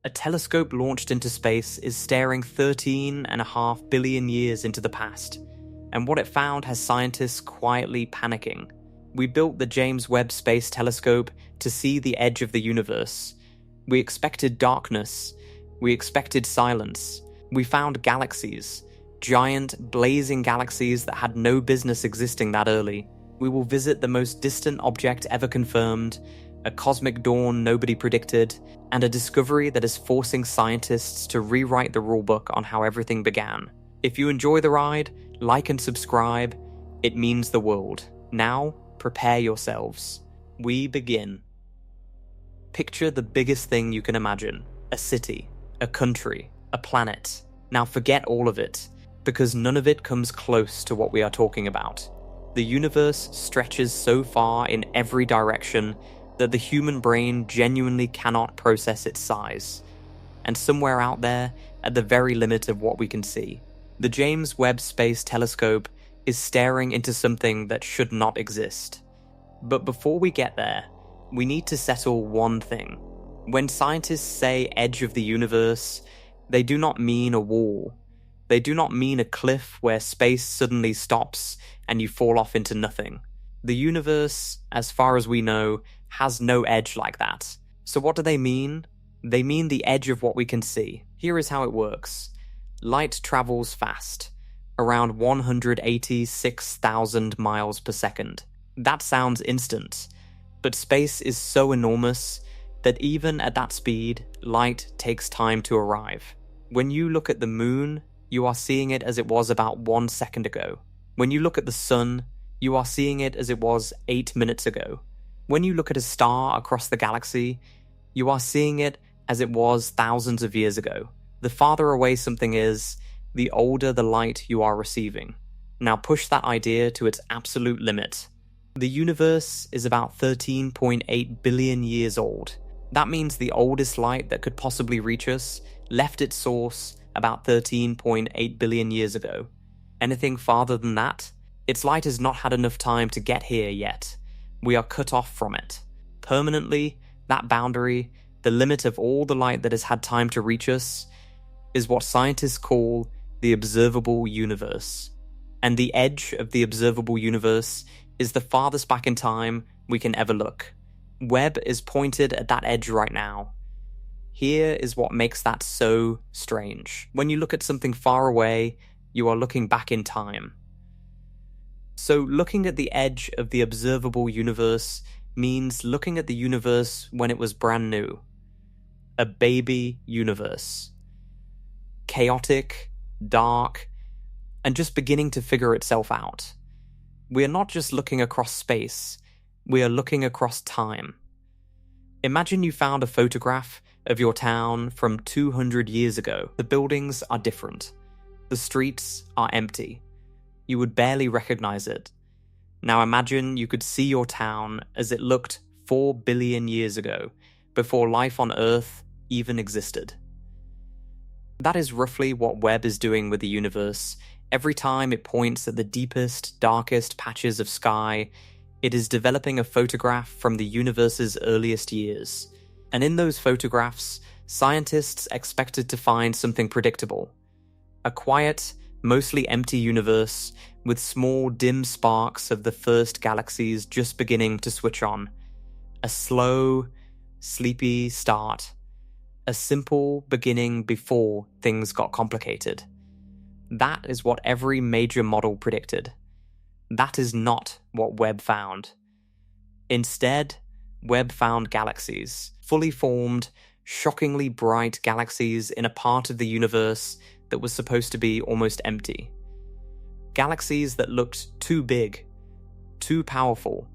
A telescope launched into space is staring 13.5 billion years into the past, and what it found has scientists quietly panicking. We built the James Webb Space Telescope to see the edge of the universe. We expected darkness. We expected silence. We found galaxies, giant, blazing galaxies that had no business existing that early. We will visit the most distant object ever confirmed, a cosmic dawn nobody predicted, and a discovery that is forcing scientists to rewrite the rulebook on how everything began. If you enjoy the ride, like and subscribe. It means the world. Now, prepare yourselves. We begin. Picture the biggest thing you can imagine. A city, a country, a planet. Now forget all of it, because none of it comes close to what we are talking about. The universe stretches so far in every direction that the human brain genuinely cannot process its size. And somewhere out there, at the very limit of what we can see, the James Webb Space Telescope is staring into something that should not exist. But before we get there, we need to settle one thing. When scientists say edge of the universe, they do not mean a wall. They do not mean a cliff where space suddenly stops and you fall off into nothing. The universe, as far as we know, has no edge like that. So what do they mean? They mean the edge of what we can see. Here is how it works. Light travels fast, around 186,000 miles per second. That sounds instant, but space is so enormous that even at that speed, light takes time to arrive. When you look at the moon, you are seeing it as it was about 1 second ago. When you look at the sun, you are seeing it as it was 8 minutes ago. When you look at a star across the galaxy, you are seeing it as it was thousands of years ago. The farther away something is, the older the light you are receiving. Now push that idea to its absolute limit. The universe is about 13.8 billion years old. That means the oldest light that could possibly reach us left its source about 13.8 billion years ago. Anything farther than that, its light has not had enough time to get here yet. We are cut off from it. Permanently, that boundary, the limit of all the light that has had time to reach us, is what scientists call the observable universe. And the edge of the observable universe is the farthest back in time we can ever look. Webb is pointed at that edge right now. Here is what makes that so strange. When you look at something far away, you are looking back in time. So looking at the edge of the observable universe means looking at the universe when it was brand new. A baby universe. Chaotic, dark, and just beginning to figure itself out. We are not just looking across space, we are looking across time. Imagine you found a photograph of your town from 200 years ago. The buildings are different. The streets are empty. You would barely recognize it. Now imagine you could see your town as it looked 4 billion years ago, before life on Earth even existed. That is roughly what Webb is doing with the universe. Every time it points at the deepest, darkest patches of sky, it is developing a photograph from the universe's earliest years. And in those photographs, scientists expected to find something predictable. A quiet, mostly empty universe with small, dim sparks of the first galaxies just beginning to switch on. A slow, sleepy start. A simple beginning before things got complicated. That is what every major model predicted. That is not what Webb found. Instead, Webb found galaxies, fully formed, shockingly bright galaxies in a part of the universe that was supposed to be almost empty. Galaxies that looked too big, too powerful,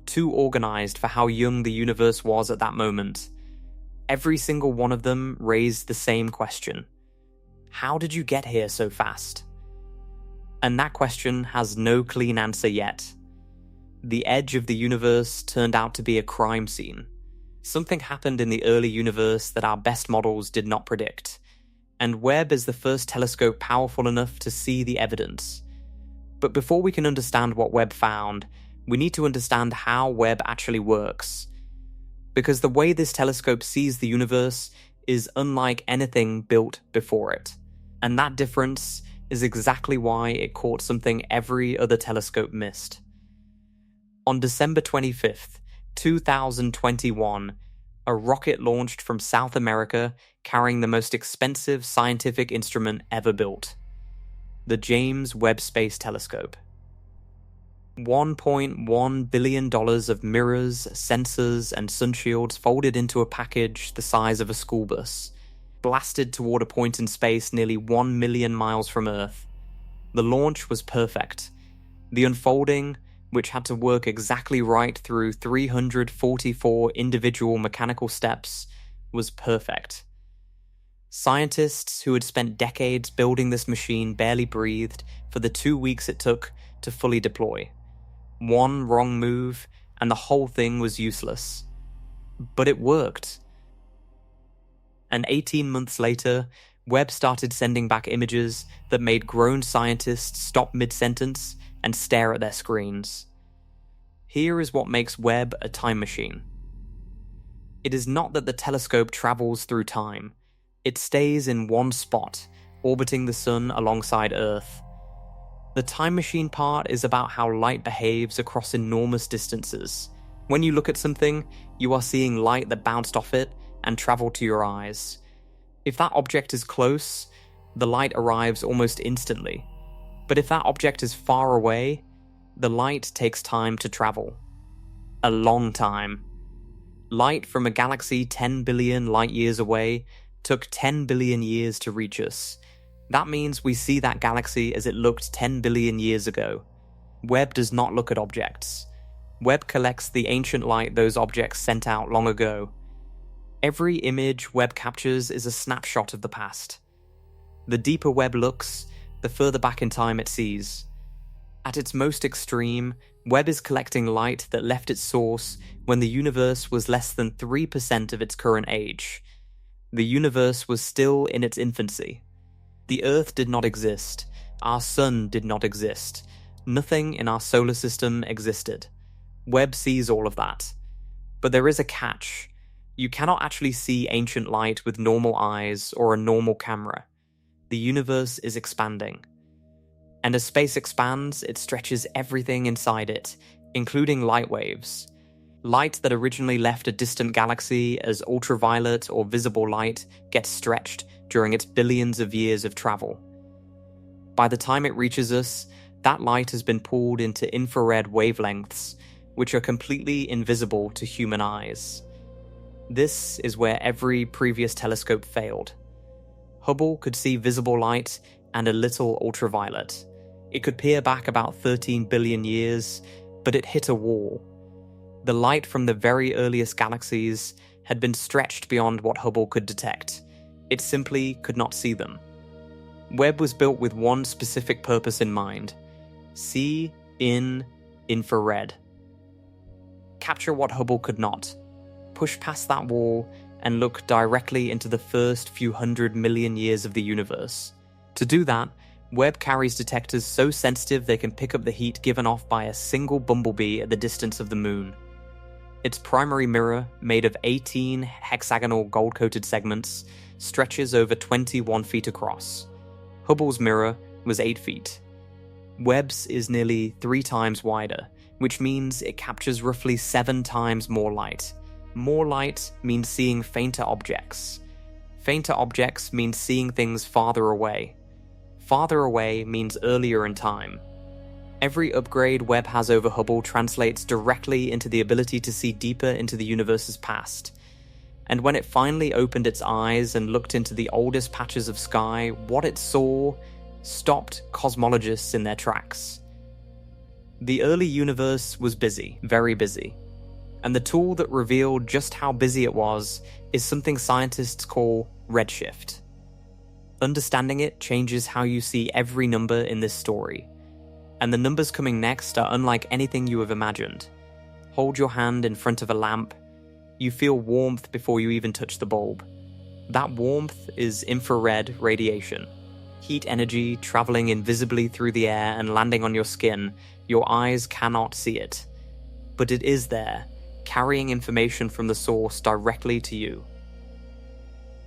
too organized for how young the universe was at that moment. Every single one of them raised the same question. How did you get here so fast? And that question has no clean answer yet. The edge of the universe turned out to be a crime scene. Something happened in the early universe that our best models did not predict. And Webb is the first telescope powerful enough to see the evidence. But before we can understand what Webb found, we need to understand how Webb actually works. Because the way this telescope sees the universe is unlike anything built before it. And that difference is exactly why it caught something every other telescope missed. On December 25th, 2021, a rocket launched from South America carrying the most expensive scientific instrument ever built, the James Webb Space Telescope. $1.1 billion of mirrors, sensors, and sunshields folded into a package the size of a school bus, blasted toward a point in space nearly 1 million miles from Earth. The launch was perfect. The unfolding, which had to work exactly right through 344 individual mechanical steps, was perfect. Scientists who had spent decades building this machine barely breathed for the 2 weeks it took to fully deploy. One wrong move, and the whole thing was useless. But it worked. And 18 months later, Webb started sending back images that made grown scientists stop mid-sentence and stare at their screens. Here is what makes Webb a time machine. It is not that the telescope travels through time. It stays in one spot, orbiting the sun alongside Earth. The time machine part is about how light behaves across enormous distances. When you look at something, you are seeing light that bounced off it and traveled to your eyes. If that object is close, the light arrives almost instantly. But if that object is far away, the light takes time to travel. A long time. Light from a galaxy 10 billion light years away took 10 billion years to reach us. That means we see that galaxy as it looked 10 billion years ago. Webb does not look at objects. Webb collects the ancient light those objects sent out long ago. Every image Webb captures is a snapshot of the past. The deeper Webb looks, the further back in time it sees. At its most extreme, Webb is collecting light that left its source when the universe was less than 3% of its current age. The universe was still in its infancy. The Earth did not exist. Our sun did not exist. Nothing in our solar system existed. Webb sees all of that. But there is a catch. You cannot actually see ancient light with normal eyes or a normal camera. The universe is expanding. And as space expands, it stretches everything inside it, including light waves. Light that originally left a distant galaxy as ultraviolet or visible light gets stretched during its billions of years of travel. By the time it reaches us, that light has been pulled into infrared wavelengths, which are completely invisible to human eyes. This is where every previous telescope failed. Hubble could see visible light and a little ultraviolet. It could peer back about 13 billion years, but it hit a wall. The light from the very earliest galaxies had been stretched beyond what Hubble could detect. It simply could not see them. Webb was built with one specific purpose in mind: see in infrared. Capture what Hubble could not. Push past that wall and look directly into the first few 100 million years of the universe. To do that, Webb carries detectors so sensitive they can pick up the heat given off by a single bumblebee at the distance of the moon. Its primary mirror, made of 18 hexagonal gold-coated segments, stretches over 21 feet across. Hubble's mirror was 8 feet. Webb's is nearly 3 times wider, which means it captures roughly 7 times more light. More light means seeing fainter objects. Fainter objects means seeing things farther away. Farther away means earlier in time. Every upgrade Webb has over Hubble translates directly into the ability to see deeper into the universe's past. And when it finally opened its eyes and looked into the oldest patches of sky, what it saw stopped cosmologists in their tracks. The early universe was busy, very busy. And the tool that revealed just how busy it was is something scientists call redshift. Understanding it changes how you see every number in this story. And the numbers coming next are unlike anything you have imagined. Hold your hand in front of a lamp. You feel warmth before you even touch the bulb. That warmth is infrared radiation. Heat energy traveling invisibly through the air and landing on your skin. Your eyes cannot see it. But it is there, carrying information from the source directly to you.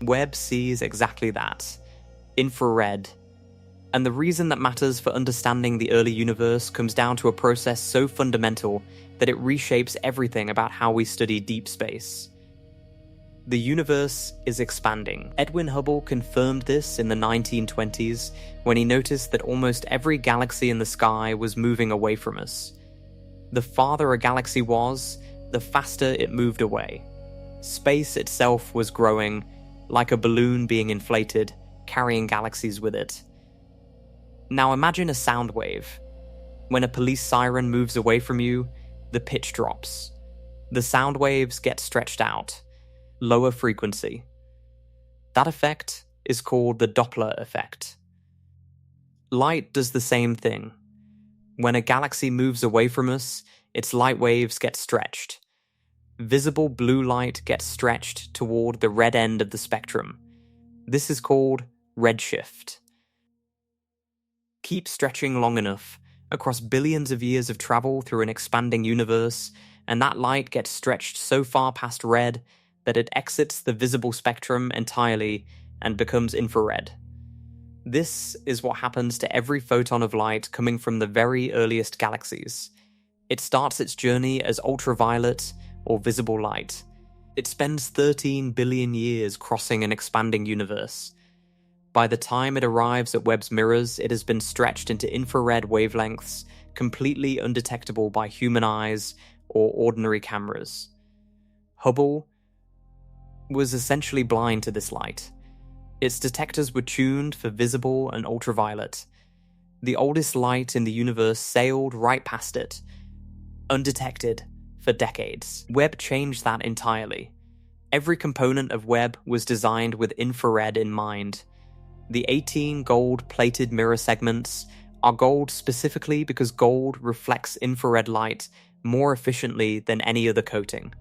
Webb sees exactly that. Infrared. And the reason that matters for understanding the early universe comes down to a process so fundamental that it reshapes everything about how we study deep space. The universe is expanding. Edwin Hubble confirmed this in the 1920s when he noticed that almost every galaxy in the sky was moving away from us. The farther a galaxy was, the faster it moved away. Space itself was growing, like a balloon being inflated, carrying galaxies with it. Now imagine a sound wave. When a police siren moves away from you, the pitch drops. The sound waves get stretched out. Lower frequency. That effect is called the Doppler effect. Light does the same thing. When a galaxy moves away from us, its light waves get stretched. Visible blue light gets stretched toward the red end of the spectrum. This is called redshift. Keep stretching long enough, across billions of years of travel through an expanding universe, and that light gets stretched so far past red that it exits the visible spectrum entirely and becomes infrared. This is what happens to every photon of light coming from the very earliest galaxies. It starts its journey as ultraviolet or visible light. It spends 13 billion years crossing an expanding universe. By the time it arrives at Webb's mirrors, it has been stretched into infrared wavelengths completely undetectable by human eyes or ordinary cameras. Hubble was essentially blind to this light. Its detectors were tuned for visible and ultraviolet. The oldest light in the universe sailed right past it, undetected, for decades. Webb changed that entirely. Every component of Webb was designed with infrared in mind. The 18 gold-plated mirror segments are gold specifically because gold reflects infrared light more efficiently than any other coating.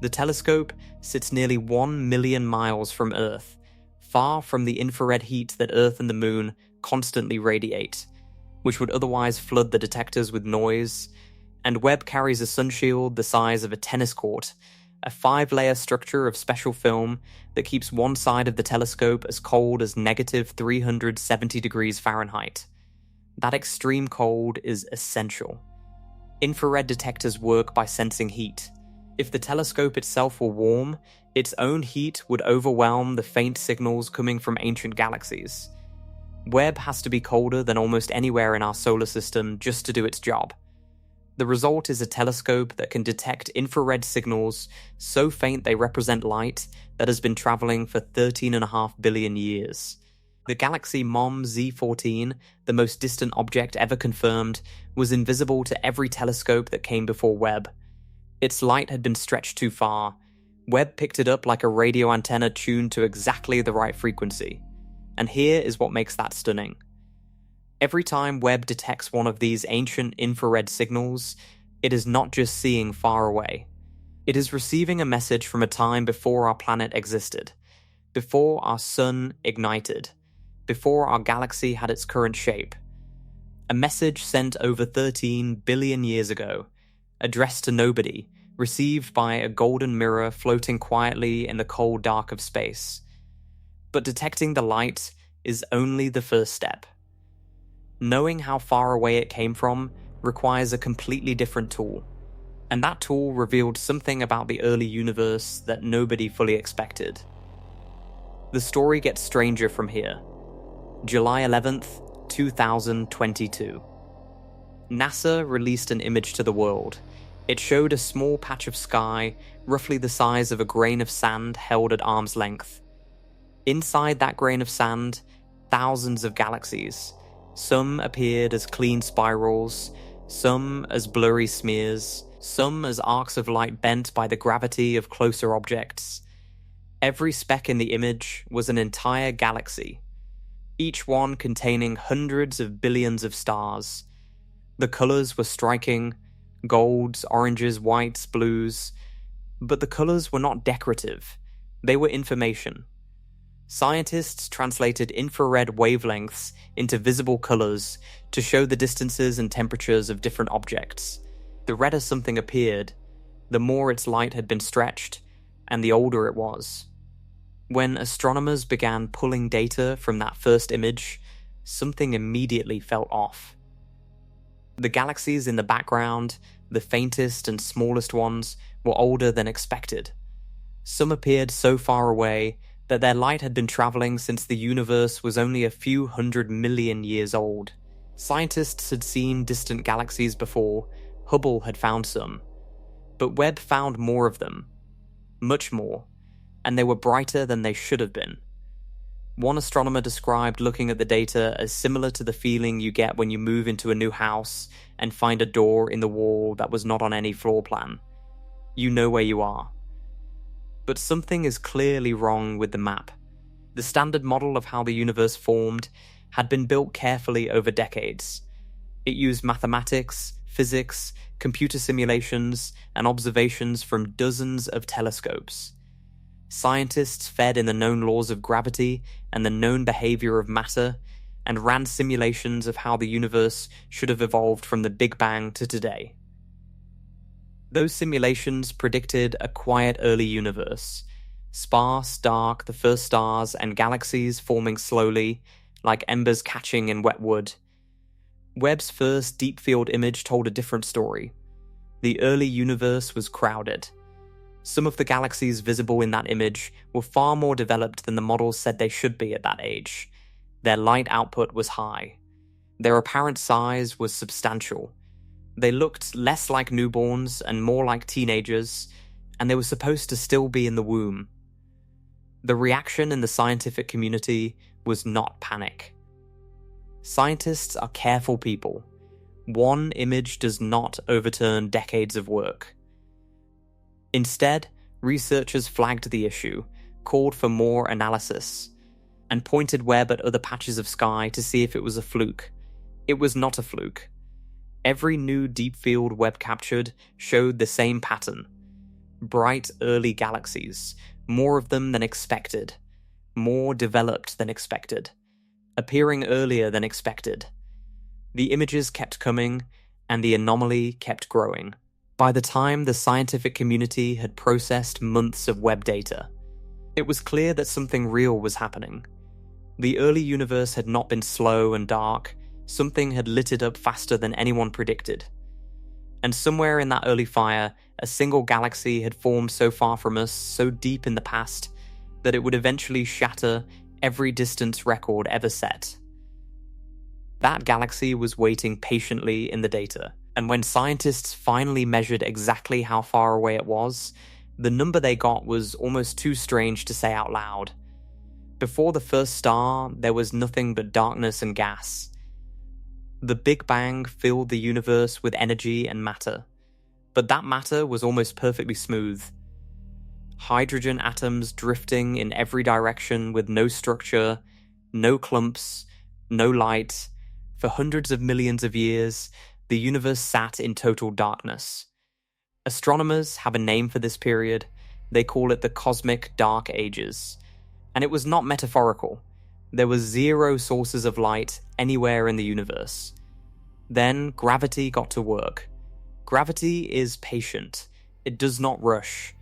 The telescope sits nearly 1 million miles from Earth, far from the infrared heat that Earth and the Moon constantly radiate, which would otherwise flood the detectors with noise, and Webb carries a sunshield the size of a tennis court, a 5-layer structure of special film that keeps one side of the telescope as cold as negative 370 degrees Fahrenheit. That extreme cold is essential. Infrared detectors work by sensing heat. If the telescope itself were warm, its own heat would overwhelm the faint signals coming from ancient galaxies. Webb has to be colder than almost anywhere in our solar system just to do its job. The result is a telescope that can detect infrared signals so faint they represent light that has been traveling for 13.5 billion years. The galaxy MOM Z14, the most distant object ever confirmed, was invisible to every telescope that came before Webb. Its light had been stretched too far. Webb picked it up like a radio antenna tuned to exactly the right frequency. And here is what makes that stunning. Every time Webb detects one of these ancient infrared signals, it is not just seeing far away. It is receiving a message from a time before our planet existed, before our sun ignited, before our galaxy had its current shape. A message sent over 13 billion years ago, addressed to nobody, received by a golden mirror floating quietly in the cold dark of space. But detecting the light is only the first step. Knowing how far away it came from requires a completely different tool, and that tool revealed something about the early universe that nobody fully expected. The story gets stranger from here. July 11th, 2022. NASA released an image to the world. It showed a small patch of sky, roughly the size of a grain of sand held at arm's length. Inside that grain of sand, thousands of galaxies. Some appeared as clean spirals, some as blurry smears, some as arcs of light bent by the gravity of closer objects. Every speck in the image was an entire galaxy, each one containing hundreds of billions of stars. The colors were striking, golds, oranges, whites, blues, but the colors were not decorative, they were information. Scientists translated infrared wavelengths into visible colors to show the distances and temperatures of different objects. The redder something appeared, the more its light had been stretched, and the older it was. When astronomers began pulling data from that first image, something immediately felt off. The galaxies in the background, the faintest and smallest ones, were older than expected. Some appeared so far away that their light had been traveling since the universe was only a few 100 million years old. Scientists had seen distant galaxies before, Hubble had found some, but Webb found more of them. Much more, and they were brighter than they should have been. One astronomer described looking at the data as similar to the feeling you get when you move into a new house and find a door in the wall that was not on any floor plan. You know where you are. But something is clearly wrong with the map. The standard model of how the universe formed had been built carefully over decades. It used mathematics, physics, computer simulations, and observations from dozens of telescopes. Scientists fed in the known laws of gravity and the known behavior of matter, and ran simulations of how the universe should have evolved from the Big Bang to today. Those simulations predicted a quiet early universe, sparse, dark, the first stars and galaxies forming slowly, like embers catching in wet wood. Webb's first deep field image told a different story. The early universe was crowded. Some of the galaxies visible in that image were far more developed than the models said they should be at that age. Their light output was high. Their apparent size was substantial. They looked less like newborns and more like teenagers, and they were supposed to still be in the womb. The reaction in the scientific community was not panic. Scientists are careful people. One image does not overturn decades of work. Instead, researchers flagged the issue, called for more analysis, and pointed Webb at other patches of sky to see if it was a fluke. It was not a fluke. Every new deep field Webb captured showed the same pattern. Bright early galaxies, more of them than expected, more developed than expected, appearing earlier than expected. The images kept coming, and the anomaly kept growing. By the time the scientific community had processed months of Webb data, it was clear that something real was happening. The early universe had not been slow and dark. Something had lit it up faster than anyone predicted. And somewhere in that early fire, a single galaxy had formed so far from us, so deep in the past, that it would eventually shatter every distance record ever set. That galaxy was waiting patiently in the data, and when scientists finally measured exactly how far away it was, the number they got was almost too strange to say out loud. Before the first star, there was nothing but darkness and gas. The Big Bang filled the universe with energy and matter, but that matter was almost perfectly smooth. Hydrogen atoms drifting in every direction with no structure, no clumps, no light. For hundreds of millions of years, the universe sat in total darkness. Astronomers have a name for this period. They call it the Cosmic Dark Ages. And it was not metaphorical. There were zero sources of light anywhere in the universe. Then gravity got to work. Gravity is patient. It does not rush.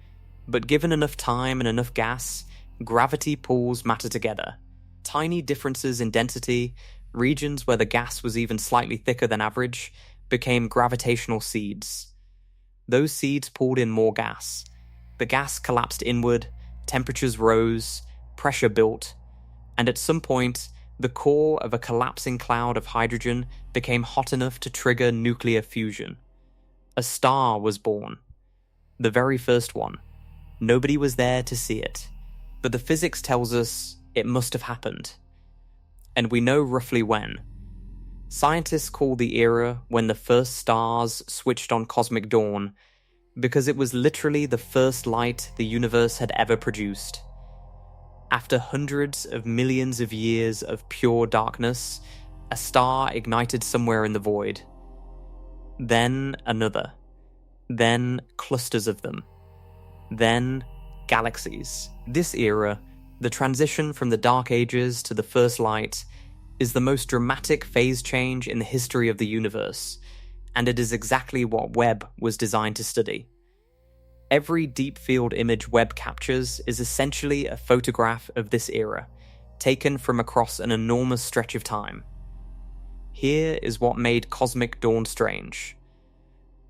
But given enough time and enough gas, gravity pulls matter together. Tiny differences in density, regions where the gas was even slightly thicker than average, became gravitational seeds. Those seeds pulled in more gas. The gas collapsed inward, temperatures rose, pressure built, and at some point, the core of a collapsing cloud of hydrogen became hot enough to trigger nuclear fusion. A star was born. The very first one. Nobody was there to see it. But the physics tells us it must have happened. And we know roughly when. Scientists call the era when the first stars switched on cosmic dawn, because it was literally the first light the universe had ever produced. After hundreds of millions of years of pure darkness, a star ignited somewhere in the void. Then another. Then clusters of them. Then galaxies. This era, the transition from the Dark Ages to the First Light, is the most dramatic phase change in the history of the universe, and it is exactly what Webb was designed to study. Every deep field image Webb captures is essentially a photograph of this era, taken from across an enormous stretch of time. Here is what made cosmic dawn strange.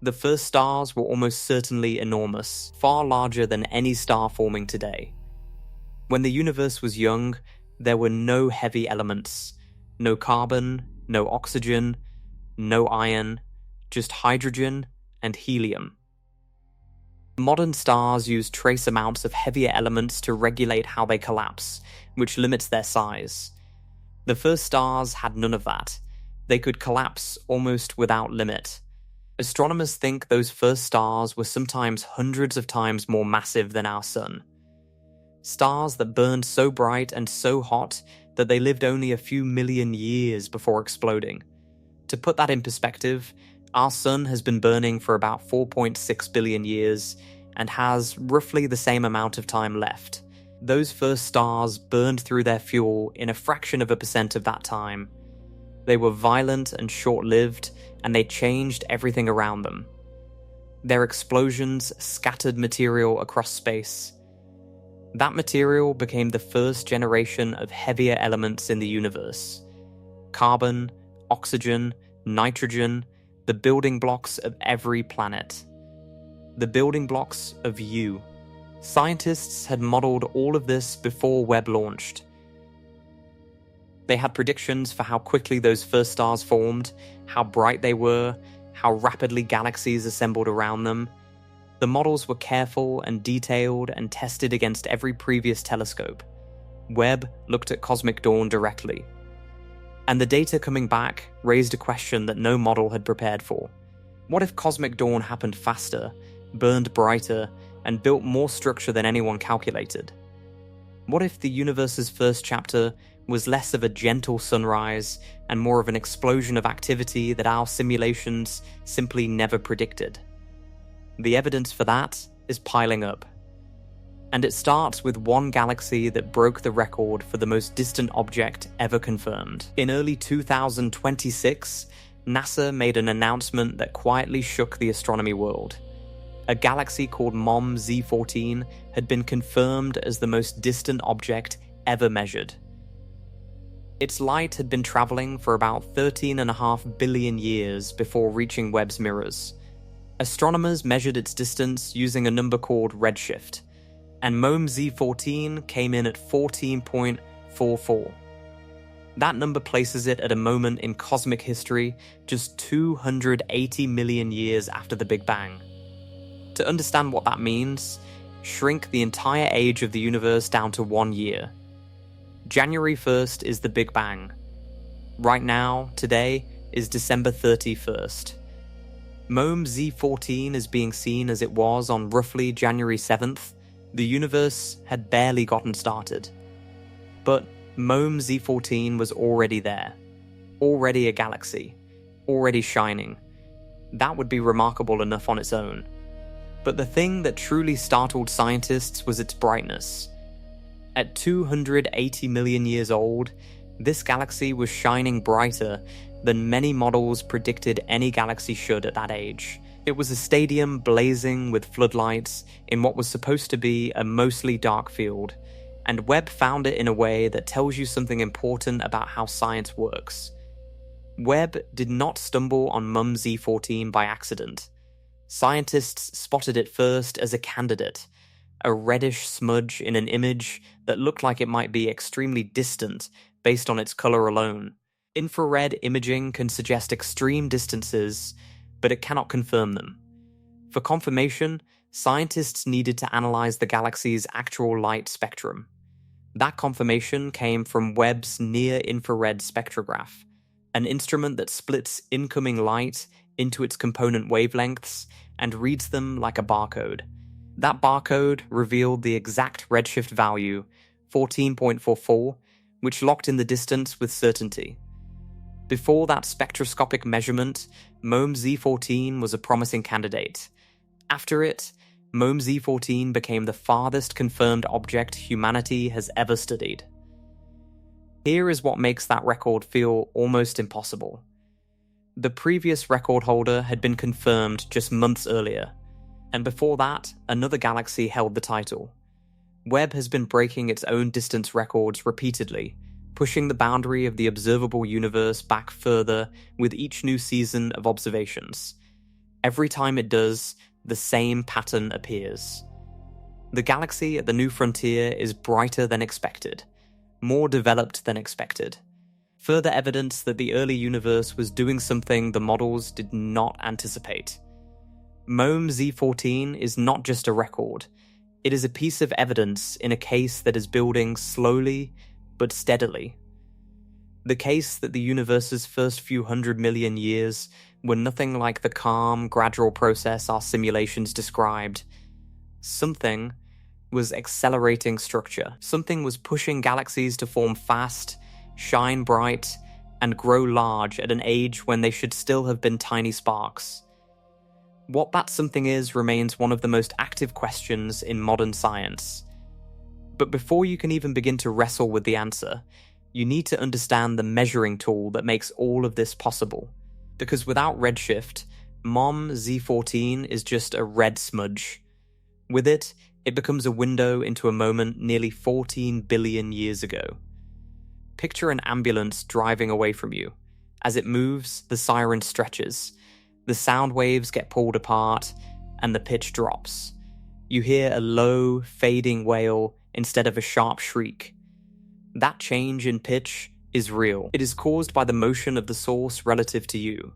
The first stars were almost certainly enormous, far larger than any star forming today. When the universe was young, there were no heavy elements, no carbon, no oxygen, no iron, just hydrogen and helium. Modern stars use trace amounts of heavier elements to regulate how they collapse, which limits their size. The first stars had none of that. They could collapse almost without limit. Astronomers think those first stars were sometimes hundreds of times more massive than our Sun. Stars that burned so bright and so hot that they lived only a few million years before exploding. To put that in perspective, our Sun has been burning for about 4.6 billion years and has roughly the same amount of time left. Those first stars burned through their fuel in a fraction of a percent of that time. They were violent and short-lived, and they changed everything around them. Their explosions scattered material across space. That material became the first generation of heavier elements in the universe. Carbon, oxygen, nitrogen, the building blocks of every planet. The building blocks of you. Scientists had modeled all of this before Webb launched. They had predictions for how quickly those first stars formed, how bright they were, how rapidly galaxies assembled around them. The models were careful and detailed and tested against every previous telescope. Webb looked at cosmic dawn directly. And the data coming back raised a question that no model had prepared for. What if cosmic dawn happened faster, burned brighter, and built more structure than anyone calculated? What if the universe's first chapter was less of a gentle sunrise and more of an explosion of activity that our simulations simply never predicted? The evidence for that is piling up. And it starts with one galaxy that broke the record for the most distant object ever confirmed. In early 2026, NASA made an announcement that quietly shook the astronomy world. A galaxy called MOM Z14 had been confirmed as the most distant object ever measured. Its light had been traveling for about 13.5 billion years before reaching Webb's mirrors. Astronomers measured its distance using a number called redshift, and MOM Z14 came in at 14.44. That number places it at a moment in cosmic history just 280 million years after the Big Bang. To understand what that means, shrink the entire age of the universe down to 1 year. January 1st is the Big Bang. Right now, today, is December 31st. MOM Z14 is being seen as it was on roughly January 7th. The universe had barely gotten started. But MOM Z14 was already there. Already a galaxy. Already shining. That would be remarkable enough on its own. But the thing that truly startled scientists was its brightness. At 280 million years old, this galaxy was shining brighter than many models predicted any galaxy should at that age. It was a stadium blazing with floodlights in what was supposed to be a mostly dark field, and Webb found it in a way that tells you something important about how science works. Webb did not stumble on MOM Z14 by accident. Scientists spotted it first as a candidate, a reddish smudge in an image that looked like it might be extremely distant based on its color alone. Infrared imaging can suggest extreme distances, but it cannot confirm them. For confirmation, scientists needed to analyze the galaxy's actual light spectrum. That confirmation came from Webb's near-infrared spectrograph, an instrument that splits incoming light into its component wavelengths and reads them like a barcode. That barcode revealed the exact redshift value, 14.44, which locked in the distance with certainty. Before that spectroscopic measurement, MOM Z14 was a promising candidate. After it, MOM Z14 became the farthest confirmed object humanity has ever studied. Here is what makes that record feel almost impossible. The previous record holder had been confirmed just months earlier. And before that, another galaxy held the title. Webb has been breaking its own distance records repeatedly, pushing the boundary of the observable universe back further with each new season of observations. Every time it does, the same pattern appears. The galaxy at the new frontier is brighter than expected, more developed than expected. Further evidence that the early universe was doing something the models did not anticipate. MOME Z14 is not just a record, it is a piece of evidence in a case that is building slowly but steadily. The case that the universe's first few 100 million years were nothing like the calm, gradual process our simulations described. Something was accelerating structure. Something was pushing galaxies to form fast, shine bright, and grow large at an age when they should still have been tiny sparks. What that something is remains one of the most active questions in modern science. But before you can even begin to wrestle with the answer, you need to understand the measuring tool that makes all of this possible. Because without redshift, MOM Z14 is just a red smudge. With it, it becomes a window into a moment nearly 14 billion years ago. Picture an ambulance driving away from you. As it moves, the siren stretches. The sound waves get pulled apart, and the pitch drops. You hear a low, fading wail instead of a sharp shriek. That change in pitch is real. It is caused by the motion of the source relative to you.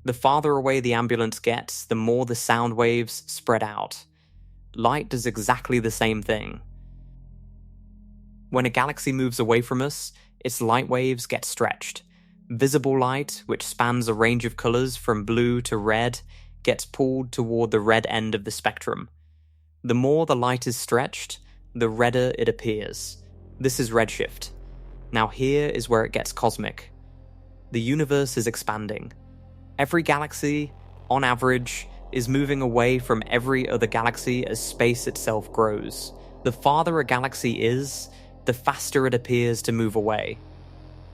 The farther away the ambulance gets, the more the sound waves spread out. Light does exactly the same thing. When a galaxy moves away from us, its light waves get stretched. Visible light, which spans a range of colors from blue to red, gets pulled toward the red end of the spectrum. The more the light is stretched, the redder it appears. This is redshift. Now here is where it gets cosmic. The universe is expanding. Every galaxy, on average, is moving away from every other galaxy as space itself grows. The farther a galaxy is, the faster it appears to move away,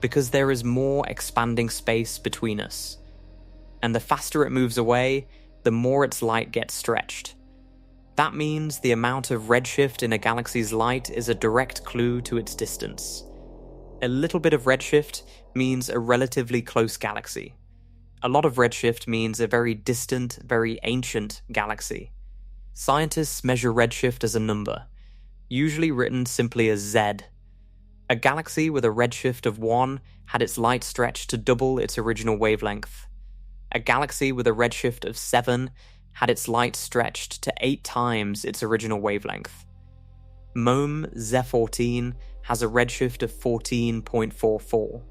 because there is more expanding space between us. And the faster it moves away, the more its light gets stretched. That means the amount of redshift in a galaxy's light is a direct clue to its distance. A little bit of redshift means a relatively close galaxy. A lot of redshift means a very distant, very ancient galaxy. Scientists measure redshift as a number, usually written simply as Z. A galaxy with a redshift of 1 had its light stretched to double its original wavelength. A galaxy with a redshift of 7 had its light stretched to 8 times its original wavelength. MOME Z14 has a redshift of 14.44.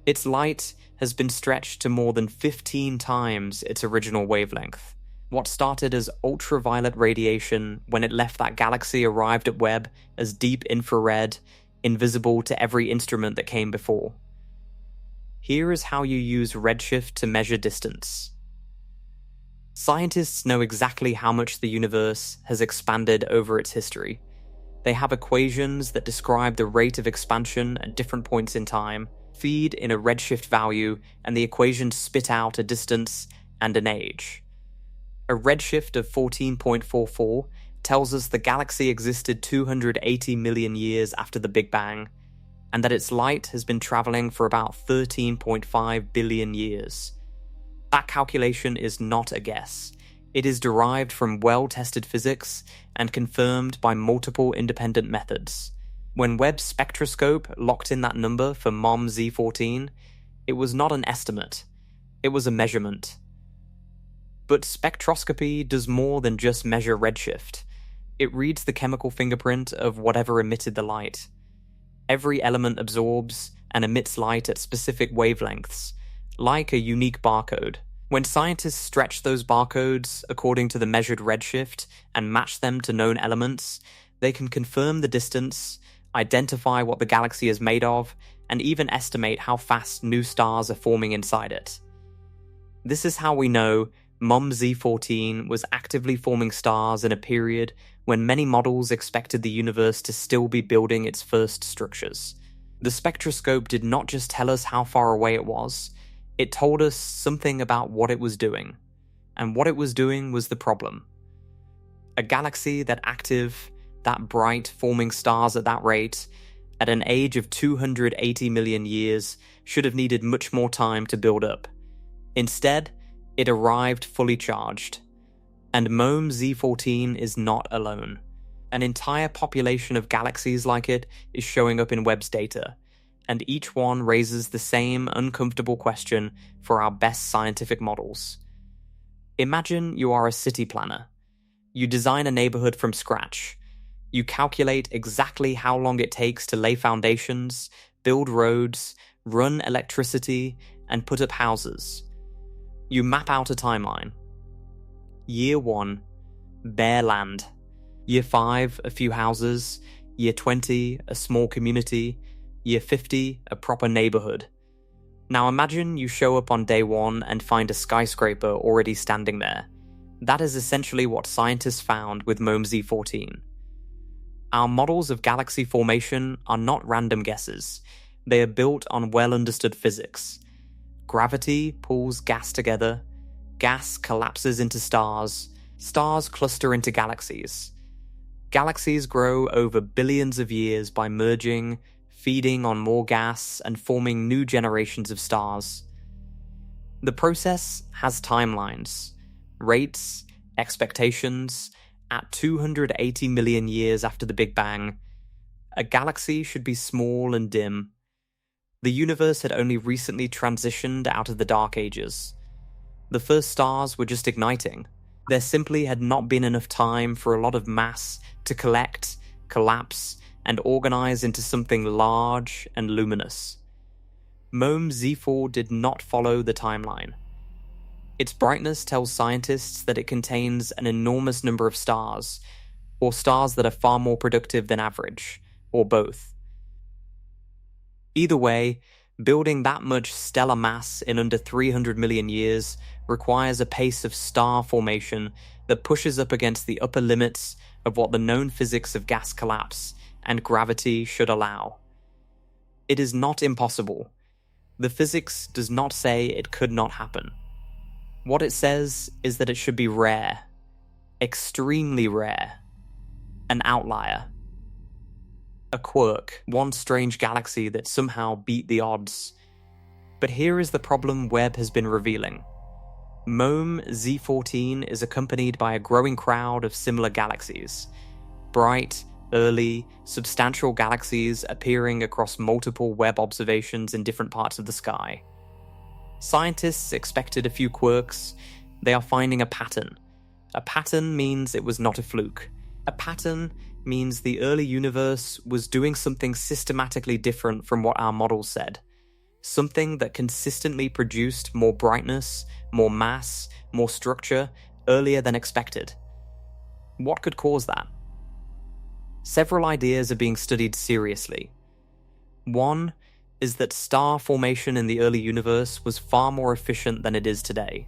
Its light has been stretched to more than 15 times its original wavelength. What started as ultraviolet radiation when it left that galaxy arrived at Webb as deep infrared, invisible to every instrument that came before. Here is how you use redshift to measure distance. Scientists know exactly how much the universe has expanded over its history. They have equations that describe the rate of expansion at different points in time, feed in a redshift value, and the equations spit out a distance and an age. A redshift of 14.44 tells us the galaxy existed 280 million years after the Big Bang, and that its light has been traveling for about 13.5 billion years. That calculation is not a guess. It is derived from well-tested physics and confirmed by multiple independent methods. When Webb's spectroscope locked in that number for MOM Z14, it was not an estimate, it was a measurement. But spectroscopy does more than just measure redshift. It reads the chemical fingerprint of whatever emitted the light. Every element absorbs and emits light at specific wavelengths, like a unique barcode. When scientists stretch those barcodes according to the measured redshift and match them to known elements, they can confirm the distance, identify what the galaxy is made of, and even estimate how fast new stars are forming inside it. This is how we know MOM Z14 was actively forming stars in a period when many models expected the universe to still be building its first structures. The spectroscope did not just tell us how far away it was, it told us something about what it was doing. And what it was doing was the problem. A galaxy that active, that bright, forming stars at that rate, at an age of 280 million years, should have needed much more time to build up. Instead, it arrived fully charged. And MOME Z14 is not alone. An entire population of galaxies like it is showing up in Webb's data, and each one raises the same uncomfortable question for our best scientific models. Imagine you are a city planner. You design a neighborhood from scratch. You calculate exactly how long it takes to lay foundations, build roads, run electricity, and put up houses. You map out a timeline. Year 1, bare land. Year 5, a few houses. Year 20, a small community. Year 50, a proper neighborhood. Now imagine you show up on day 1 and find a skyscraper already standing there. That is essentially what scientists found with MOME Z14. Our models of galaxy formation are not random guesses. They are built on well-understood physics. Gravity pulls gas together. Gas collapses into stars. Stars cluster into galaxies. Galaxies grow over billions of years by merging, feeding on more gas, and forming new generations of stars. The process has timelines, rates, expectations. At 280 million years after the Big Bang, a galaxy should be small and dim. The universe had only recently transitioned out of the Dark Ages. The first stars were just igniting. There simply had not been enough time for a lot of mass to collect, collapse, and organize into something large and luminous. MOME Z4 did not follow the timeline. Its brightness tells scientists that it contains an enormous number of stars, or stars that are far more productive than average, or both. Either way, building that much stellar mass in under 300 million years requires a pace of star formation that pushes up against the upper limits of what the known physics of gas collapse and gravity should allow. It is not impossible. The physics does not say it could not happen. What it says is that it should be rare, extremely rare, an outlier. A quirk, one strange galaxy that somehow beat the odds. But here is the problem Webb has been revealing. MOME Z14 is accompanied by a growing crowd of similar galaxies. Bright, early, substantial galaxies appearing across multiple Webb observations in different parts of the sky. Scientists expected a few quirks. They are finding a pattern. A pattern means it was not a fluke. A pattern means the early universe was doing something systematically different from what our models said. Something that consistently produced more brightness, more mass, more structure, earlier than expected. What could cause that? Several ideas are being studied seriously. One is that star formation in the early universe was far more efficient than it is today.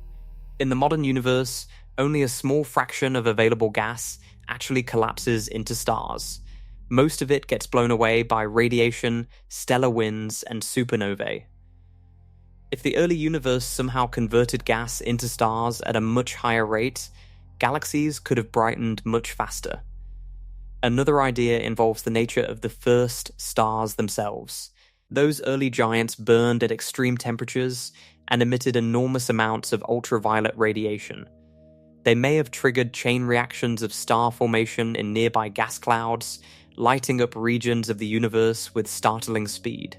In the modern universe, only a small fraction of available gas actually collapses into stars. Most of it gets blown away by radiation, stellar winds, and supernovae. If the early universe somehow converted gas into stars at a much higher rate, galaxies could have brightened much faster. Another idea involves the nature of the first stars themselves. Those early giants burned at extreme temperatures and emitted enormous amounts of ultraviolet radiation. They may have triggered chain reactions of star formation in nearby gas clouds, lighting up regions of the universe with startling speed.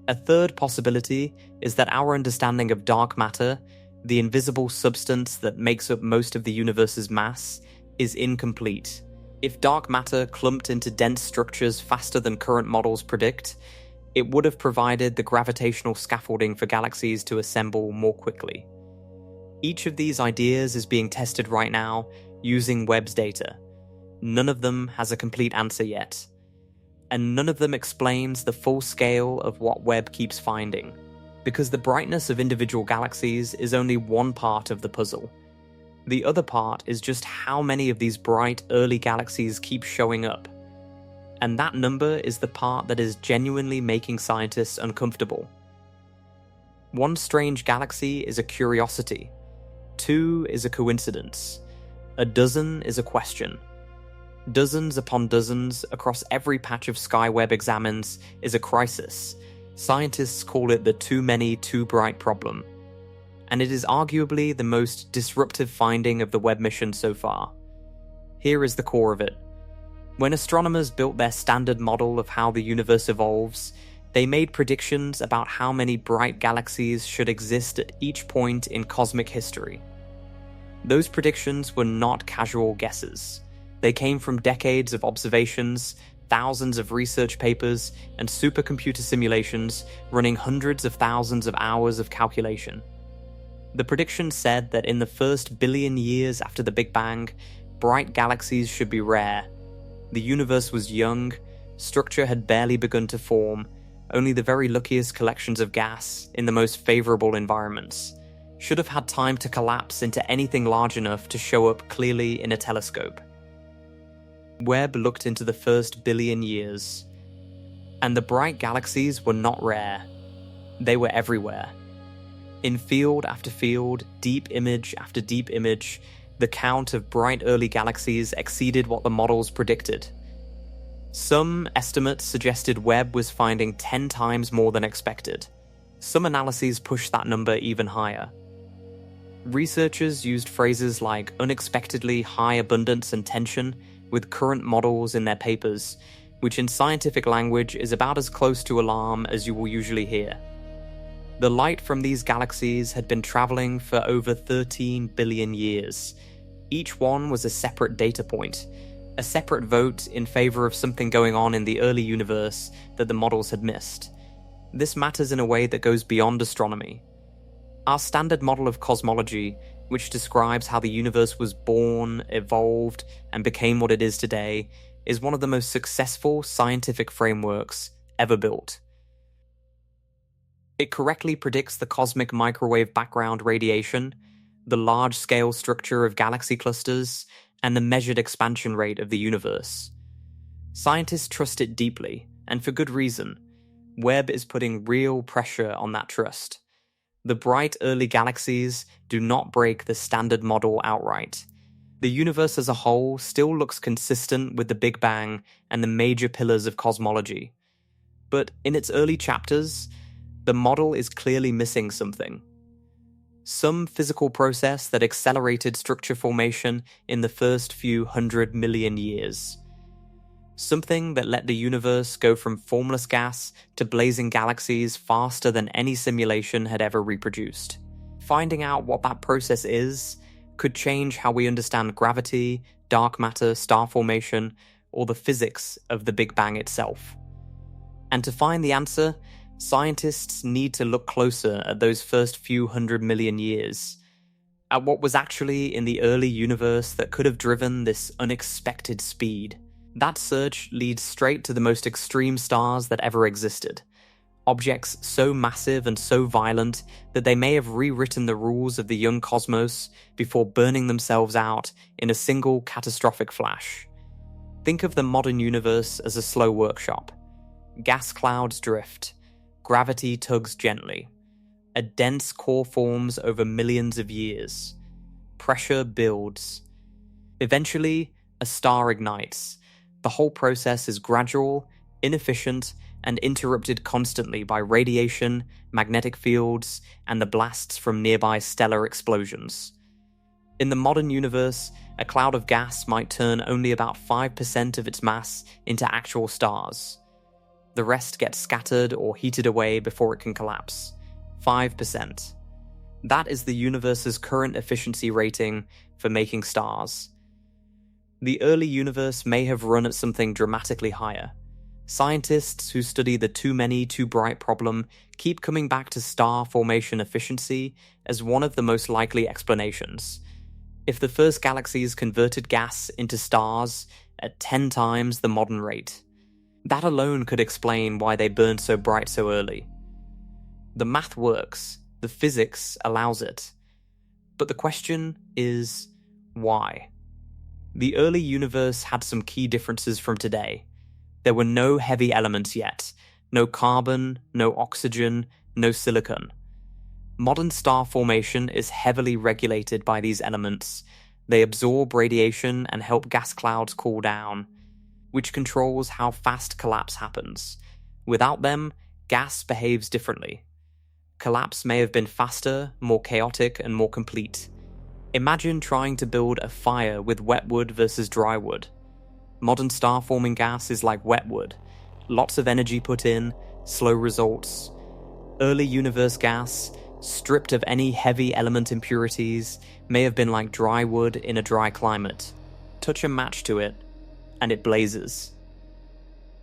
A third possibility is that our understanding of dark matter, the invisible substance that makes up most of the universe's mass, is incomplete. If dark matter clumped into dense structures faster than current models predict, it would have provided the gravitational scaffolding for galaxies to assemble more quickly. Each of these ideas is being tested right now using Webb's data. None of them has a complete answer yet. And none of them explains the full scale of what Webb keeps finding, because the brightness of individual galaxies is only one part of the puzzle. The other part is just how many of these bright early galaxies keep showing up. And that number is the part that is genuinely making scientists uncomfortable. One strange galaxy is a curiosity. 2 is a coincidence. A dozen is a question. Dozens upon dozens across every patch of sky Webb examines is a crisis. Scientists call it the too many, too bright problem. And it is arguably the most disruptive finding of the Webb mission so far. Here is the core of it. When astronomers built their standard model of how the universe evolves, they made predictions about how many bright galaxies should exist at each point in cosmic history. Those predictions were not casual guesses. They came from decades of observations, thousands of research papers, and supercomputer simulations running hundreds of thousands of hours of calculation. The prediction said that in the first billion years after the Big Bang, bright galaxies should be rare. The universe was young, structure had barely begun to form, only the very luckiest collections of gas, in the most favourable environments, should have had time to collapse into anything large enough to show up clearly in a telescope. Webb looked into the first billion years, and the bright galaxies were not rare. They were everywhere. In field after field, deep image after deep image, the count of bright early galaxies exceeded what the models predicted. Some estimates suggested Webb was finding 10 times more than expected. Some analyses pushed that number even higher. Researchers used phrases like unexpectedly high abundance and tension with current models in their papers, which in scientific language is about as close to alarm as you will usually hear. The light from these galaxies had been traveling for over 13 billion years. Each one was a separate data point, a separate vote in favor of something going on in the early universe that the models had missed. This matters in a way that goes beyond astronomy. Our standard model of cosmology, which describes how the universe was born, evolved, and became what it is today, is one of the most successful scientific frameworks ever built. It correctly predicts the cosmic microwave background radiation, the large-scale structure of galaxy clusters, and the measured expansion rate of the universe. Scientists trust it deeply, and for good reason. Webb is putting real pressure on that trust. The bright early galaxies do not break the standard model outright. The universe as a whole still looks consistent with the Big Bang and the major pillars of cosmology. But in its early chapters, the model is clearly missing something. Some physical process that accelerated structure formation in the first few 100 million years. Something that let the universe go from formless gas to blazing galaxies faster than any simulation had ever reproduced. Finding out what that process is could change how we understand gravity, dark matter, star formation, or the physics of the Big Bang itself. And to find the answer, scientists need to look closer at those first few 100 million years, at what was actually in the early universe that could have driven this unexpected speed. That search leads straight to the most extreme stars that ever existed. Objects so massive and so violent that they may have rewritten the rules of the young cosmos before burning themselves out in a single catastrophic flash. Think of the modern universe as a slow workshop. Gas clouds drift. Gravity tugs gently. A dense core forms over millions of years. Pressure builds. Eventually, a star ignites. The whole process is gradual, inefficient, and interrupted constantly by radiation, magnetic fields, and the blasts from nearby stellar explosions. In the modern universe, a cloud of gas might turn only about 5% of its mass into actual stars. The rest gets scattered or heated away before it can collapse. 5%. That is the universe's current efficiency rating for making stars. The early universe may have run at something dramatically higher. Scientists who study the too many, too bright problem keep coming back to star formation efficiency as one of the most likely explanations. If the first galaxies converted gas into stars at 10 times the modern rate, that alone could explain why they burned so bright so early. The math works, the physics allows it. But the question is, why? The early universe had some key differences from today. There were no heavy elements yet, no carbon, no oxygen, no silicon. Modern star formation is heavily regulated by these elements. They absorb radiation and help gas clouds cool down, which controls how fast collapse happens. Without them, gas behaves differently. Collapse may have been faster, more chaotic, and more complete. Imagine trying to build a fire with wet wood versus dry wood. Modern star-forming gas is like wet wood. Lots of energy put in, slow results. Early universe gas, stripped of any heavy element impurities, may have been like dry wood in a dry climate. Touch a match to it, and it blazes.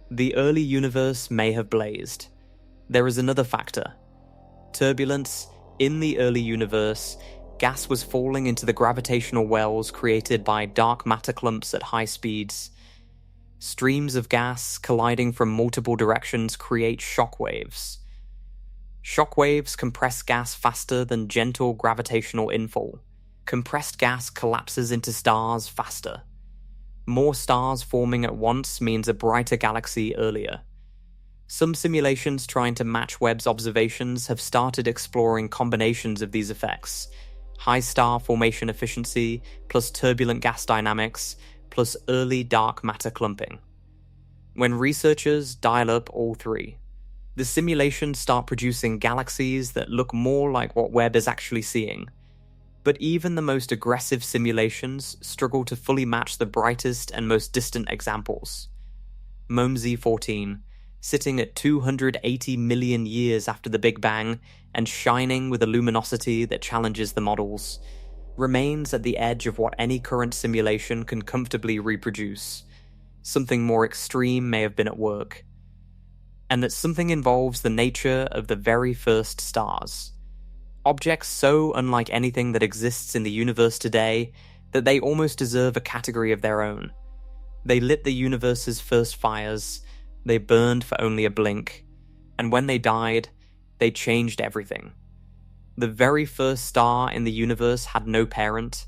The early universe may have blazed. There is another factor. Turbulence. In the early universe, gas was falling into the gravitational wells created by dark matter clumps at high speeds. Streams of gas colliding from multiple directions create shock waves. Shock waves compress gas faster than gentle gravitational infall. Compressed gas collapses into stars faster. More stars forming at once means a brighter galaxy earlier. Some simulations trying to match Webb's observations have started exploring combinations of these effects: high star formation efficiency plus turbulent gas dynamics plus early dark matter clumping. When researchers dial up all three, the simulations start producing galaxies that look more like what Webb is actually seeing. But even the most aggressive simulations struggle to fully match the brightest and most distant examples. MOMZ 14, sitting at 280 million years after the Big Bang and shining with a luminosity that challenges the models, remains at the edge of what any current simulation can comfortably reproduce. Something more extreme may have been at work. And that something involves the nature of the very first stars. Objects so unlike anything that exists in the universe today that they almost deserve a category of their own. They lit the universe's first fires, they burned for only a blink, and when they died, they changed everything. The very first star in the universe had no parent,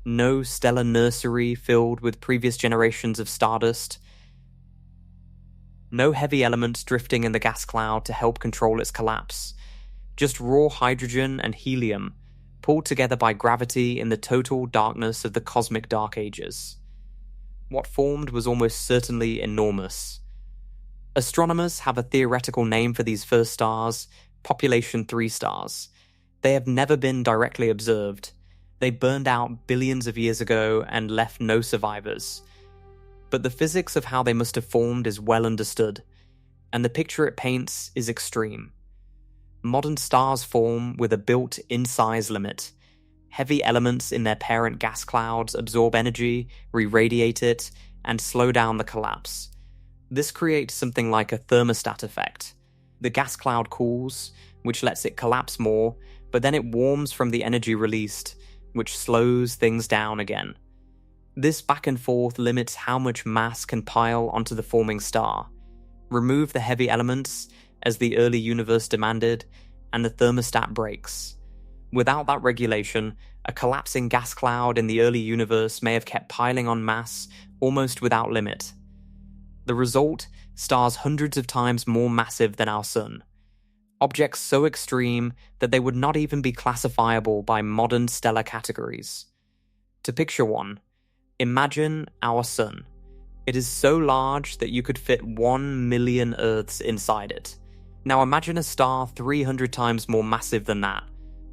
no stellar nursery filled with previous generations of stardust, no heavy elements drifting in the gas cloud to help control its collapse. Just raw hydrogen and helium, pulled together by gravity in the total darkness of the cosmic dark ages. What formed was almost certainly enormous. Astronomers have a theoretical name for these first stars: population 3 stars. They have never been directly observed. They burned out billions of years ago and left no survivors. But the physics of how they must have formed is well understood, and the picture it paints is extreme. Modern stars form with a built-in size limit. Heavy elements in their parent gas clouds absorb energy, re-radiate it, and slow down the collapse. This creates something like a thermostat effect. The gas cloud cools, which lets it collapse more, but then it warms from the energy released, which slows things down again. This back and forth limits how much mass can pile onto the forming star. Remove the heavy elements, as the early universe demanded, and the thermostat breaks. Without that regulation, a collapsing gas cloud in the early universe may have kept piling on mass almost without limit. The result: stars hundreds of times more massive than our Sun. Objects so extreme that they would not even be classifiable by modern stellar categories. To picture one, imagine our Sun. It is so large that you could fit 1 million Earths inside it. Now imagine a star 300 times more massive than that.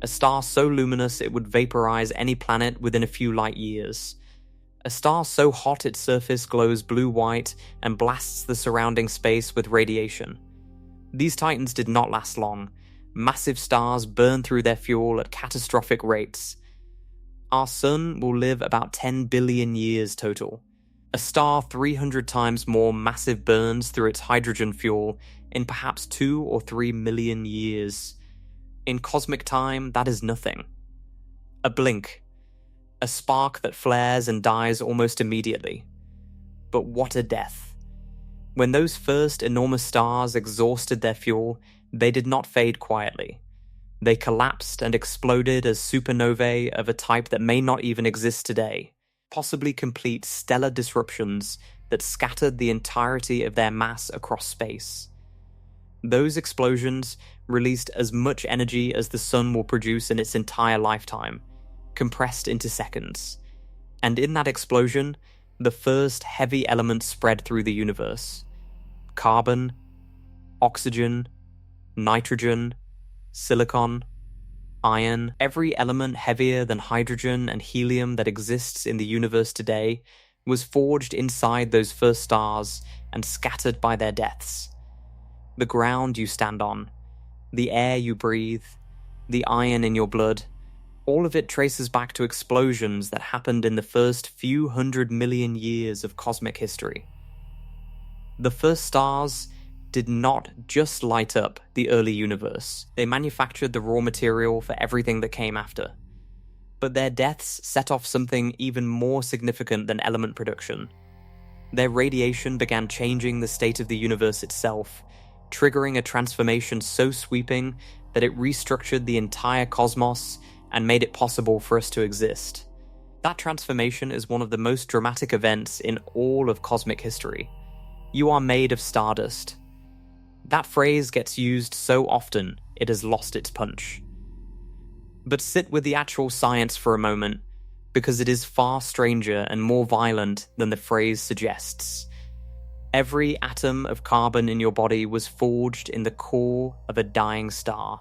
A star so luminous it would vaporize any planet within a few light years. A star so hot its surface glows blue-white and blasts the surrounding space with radiation. These titans did not last long. Massive stars burn through their fuel at catastrophic rates. Our Sun will live about 10 billion years total. A star 300 times more massive burns through its hydrogen fuel in perhaps 2 or 3 million years. In cosmic time, that is nothing. A blink. A spark that flares and dies almost immediately. But what a death. When those first enormous stars exhausted their fuel, they did not fade quietly. They collapsed and exploded as supernovae of a type that may not even exist today, possibly complete stellar disruptions that scattered the entirety of their mass across space. Those explosions released as much energy as the sun will produce in its entire lifetime, compressed into seconds. And in that explosion, the first heavy elements spread through the universe. Carbon, oxygen, nitrogen, silicon, iron. Every element heavier than hydrogen and helium that exists in the universe today was forged inside those first stars and scattered by their deaths. The ground you stand on, the air you breathe, the iron in your blood, all of it traces back to explosions that happened in the first few 100 million years of cosmic history. The first stars did not just light up the early universe, they manufactured the raw material for everything that came after. But their deaths set off something even more significant than element production. Their radiation began changing the state of the universe itself, triggering a transformation so sweeping that it restructured the entire cosmos and made it possible for us to exist. That transformation is one of the most dramatic events in all of cosmic history. You are made of stardust. That phrase gets used so often, it has lost its punch. But sit with the actual science for a moment, because it is far stranger and more violent than the phrase suggests. Every atom of carbon in your body was forged in the core of a dying star.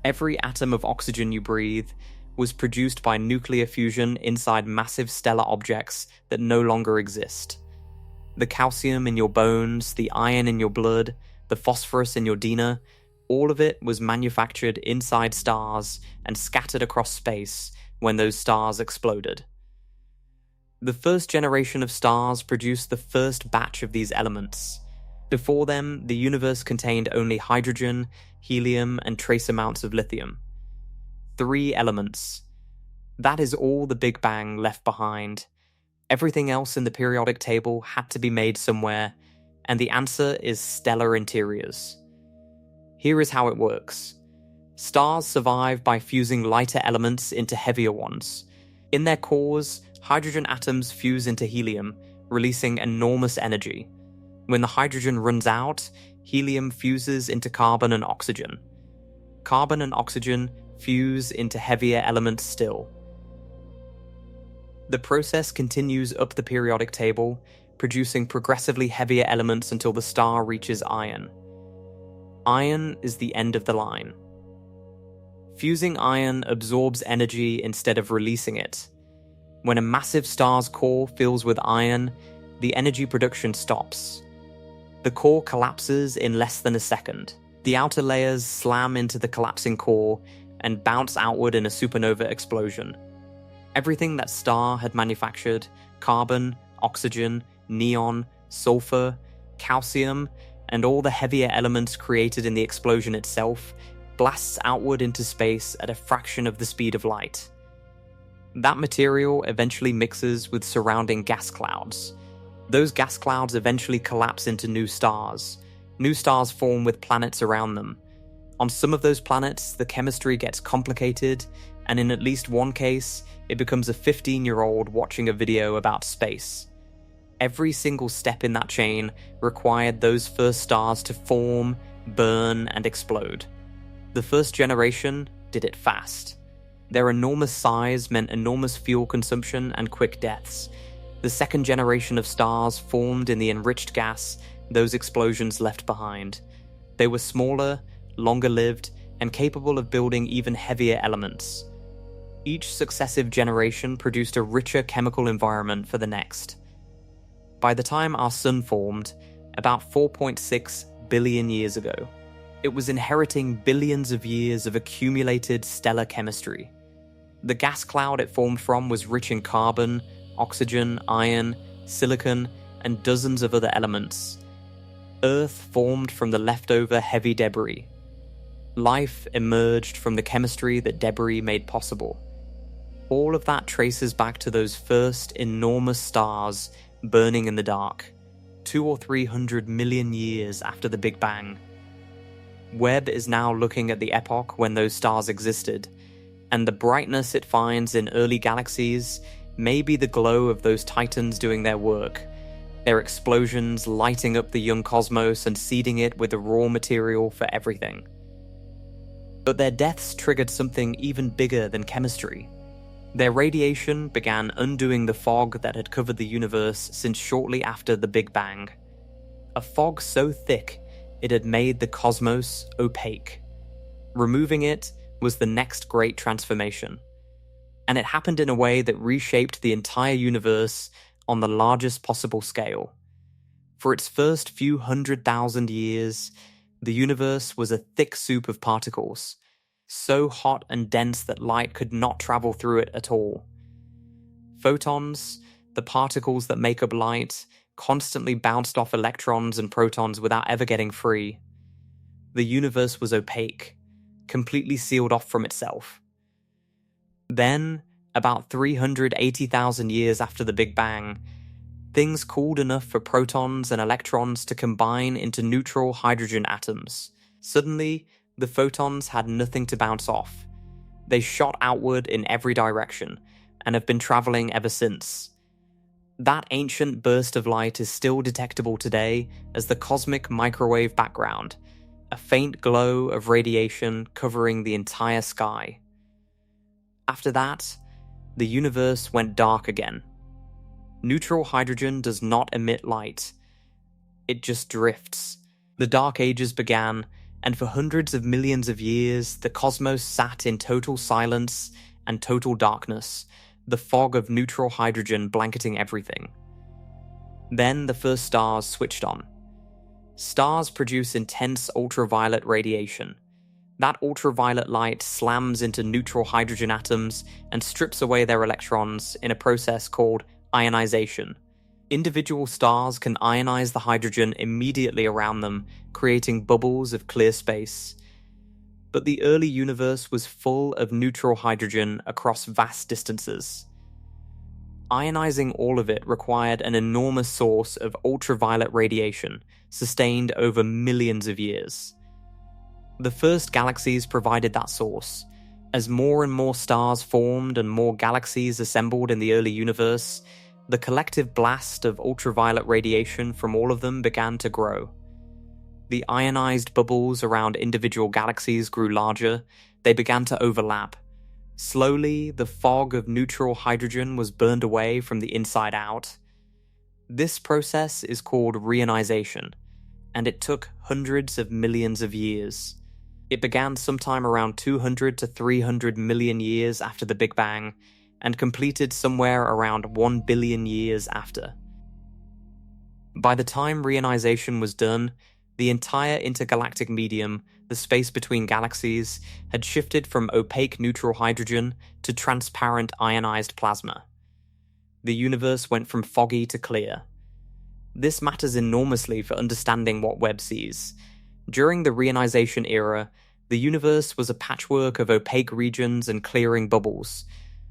Every atom of oxygen you breathe was produced by nuclear fusion inside massive stellar objects that no longer exist. The calcium in your bones, the iron in your blood, the phosphorus in your DNA, all of it was manufactured inside stars and scattered across space when those stars exploded. The first generation of stars produced the first batch of these elements. Before them, the universe contained only hydrogen, helium, and trace amounts of lithium. 3 elements. That is all the Big Bang left behind. Everything else in the periodic table had to be made somewhere, and the answer is stellar interiors. Here is how it works. Stars survive by fusing lighter elements into heavier ones. In their cores, hydrogen atoms fuse into helium, releasing enormous energy. When the hydrogen runs out, helium fuses into carbon and oxygen. Carbon and oxygen fuse into heavier elements still. The process continues up the periodic table, producing progressively heavier elements until the star reaches iron. Iron is the end of the line. Fusing iron absorbs energy instead of releasing it. When a massive star's core fills with iron, the energy production stops. The core collapses in less than a second. The outer layers slam into the collapsing core and bounce outward in a supernova explosion. Everything that star had manufactured, carbon, oxygen, neon, sulfur, calcium, and all the heavier elements created in the explosion itself, blasts outward into space at a fraction of the speed of light. That material eventually mixes with surrounding gas clouds. Those gas clouds eventually collapse into new stars. New stars form with planets around them. On some of those planets, the chemistry gets complicated, and in at least one case, it becomes a 15-year-old watching a video about space. Every single step in that chain required those first stars to form, burn, and explode. The first generation did it fast. Their enormous size meant enormous fuel consumption and quick deaths. The second generation of stars formed in the enriched gas those explosions left behind. They were smaller, longer-lived, and capable of building even heavier elements. Each successive generation produced a richer chemical environment for the next. By the time our sun formed, about 4.6 billion years ago, it was inheriting billions of years of accumulated stellar chemistry. The gas cloud it formed from was rich in carbon, oxygen, iron, silicon, and dozens of other elements. Earth formed from the leftover heavy debris. Life emerged from the chemistry that debris made possible. All of that traces back to those first enormous stars burning in the dark, 200 or 300 million years after the Big Bang. Webb is now looking at the epoch when those stars existed, and the brightness it finds in early galaxies may be the glow of those titans doing their work. their explosions lighting up the young cosmos and seeding it with the raw material for everything. But their deaths triggered something even bigger than chemistry. Their radiation began undoing the fog that had covered the universe since shortly after the Big Bang. A fog so thick it had made the cosmos opaque. Removing it was the next great transformation. And it happened in a way that reshaped the entire universe on the largest possible scale. For its first few 100,000 years, the universe was a thick soup of particles, so hot and dense that light could not travel through it at all. Photons, the particles that make up light, constantly bounced off electrons and protons without ever getting free. The universe was opaque, completely sealed off from itself. Then, about 380,000 years after the Big Bang, things cooled enough for protons and electrons to combine into neutral hydrogen atoms. Suddenly, the photons had nothing to bounce off. They shot outward in every direction, and have been traveling ever since. That ancient burst of light is still detectable today as the cosmic microwave background, a faint glow of radiation covering the entire sky. After that, the universe went dark again. Neutral hydrogen does not emit light. It just drifts. The Dark Ages began, and for hundreds of millions of years, the cosmos sat in total silence and total darkness, the fog of neutral hydrogen blanketing everything. Then the first stars switched on. Stars produce intense ultraviolet radiation. That ultraviolet light slams into neutral hydrogen atoms and strips away their electrons in a process called ionization. Individual stars can ionize the hydrogen immediately around them, creating bubbles of clear space. But the early universe was full of neutral hydrogen across vast distances. Ionizing all of it required an enormous source of ultraviolet radiation, sustained over millions of years. The first galaxies provided that source. As more and more stars formed and more galaxies assembled in the early universe, the collective blast of ultraviolet radiation from all of them began to grow. The ionized bubbles around individual galaxies grew larger. They began to overlap. Slowly, the fog of neutral hydrogen was burned away from the inside out. This process is called reionization, and it took hundreds of millions of years. It began sometime around 200 to 300 million years after the Big Bang, and completed somewhere around 1 billion years after. By the time reionization was done, the entire intergalactic medium, the space between galaxies, had shifted from opaque neutral hydrogen to transparent ionized plasma. The universe went from foggy to clear. This matters enormously for understanding what Webb sees. During the reionization era, the universe was a patchwork of opaque regions and clearing bubbles.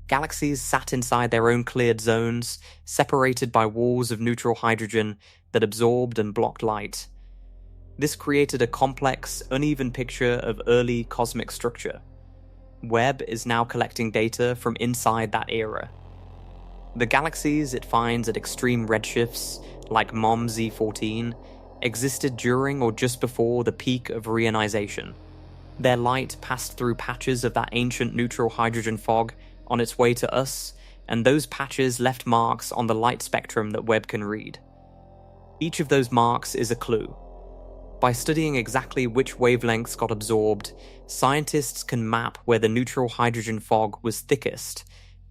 Galaxies sat inside their own cleared zones, separated by walls of neutral hydrogen that absorbed and blocked light. This created a complex, uneven picture of early cosmic structure. Webb is now collecting data from inside that era. The galaxies it finds at extreme redshifts, like MOM Z14, existed during or just before the peak of reionization. Their light passed through patches of that ancient neutral hydrogen fog on its way to us, and those patches left marks on the light spectrum that Webb can read. Each of those marks is a clue. By studying exactly which wavelengths got absorbed, scientists can map where the neutral hydrogen fog was thickest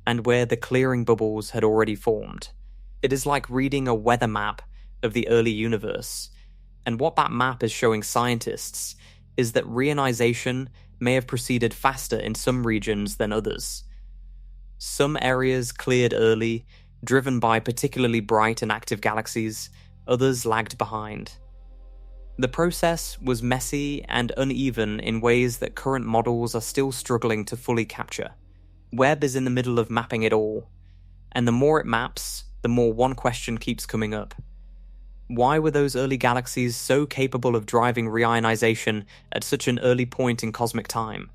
and where the clearing bubbles had already formed. It is like reading a weather map of the early universe, and what that map is showing scientists is that reionization may have proceeded faster in some regions than others. Some areas cleared early, driven by particularly bright and active galaxies, others lagged behind. The process was messy and uneven in ways that current models are still struggling to fully capture. Webb is in the middle of mapping it all, and the more it maps, the more one question keeps coming up. Why were those early galaxies so capable of driving reionization at such an early point in cosmic time?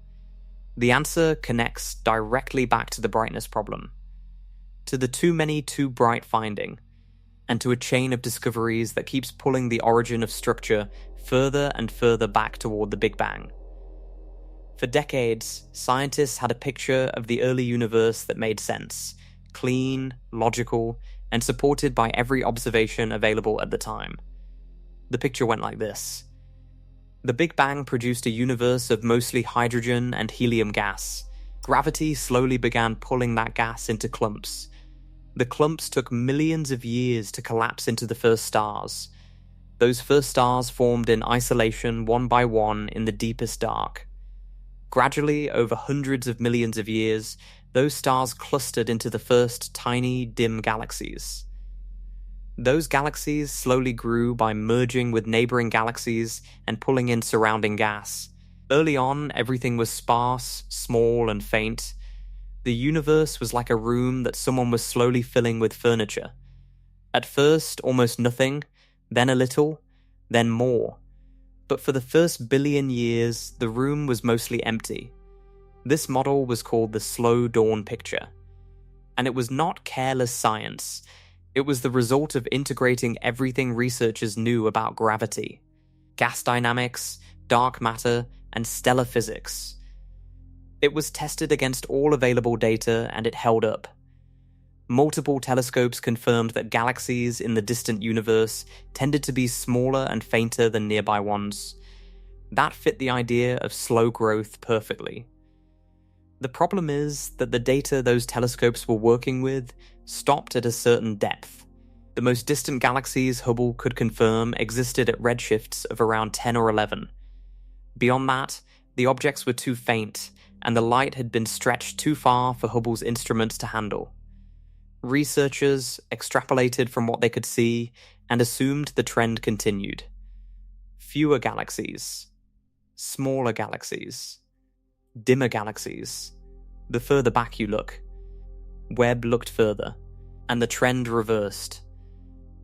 The answer connects directly back to the brightness problem, to the too many too bright finding, and to a chain of discoveries that keeps pulling the origin of structure further and further back toward the Big Bang. For decades, scientists had a picture of the early universe that made sense, clean, logical, and supported by every observation available at the time. The picture went like this. The Big Bang produced a universe of mostly hydrogen and helium gas. Gravity slowly began pulling that gas into clumps. The clumps took millions of years to collapse into the first stars. Those first stars formed in isolation one by one in the deepest dark. Gradually, over hundreds of millions of years, those stars clustered into the first tiny, dim galaxies. Those galaxies slowly grew by merging with neighboring galaxies and pulling in surrounding gas. Early on, everything was sparse, small, and faint. The universe was like a room that someone was slowly filling with furniture. At first, almost nothing, then a little, then more. But for the first billion years, the room was mostly empty. This model was called the slow dawn picture. And it was not careless science. It was the result of integrating everything researchers knew about gravity, gas dynamics, dark matter, and stellar physics. It was tested against all available data, and it held up. Multiple telescopes confirmed that galaxies in the distant universe tended to be smaller and fainter than nearby ones. That fit the idea of slow growth perfectly. The problem is that the data those telescopes were working with stopped at a certain depth. The most distant galaxies Hubble could confirm existed at redshifts of around 10 or 11. Beyond that, the objects were too faint, and the light had been stretched too far for Hubble's instruments to handle. Researchers extrapolated from what they could see and assumed the trend continued. Fewer galaxies, smaller galaxies, dimmer galaxies. The further back you look. Webb looked further, and the trend reversed.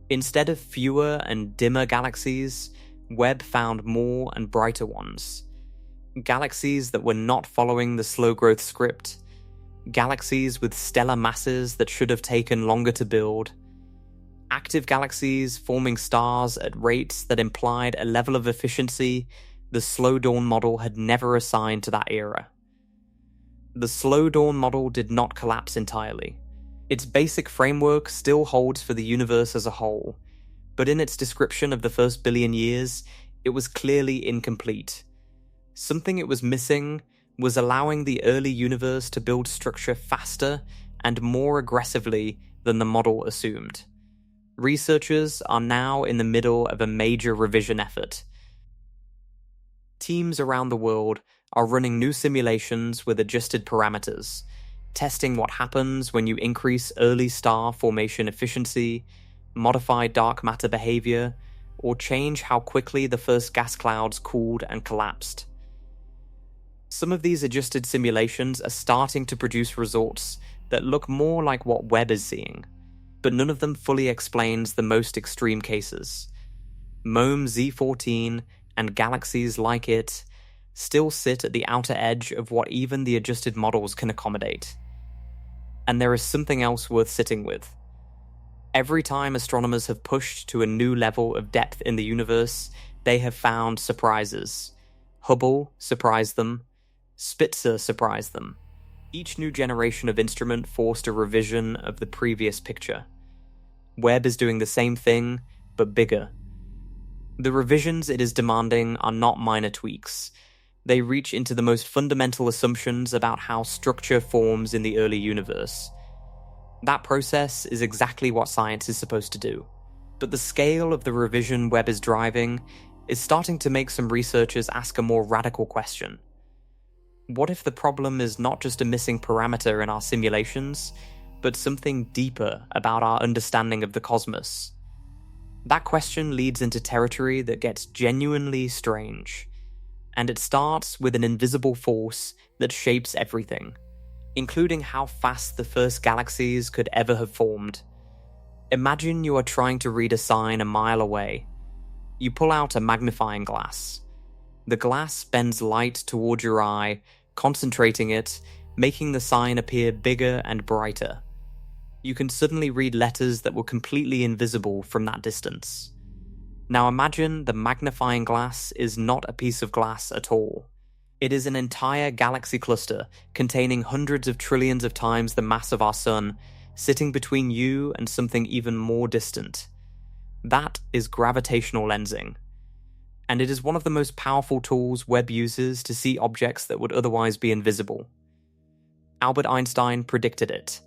Instead of fewer and dimmer galaxies, Webb found more and brighter ones. Galaxies that were not following the slow growth script. Galaxies with stellar masses that should have taken longer to build. Active galaxies forming stars at rates that implied a level of efficiency the slow dawn model had never assigned to that era. The slow dawn model did not collapse entirely. Its basic framework still holds for the universe as a whole, but in its description of the first billion years, it was clearly incomplete. Something it was missing was allowing the early universe to build structure faster and more aggressively than the model assumed. Researchers are now in the middle of a major revision effort. Teams around the world are running new simulations with adjusted parameters, testing what happens when you increase early star formation efficiency, modify dark matter behavior, or change how quickly the first gas clouds cooled and collapsed. Some of these adjusted simulations are starting to produce results that look more like what Webb is seeing, but none of them fully explains the most extreme cases. MOME Z14 and galaxies like it still sit at the outer edge of what even the adjusted models can accommodate. And there is something else worth sitting with. Every time astronomers have pushed to a new level of depth in the universe, they have found surprises. Hubble surprised them. Spitzer surprised them. Each new generation of instrument forced a revision of the previous picture. Webb is doing the same thing, but bigger. The revisions it is demanding are not minor tweaks. They reach into the most fundamental assumptions about how structure forms in the early universe. That process is exactly what science is supposed to do. But the scale of the revision Webb is driving is starting to make some researchers ask a more radical question. What if the problem is not just a missing parameter in our simulations, but something deeper about our understanding of the cosmos? That question leads into territory that gets genuinely strange. And it starts with an invisible force that shapes everything, including how fast the first galaxies could ever have formed. Imagine you are trying to read a sign a mile away. You pull out a magnifying glass. The glass bends light toward your eye, concentrating it, making the sign appear bigger and brighter. You can suddenly read letters that were completely invisible from that distance. Now imagine the magnifying glass is not a piece of glass at all. It is an entire galaxy cluster containing hundreds of trillions of times the mass of our Sun, sitting between you and something even more distant. That is gravitational lensing. And it is one of the most powerful tools Webb uses to see objects that would otherwise be invisible. Albert Einstein predicted it.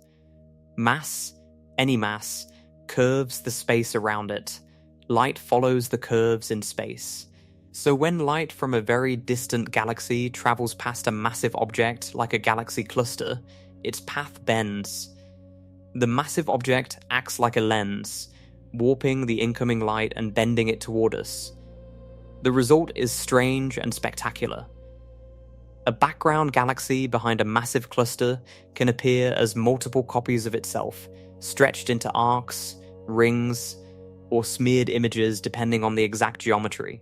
Mass, any mass, curves the space around it. Light follows the curves in space. So when light from a very distant galaxy travels past a massive object like a galaxy cluster, its path bends. The massive object acts like a lens, warping the incoming light and bending it toward us. The result is strange and spectacular. A background galaxy behind a massive cluster can appear as multiple copies of itself, stretched into arcs, rings, or smeared images depending on the exact geometry.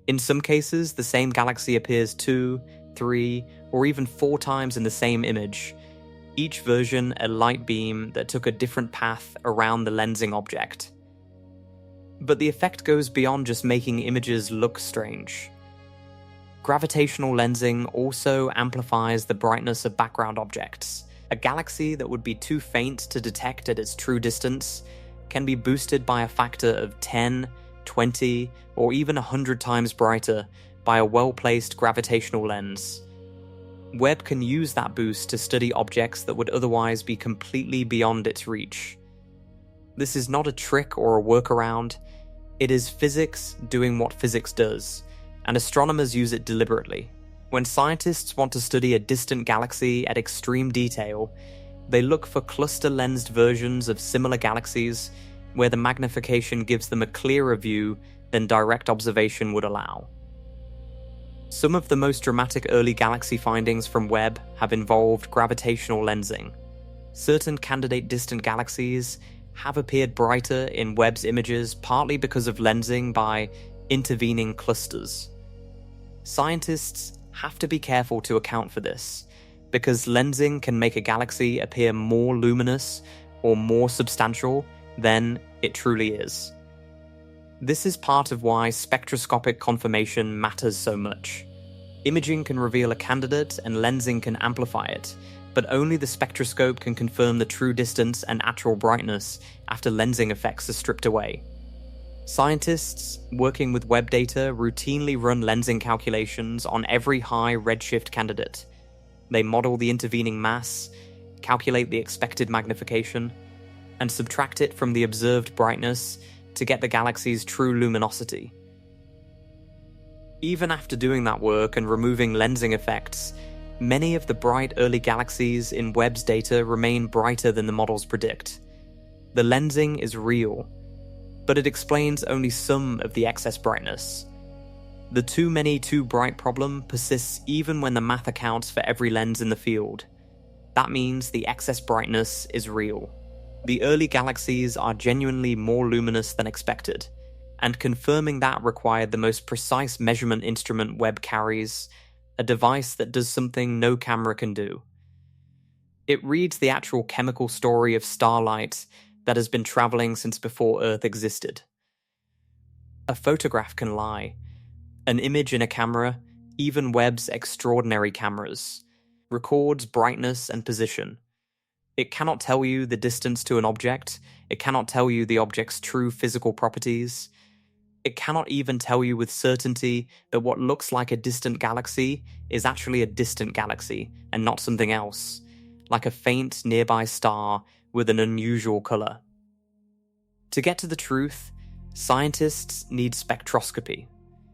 In some cases, the same galaxy appears 2, 3, or even 4 times in the same image, each version a light beam that took a different path around the lensing object. But the effect goes beyond just making images look strange. Gravitational lensing also amplifies the brightness of background objects. A galaxy that would be too faint to detect at its true distance can be boosted by a factor of 10, 20, or even 100 times brighter by a well-placed gravitational lens. Webb can use that boost to study objects that would otherwise be completely beyond its reach. This is not a trick or a workaround. It is physics doing what physics does, and astronomers use it deliberately. When scientists want to study a distant galaxy at extreme detail, they look for cluster-lensed versions of similar galaxies where the magnification gives them a clearer view than direct observation would allow. Some of the most dramatic early galaxy findings from Webb have involved gravitational lensing. Certain candidate distant galaxies have appeared brighter in Webb's images partly because of lensing by intervening clusters. Scientists have to be careful to account for this, because lensing can make a galaxy appear more luminous or more substantial than it truly is. This is part of why spectroscopic confirmation matters so much. Imaging can reveal a candidate and lensing can amplify it, but only the spectroscope can confirm the true distance and actual brightness after lensing effects are stripped away. Scientists working with Webb data routinely run lensing calculations on every high redshift candidate. They model the intervening mass, calculate the expected magnification, and subtract it from the observed brightness to get the galaxy's true luminosity. Even after doing that work and removing lensing effects, many of the bright early galaxies in Webb's data remain brighter than the models predict. The lensing is real, but it explains only some of the excess brightness. The too many too bright problem persists even when the math accounts for every lens in the field. That means the excess brightness is real. The early galaxies are genuinely more luminous than expected, and confirming that required the most precise measurement instrument Webb carries, a device that does something no camera can do. It reads the actual chemical story of starlight that has been traveling since before Earth existed. A photograph can lie. An image in a camera, even Webb's extraordinary cameras, records brightness and position. It cannot tell you the distance to an object. It cannot tell you the object's true physical properties. It cannot even tell you with certainty that what looks like a distant galaxy is actually a distant galaxy and not something else, like a faint nearby star with an unusual color. To get to the truth, scientists need spectroscopy,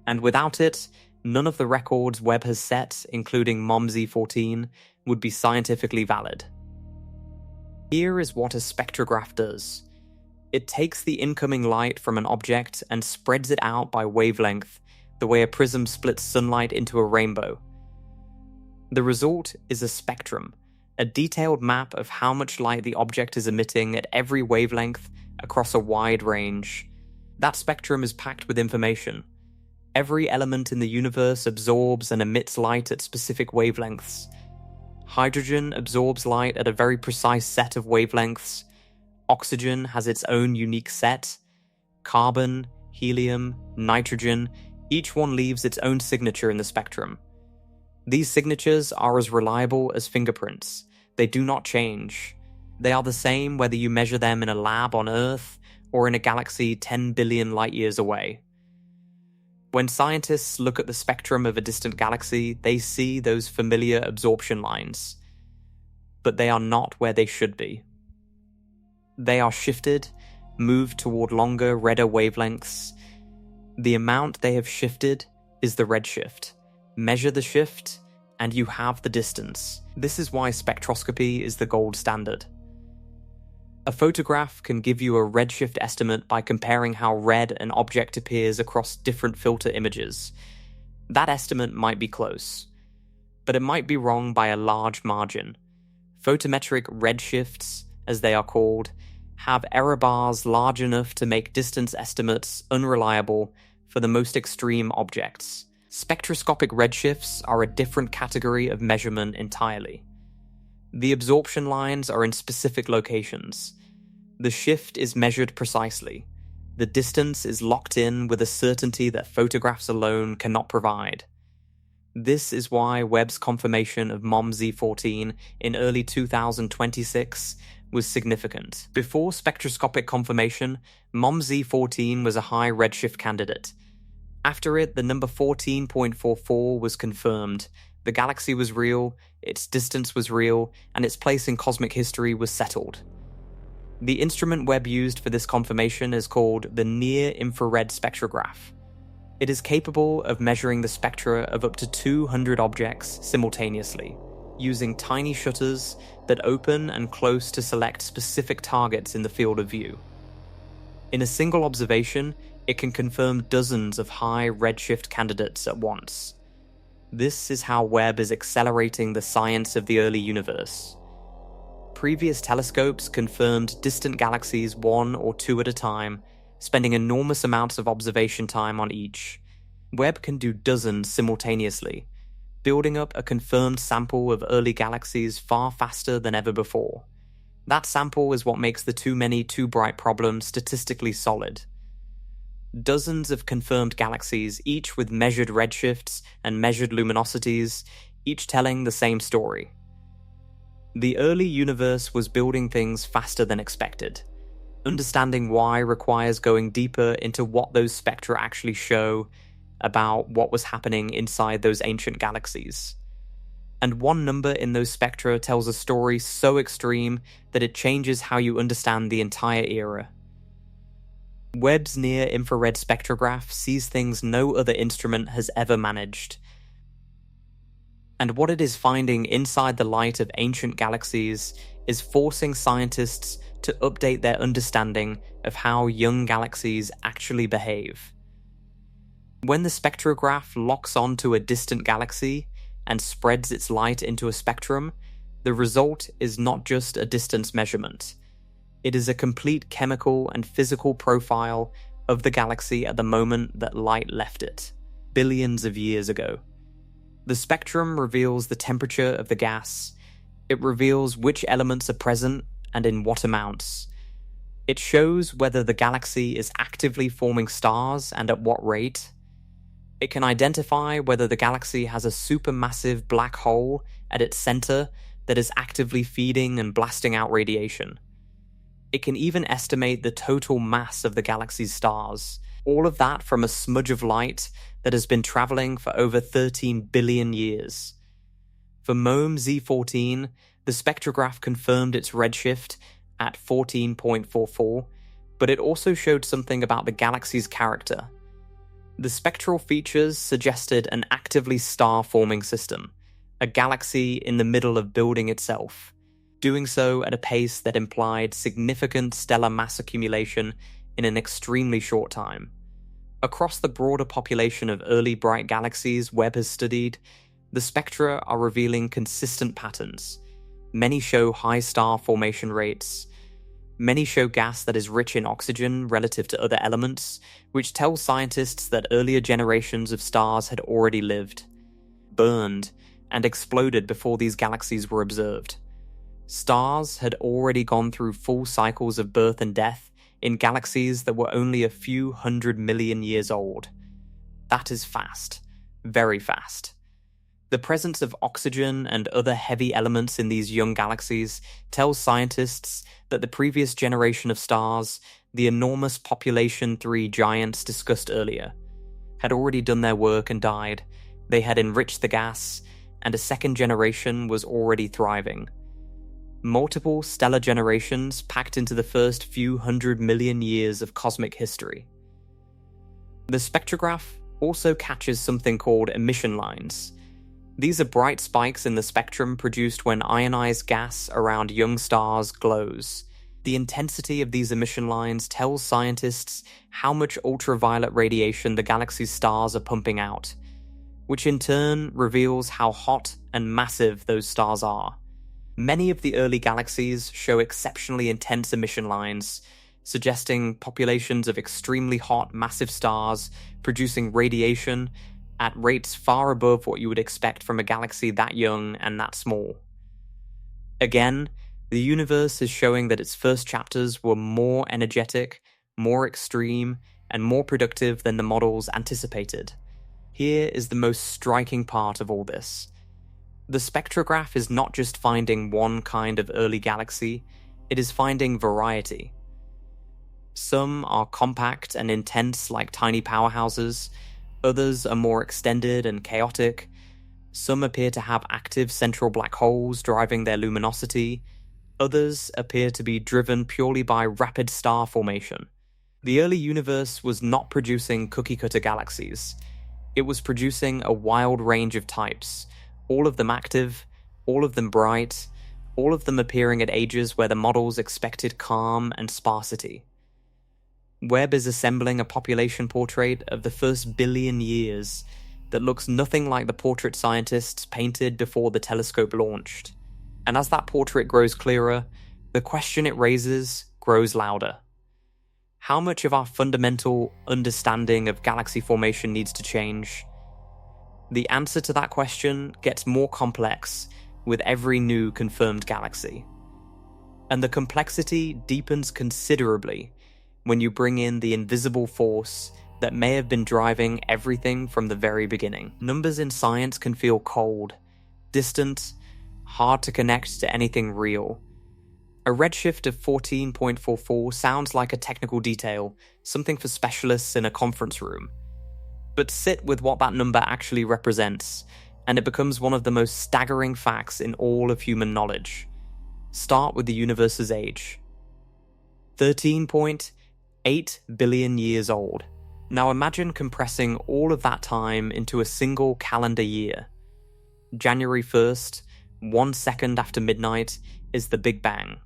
and without it, none of the records Webb has set, including MOMZ14, would be scientifically valid. Here is what a spectrograph does. It takes the incoming light from an object and spreads it out by wavelength, the way a prism splits sunlight into a rainbow. The result is a spectrum, a detailed map of how much light the object is emitting at every wavelength across a wide range. That spectrum is packed with information. Every element in the universe absorbs and emits light at specific wavelengths. Hydrogen absorbs light at a very precise set of wavelengths. Oxygen has its own unique set. Carbon, helium, nitrogen, each one leaves its own signature in the spectrum. These signatures are as reliable as fingerprints. They do not change. They are the same whether you measure them in a lab on Earth or in a galaxy 10 billion light-years away. When scientists look at the spectrum of a distant galaxy, they see those familiar absorption lines. But they are not where they should be. They are shifted, moved toward longer, redder wavelengths. The amount they have shifted is the redshift. Measure the shift, and you have the distance. This is why spectroscopy is the gold standard. A photograph can give you a redshift estimate by comparing how red an object appears across different filter images. That estimate might be close, but it might be wrong by a large margin. Photometric redshifts, as they are called, have error bars large enough to make distance estimates unreliable for the most extreme objects. Spectroscopic redshifts are a different category of measurement entirely. The absorption lines are in specific locations. The shift is measured precisely. The distance is locked in with a certainty that photographs alone cannot provide. This is why Webb's confirmation of MOM-Z14 in early 2026 was significant. Before spectroscopic confirmation, MOM-Z14 was a high redshift candidate. After it, the number 14.44 was confirmed. The galaxy was real, its distance was real, and its place in cosmic history was settled. The instrument Webb used for this confirmation is called the Near-Infrared Spectrograph. It is capable of measuring the spectra of up to 200 objects simultaneously, using tiny shutters that open and close to select specific targets in the field of view. In a single observation, it can confirm dozens of high redshift candidates at once. This is how Webb is accelerating the science of the early universe. Previous telescopes confirmed distant galaxies one or two at a time, spending enormous amounts of observation time on each. Webb can do dozens simultaneously, building up a confirmed sample of early galaxies far faster than ever before. That sample is what makes the too many, too bright problem statistically solid. Dozens of confirmed galaxies, each with measured redshifts and measured luminosities, each telling the same story. The early universe was building things faster than expected. Understanding why requires going deeper into what those spectra actually show about what was happening inside those ancient galaxies. And one number in those spectra tells a story so extreme that it changes how you understand the entire era. Webb's near-infrared spectrograph sees things no other instrument has ever managed. And what it is finding inside the light of ancient galaxies is forcing scientists to update their understanding of how young galaxies actually behave. When the spectrograph locks onto a distant galaxy and spreads its light into a spectrum, the result is not just a distance measurement. It is a complete chemical and physical profile of the galaxy at the moment that light left it, billions of years ago. The spectrum reveals the temperature of the gas. It reveals which elements are present and in what amounts. It shows whether the galaxy is actively forming stars and at what rate. It can identify whether the galaxy has a supermassive black hole at its center that is actively feeding and blasting out radiation. It can even estimate the total mass of the galaxy's stars, all of that from a smudge of light that has been traveling for over 13 billion years. For MOM-Z14, the spectrograph confirmed its redshift at 14.44, but it also showed something about the galaxy's character. The spectral features suggested an actively star-forming system, a galaxy in the middle of building itself, doing so at a pace that implied significant stellar mass accumulation in an extremely short time. Across the broader population of early bright galaxies Webb has studied, the spectra are revealing consistent patterns. Many show high star formation rates. Many show gas that is rich in oxygen relative to other elements, which tells scientists that earlier generations of stars had already lived, burned, and exploded before these galaxies were observed. Stars had already gone through full cycles of birth and death in galaxies that were only a few 100 million years old. That is fast. Very fast. The presence of oxygen and other heavy elements in these young galaxies tells scientists that the previous generation of stars, the enormous population 3 giants discussed earlier, had already done their work and died. They had enriched the gas, and a second generation was already thriving. Multiple stellar generations packed into the first few 100 million years of cosmic history. The spectrograph also catches something called emission lines. These are bright spikes in the spectrum produced when ionized gas around young stars glows. The intensity of these emission lines tells scientists how much ultraviolet radiation the galaxy's stars are pumping out, which in turn reveals how hot and massive those stars are. Many of the early galaxies show exceptionally intense emission lines, suggesting populations of extremely hot, massive stars producing radiation at rates far above what you would expect from a galaxy that young and that small. Again, the universe is showing that its first chapters were more energetic, more extreme, and more productive than the models anticipated. Here is the most striking part of all this. The spectrograph is not just finding one kind of early galaxy, it is finding variety. Some are compact and intense like tiny powerhouses, others are more extended and chaotic, some appear to have active central black holes driving their luminosity, others appear to be driven purely by rapid star formation. The early universe was not producing cookie-cutter galaxies. It was producing a wild range of types, all of them active, all of them bright, all of them appearing at ages where the models expected calm and sparsity. Webb is assembling a population portrait of the first billion years that looks nothing like the portrait scientists painted before the telescope launched. And as that portrait grows clearer, the question it raises grows louder. How much of our fundamental understanding of galaxy formation needs to change? The answer to that question gets more complex with every new confirmed galaxy. And the complexity deepens considerably when you bring in the invisible force that may have been driving everything from the very beginning. Numbers in science can feel cold, distant, hard to connect to anything real. A redshift of 14.44 sounds like a technical detail, something for specialists in a conference room. But sit with what that number actually represents, and it becomes one of the most staggering facts in all of human knowledge. Start with the universe's age. 13.8 billion years old. Now imagine compressing all of that time into a single calendar year. January 1st, 1 second after midnight, is the Big Bang.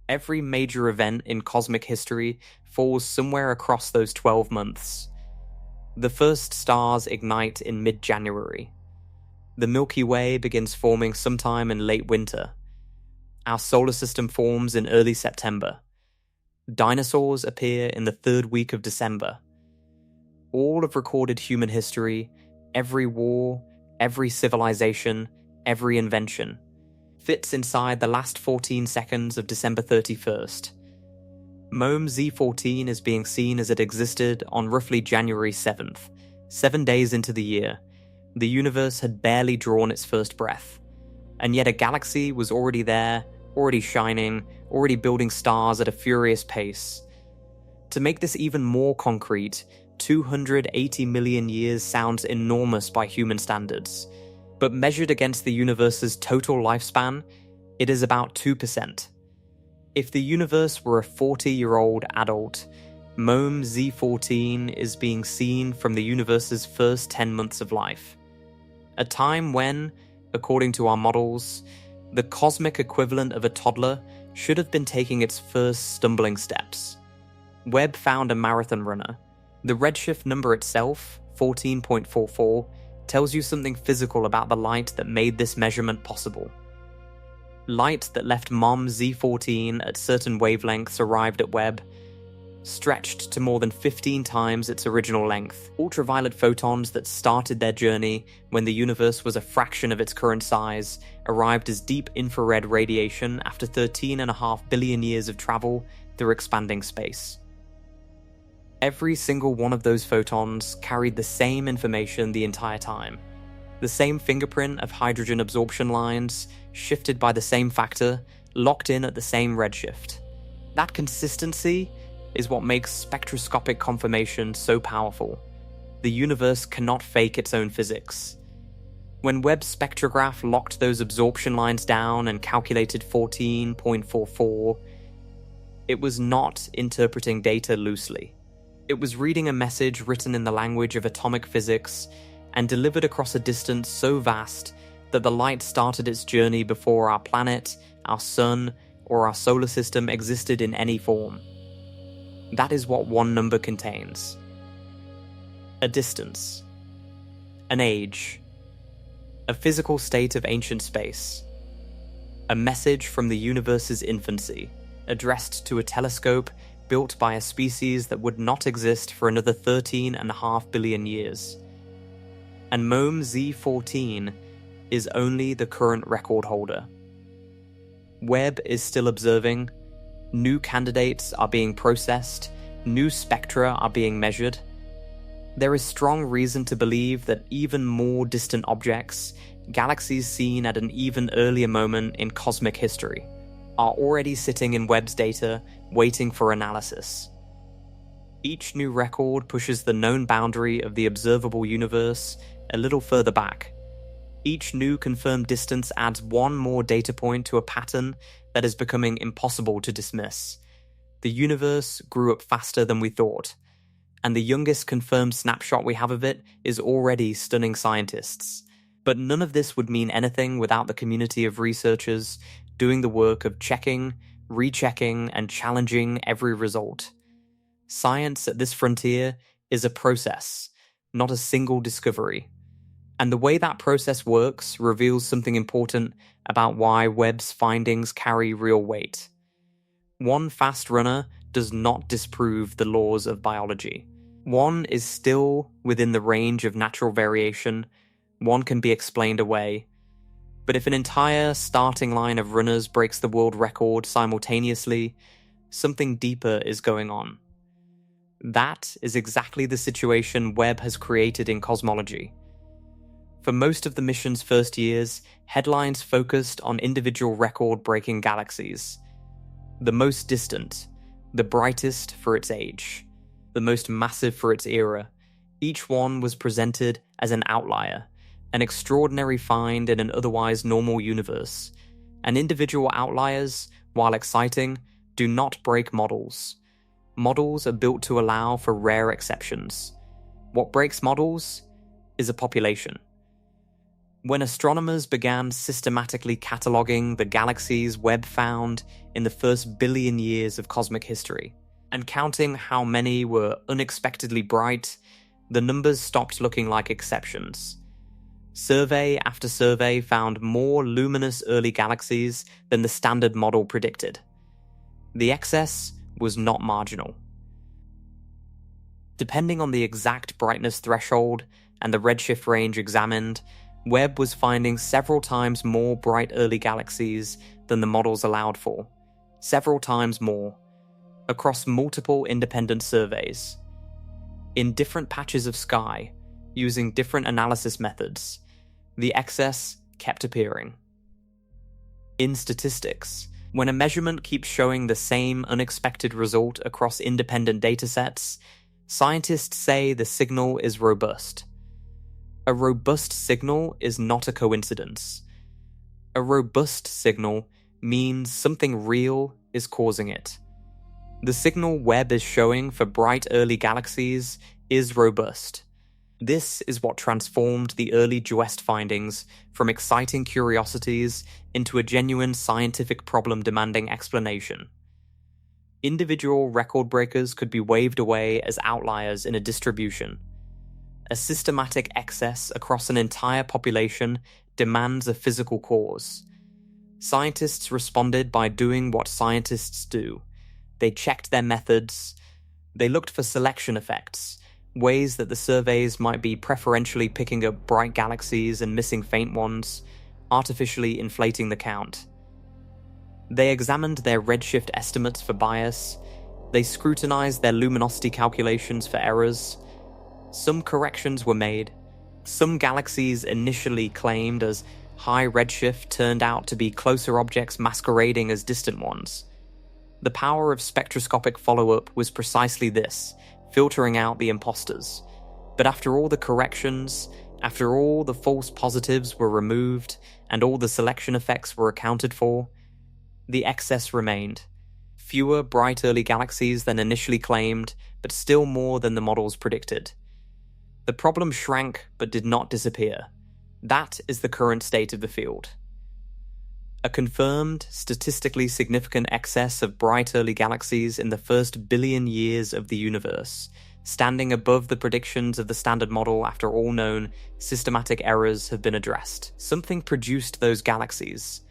Every major event in cosmic history falls somewhere across those 12 months. The first stars ignite in mid-January. The Milky Way begins forming sometime in late winter. Our solar system forms in early September. Dinosaurs appear in the third week of December. All of recorded human history, every war, every civilization, every invention, fits inside the last 14 seconds of December 31st. MOME Z14 is being seen as it existed on roughly January 7th, 7 days into the year. The universe had barely drawn its first breath, and yet a galaxy was already there, already shining, already building stars at a furious pace. To make this even more concrete, 280 million years sounds enormous by human standards, but measured against the universe's total lifespan, it is about 2%. If the universe were a 40-year-old adult, MOME Z14 is being seen from the universe's first 10 months of life. A time when, according to our models, the cosmic equivalent of a toddler should have been taking its first stumbling steps. Webb found a marathon runner. The redshift number itself, 14.44, tells you something physical about the light that made this measurement possible. Light that left MOM Z14 at certain wavelengths arrived at Webb, stretched to more than 15 times its original length. Ultraviolet photons that started their journey when the universe was a fraction of its current size arrived as deep infrared radiation after 13.5 billion years of travel through expanding space. Every single one of those photons carried the same information the entire time. The same fingerprint of hydrogen absorption lines, shifted by the same factor, locked in at the same redshift. That consistency is what makes spectroscopic confirmation so powerful. The universe cannot fake its own physics. When Webb's spectrograph locked those absorption lines down and calculated 14.44, it was not interpreting data loosely. It was reading a message written in the language of atomic physics and delivered across a distance so vast that the light started its journey before our planet, our sun, or our solar system existed in any form. That is what one number contains. A distance. An age. A physical state of ancient space. A message from the universe's infancy, addressed to a telescope built by a species that would not exist for another 13.5 billion years. And MOME Z14 is only the current record holder. Webb is still observing. New candidates are being processed, new spectra are being measured. There is strong reason to believe that even more distant objects, galaxies seen at an even earlier moment in cosmic history, are already sitting in Webb's data, waiting for analysis. Each new record pushes the known boundary of the observable universe a little further back. Each new confirmed distance adds one more data point to a pattern that is becoming impossible to dismiss. The universe grew up faster than we thought, and the youngest confirmed snapshot we have of it is already stunning scientists. But none of this would mean anything without the community of researchers doing the work of checking, rechecking, and challenging every result. Science at this frontier is a process, not a single discovery. And the way that process works reveals something important about why Webb's findings carry real weight. One fast runner does not disprove the laws of biology. One is still within the range of natural variation. One can be explained away. But if an entire starting line of runners breaks the world record simultaneously, something deeper is going on. That is exactly the situation Webb has created in cosmology. For most of the mission's first years, headlines focused on individual record-breaking galaxies. The most distant, the brightest for its age, the most massive for its era. Each one was presented as an outlier, an extraordinary find in an otherwise normal universe. And individual outliers, while exciting, do not break models. Models are built to allow for rare exceptions. What breaks models is a population. When astronomers began systematically cataloguing the galaxies Webb found in the first billion years of cosmic history, and counting how many were unexpectedly bright, the numbers stopped looking like exceptions. Survey after survey found more luminous early galaxies than the standard model predicted. The excess was not marginal. Depending on the exact brightness threshold and the redshift range examined, Webb was finding several times more bright early galaxies than the models allowed for. Several times more. Across multiple independent surveys. In different patches of sky, using different analysis methods, the excess kept appearing. In statistics, when a measurement keeps showing the same unexpected result across independent datasets, scientists say the signal is robust. A robust signal is not a coincidence. A robust signal means something real is causing it. The signal Webb is showing for bright early galaxies is robust. This is what transformed the early JWST findings from exciting curiosities into a genuine scientific problem demanding explanation. Individual record breakers could be waved away as outliers in a distribution. A systematic excess across an entire population demands a physical cause. Scientists responded by doing what scientists do. They checked their methods, They looked for selection effects, ways that the surveys might be preferentially picking up bright galaxies and missing faint ones, artificially inflating the count. They examined their redshift estimates for bias. They scrutinized their luminosity calculations for errors. Some corrections were made. Some galaxies initially claimed as high redshift turned out to be closer objects masquerading as distant ones. The power of spectroscopic follow-up was precisely this, filtering out the imposters. But after all the corrections, after all the false positives were removed, and all the selection effects were accounted for, the excess remained. Fewer bright early galaxies than initially claimed, but still more than the models predicted. The problem shrank but did not disappear. That is the current state of the field. A confirmed, statistically significant excess of bright early galaxies in the first billion years of the universe, standing above the predictions of the standard model after all known systematic errors have been addressed. Something produced those galaxies.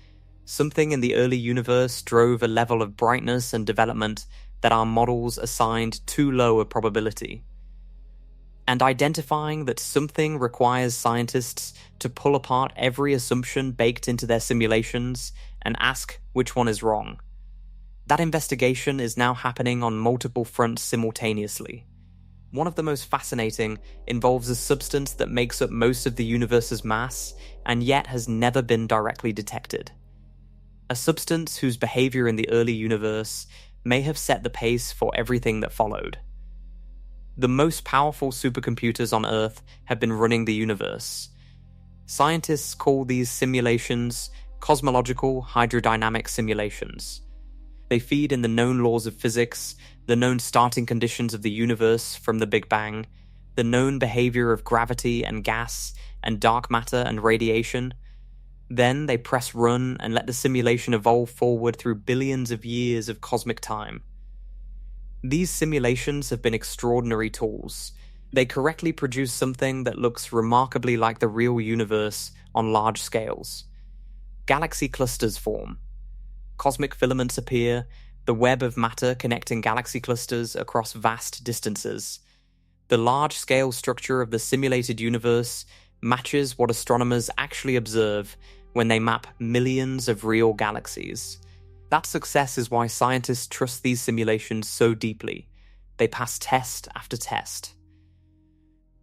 Something in the early universe drove a level of brightness and development that our models assigned too low a probability. And identifying that something requires scientists to pull apart every assumption baked into their simulations and ask which one is wrong. That investigation is now happening on multiple fronts simultaneously. One of the most fascinating involves a substance that makes up most of the universe's mass and yet has never been directly detected. A substance whose behavior in the early universe may have set the pace for everything that followed. The most powerful supercomputers on Earth have been running the universe. Scientists call these simulations cosmological hydrodynamic simulations. They feed in the known laws of physics, the known starting conditions of the universe from the Big Bang, the known behavior of gravity and gas and dark matter and radiation. Then they press run and let the simulation evolve forward through billions of years of cosmic time. These simulations have been extraordinary tools. They correctly produce something that looks remarkably like the real universe on large scales. Galaxy clusters form. Cosmic filaments appear, the web of matter connecting galaxy clusters across vast distances. The large-scale structure of the simulated universe matches what astronomers actually observe when they map millions of real galaxies. That success is why scientists trust these simulations so deeply. They pass test after test.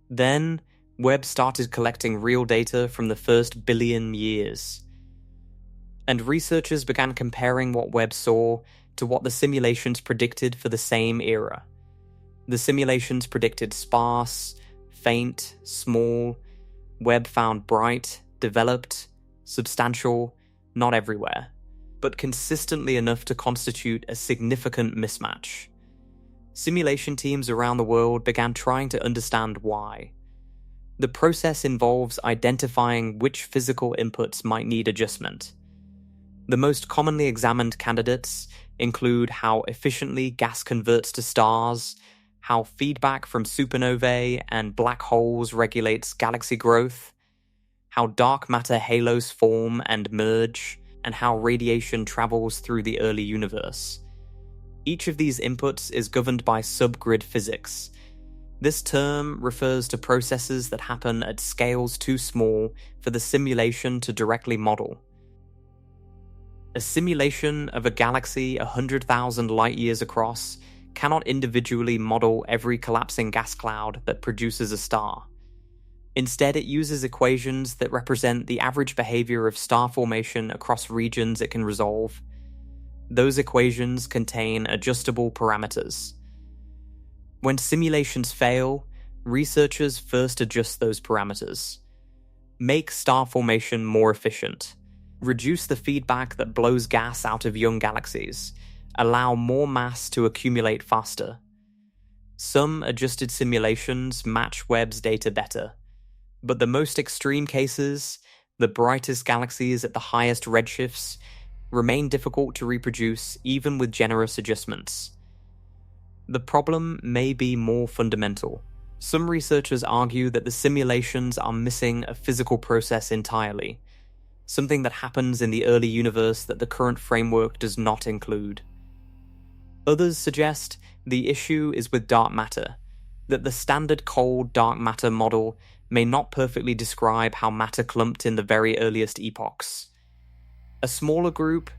Then, Webb started collecting real data from the first billion years. And researchers began comparing what Webb saw to what the simulations predicted for the same era. The simulations predicted sparse, faint, small. Webb found bright, developed, substantial, not everywhere, but consistently enough to constitute a significant mismatch. Simulation teams around the world began trying to understand why. The process involves identifying which physical inputs might need adjustment. The most commonly examined candidates include how efficiently gas converts to stars, how feedback from supernovae and black holes regulates galaxy growth, how dark matter halos form and merge, and how radiation travels through the early universe. Each of these inputs is governed by subgrid physics. This term refers to processes that happen at scales too small for the simulation to directly model. A simulation of a galaxy 100,000 light-years across cannot individually model every collapsing gas cloud that produces a star. Instead, it uses equations that represent the average behavior of star formation across regions it can resolve. Those equations contain adjustable parameters. When simulations fail, researchers first adjust those parameters. Make star formation more efficient. Reduce the feedback that blows gas out of young galaxies. Allow more mass to accumulate faster. Some adjusted simulations match Webb's data better. But the most extreme cases, the brightest galaxies at the highest redshifts, remain difficult to reproduce even with generous adjustments. The problem may be more fundamental. Some researchers argue that the simulations are missing a physical process entirely, something that happens in the early universe that the current framework does not include. Others suggest the issue is with dark matter, that the standard cold dark matter model may not perfectly describe how matter clumped in the very earliest epochs. A smaller group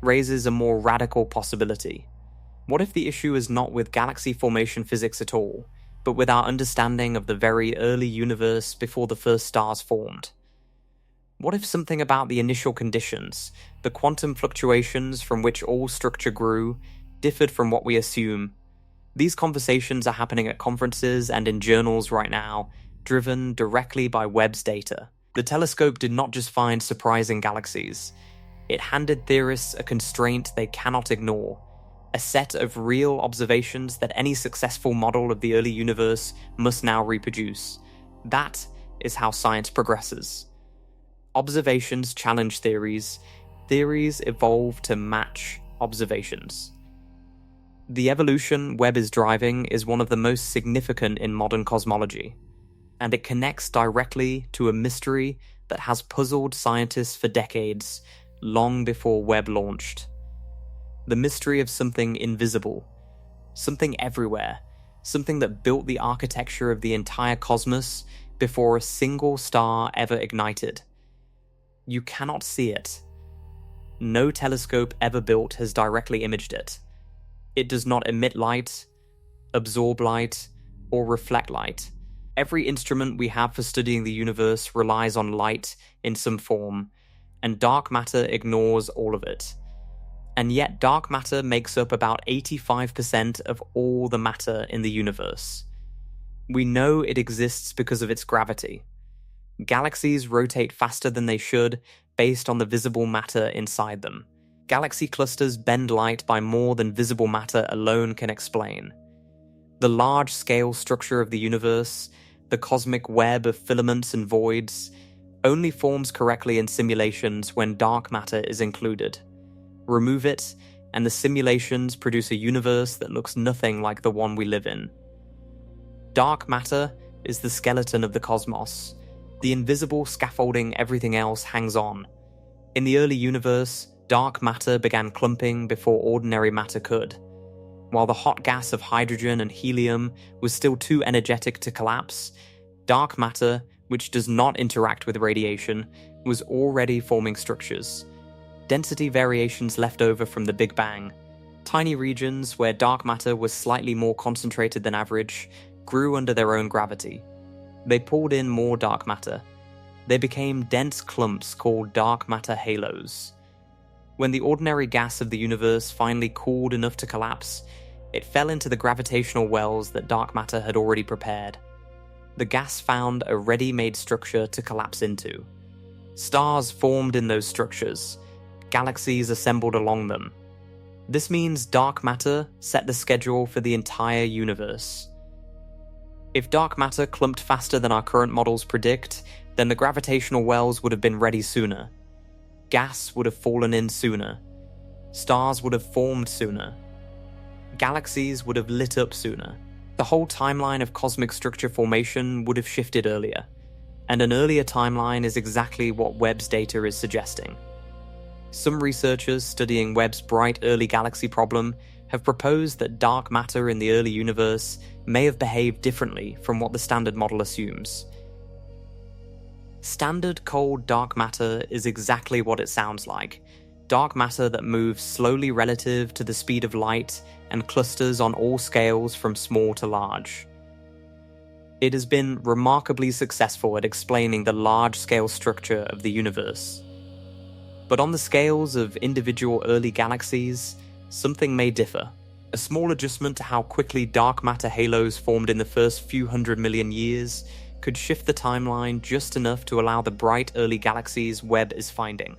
raises a more radical possibility. What if the issue is not with galaxy formation physics at all, but with our understanding of the very early universe before the first stars formed? What if something about the initial conditions, the quantum fluctuations from which all structure grew, differed from what we assume? These conversations are happening at conferences and in journals right now, driven directly by Webb's data. The telescope did not just find surprising galaxies. It handed theorists a constraint they cannot ignore, a set of real observations that any successful model of the early universe must now reproduce. That is how science progresses. Observations challenge theories. Theories evolve to match observations. The evolution Webb is driving is one of the most significant in modern cosmology, and it connects directly to a mystery that has puzzled scientists for decades, long before Webb launched. The mystery of something invisible, something everywhere, something that built the architecture of the entire cosmos before a single star ever ignited. You cannot see it. No telescope ever built has directly imaged it. It does not emit light, absorb light, or reflect light. Every instrument we have for studying the universe relies on light in some form, and dark matter ignores all of it. And yet dark matter makes up about 85% of all the matter in the universe. We know it exists because of its gravity. Galaxies rotate faster than they should based on the visible matter inside them. Galaxy clusters bend light by more than visible matter alone can explain. The large-scale structure of the universe, the cosmic web of filaments and voids, only forms correctly in simulations when dark matter is included. Remove it, and the simulations produce a universe that looks nothing like the one we live in. Dark matter is the skeleton of the cosmos, the invisible scaffolding everything else hangs on. In the early universe, dark matter began clumping before ordinary matter could. While the hot gas of hydrogen and helium was still too energetic to collapse, dark matter, which does not interact with radiation, was already forming structures. Density variations left over from the Big Bang. Tiny regions where dark matter was slightly more concentrated than average grew under their own gravity. They pulled in more dark matter. They became dense clumps called dark matter halos. When the ordinary gas of the universe finally cooled enough to collapse, it fell into the gravitational wells that dark matter had already prepared. The gas found a ready-made structure to collapse into. Stars formed in those structures. Galaxies assembled along them. This means dark matter set the schedule for the entire universe. If dark matter clumped faster than our current models predict, then the gravitational wells would have been ready sooner. Gas would have fallen in sooner. Stars would have formed sooner. Galaxies would have lit up sooner. The whole timeline of cosmic structure formation would have shifted earlier, and an earlier timeline is exactly what Webb's data is suggesting. Some researchers studying Webb's bright early galaxy problem have proposed that dark matter in the early universe may have behaved differently from what the standard model assumes. Standard cold dark matter is exactly what it sounds like. Dark matter that moves slowly relative to the speed of light and clusters on all scales from small to large. It has been remarkably successful at explaining the large-scale structure of the universe. But on the scales of individual early galaxies, something may differ. A small adjustment to how quickly dark matter halos formed in the first few 100 million years could shift the timeline just enough to allow the bright early galaxies Webb is finding.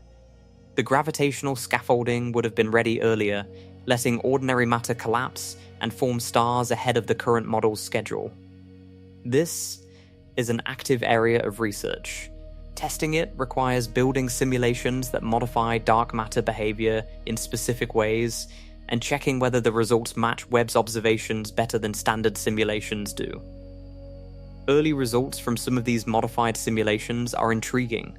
The gravitational scaffolding would have been ready earlier, letting ordinary matter collapse and form stars ahead of the current model's schedule. This is an active area of research. Testing it requires building simulations that modify dark matter behavior in specific ways and checking whether the results match Webb's observations better than standard simulations do. Early results from some of these modified simulations are intriguing.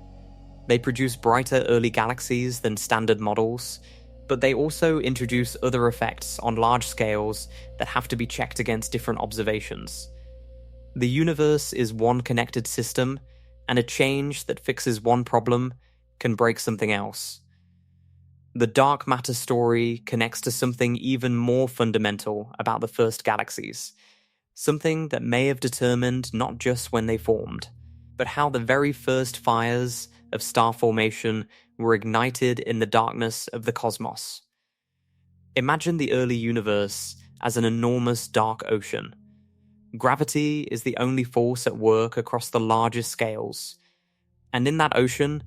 They produce brighter early galaxies than standard models, But they also introduce other effects on large scales that have to be checked against different observations. The universe is one connected system, and a change that fixes one problem can break something else. The dark matter story connects to something even more fundamental about the first galaxies, something that may have determined not just when they formed, but how the very first fires of star formation were ignited in the darkness of the cosmos. Imagine the early universe as an enormous dark ocean. Gravity is the only force at work across the largest scales. And in that ocean,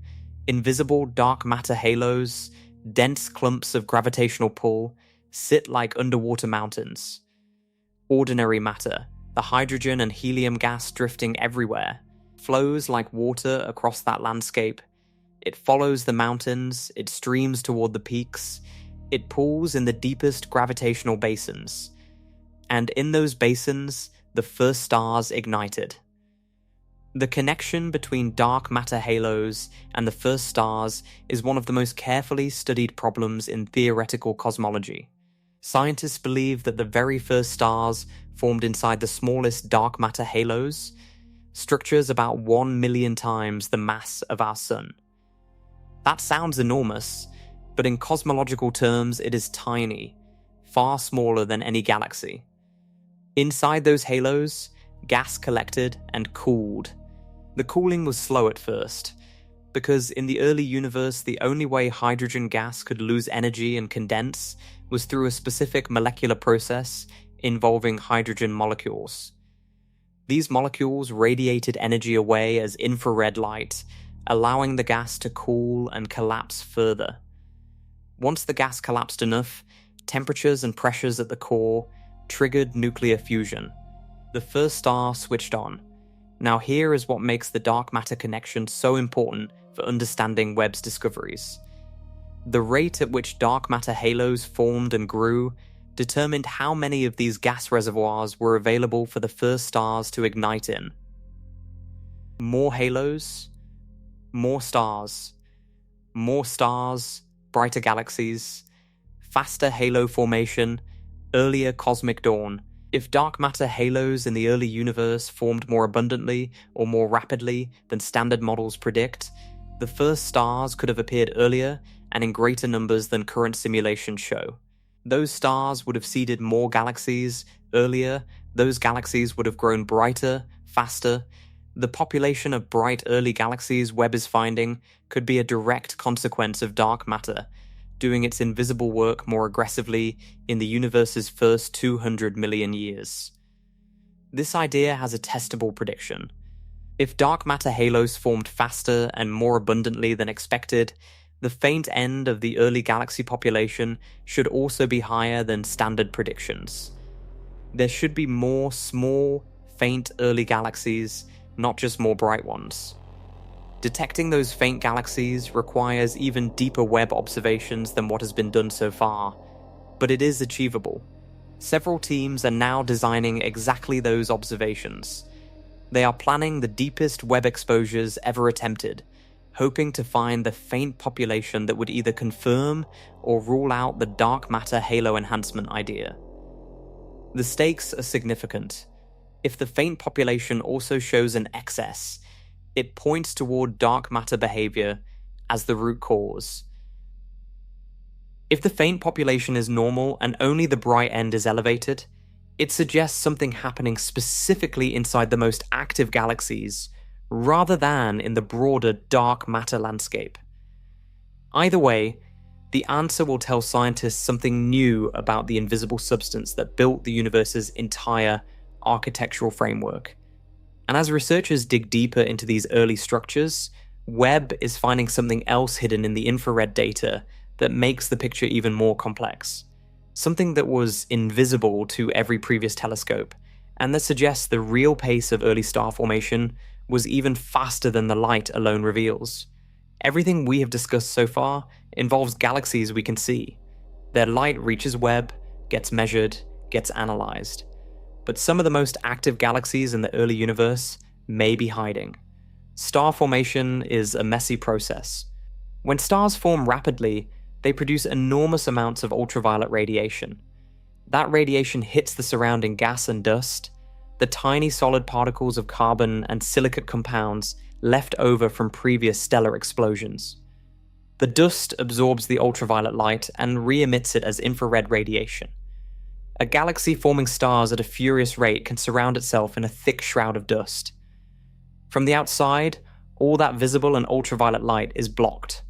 invisible dark matter halos, dense clumps of gravitational pull, sit like underwater mountains. Ordinary matter, the hydrogen and helium gas drifting everywhere, flows like water across that landscape. It follows the mountains, it streams toward the peaks, it pools in the deepest gravitational basins. And in those basins, the first stars ignited. The connection between dark matter halos and the first stars is one of the most carefully studied problems in theoretical cosmology. Scientists believe that the very first stars formed inside the smallest dark matter halos, structures about 1 million times the mass of our Sun. That sounds enormous, but in cosmological terms it is tiny, far smaller than any galaxy. Inside those halos, gas collected and cooled. The cooling was slow at first, because in the early universe the only way hydrogen gas could lose energy and condense was through a specific molecular process involving hydrogen molecules. These molecules radiated energy away as infrared light, allowing the gas to cool and collapse further. Once the gas collapsed enough, temperatures and pressures at the core triggered nuclear fusion. The first star switched on. Now here is what makes the dark matter connection so important for understanding Webb's discoveries. The rate at which dark matter halos formed and grew determined how many of these gas reservoirs were available for the first stars to ignite in. More halos, more stars, brighter galaxies, faster halo formation, earlier cosmic dawn. If dark matter halos in the early universe formed more abundantly or more rapidly than standard models predict, the first stars could have appeared earlier and in greater numbers than current simulations show. Those stars would have seeded more galaxies earlier, those galaxies would have grown brighter, faster. The population of bright early galaxies Webb is finding could be a direct consequence of dark matter, doing its invisible work more aggressively in the universe's first 200 million years. This idea has a testable prediction. If dark matter halos formed faster and more abundantly than expected, the faint end of the early galaxy population should also be higher than standard predictions. There should be more small, faint early galaxies, not just more bright ones. Detecting those faint galaxies requires even deeper Webb observations than what has been done so far, but it is achievable. Several teams are now designing exactly those observations. They are planning the deepest Webb exposures ever attempted, hoping to find the faint population that would either confirm or rule out the dark matter halo enhancement idea. The stakes are significant. If the faint population also shows an excess, it points toward dark matter behavior as the root cause. If the faint population is normal and only the bright end is elevated, it suggests something happening specifically inside the most active galaxies, rather than in the broader dark matter landscape. Either way, the answer will tell scientists something new about the invisible substance that built the universe's entire architectural framework. And as researchers dig deeper into these early structures, Webb is finding something else hidden in the infrared data that makes the picture even more complex. Something that was invisible to every previous telescope, and that suggests the real pace of early star formation was even faster than the light alone reveals. Everything we have discussed so far involves galaxies we can see. Their light reaches Webb, gets measured, gets analyzed. But some of the most active galaxies in the early universe may be hiding. Star formation is a messy process. When stars form rapidly, they produce enormous amounts of ultraviolet radiation. That radiation hits the surrounding gas and dust, the tiny solid particles of carbon and silicate compounds left over from previous stellar explosions. The dust absorbs the ultraviolet light and re-emits it as infrared radiation. A galaxy forming stars at a furious rate can surround itself in a thick shroud of dust. From the outside, all that visible and ultraviolet light is blocked.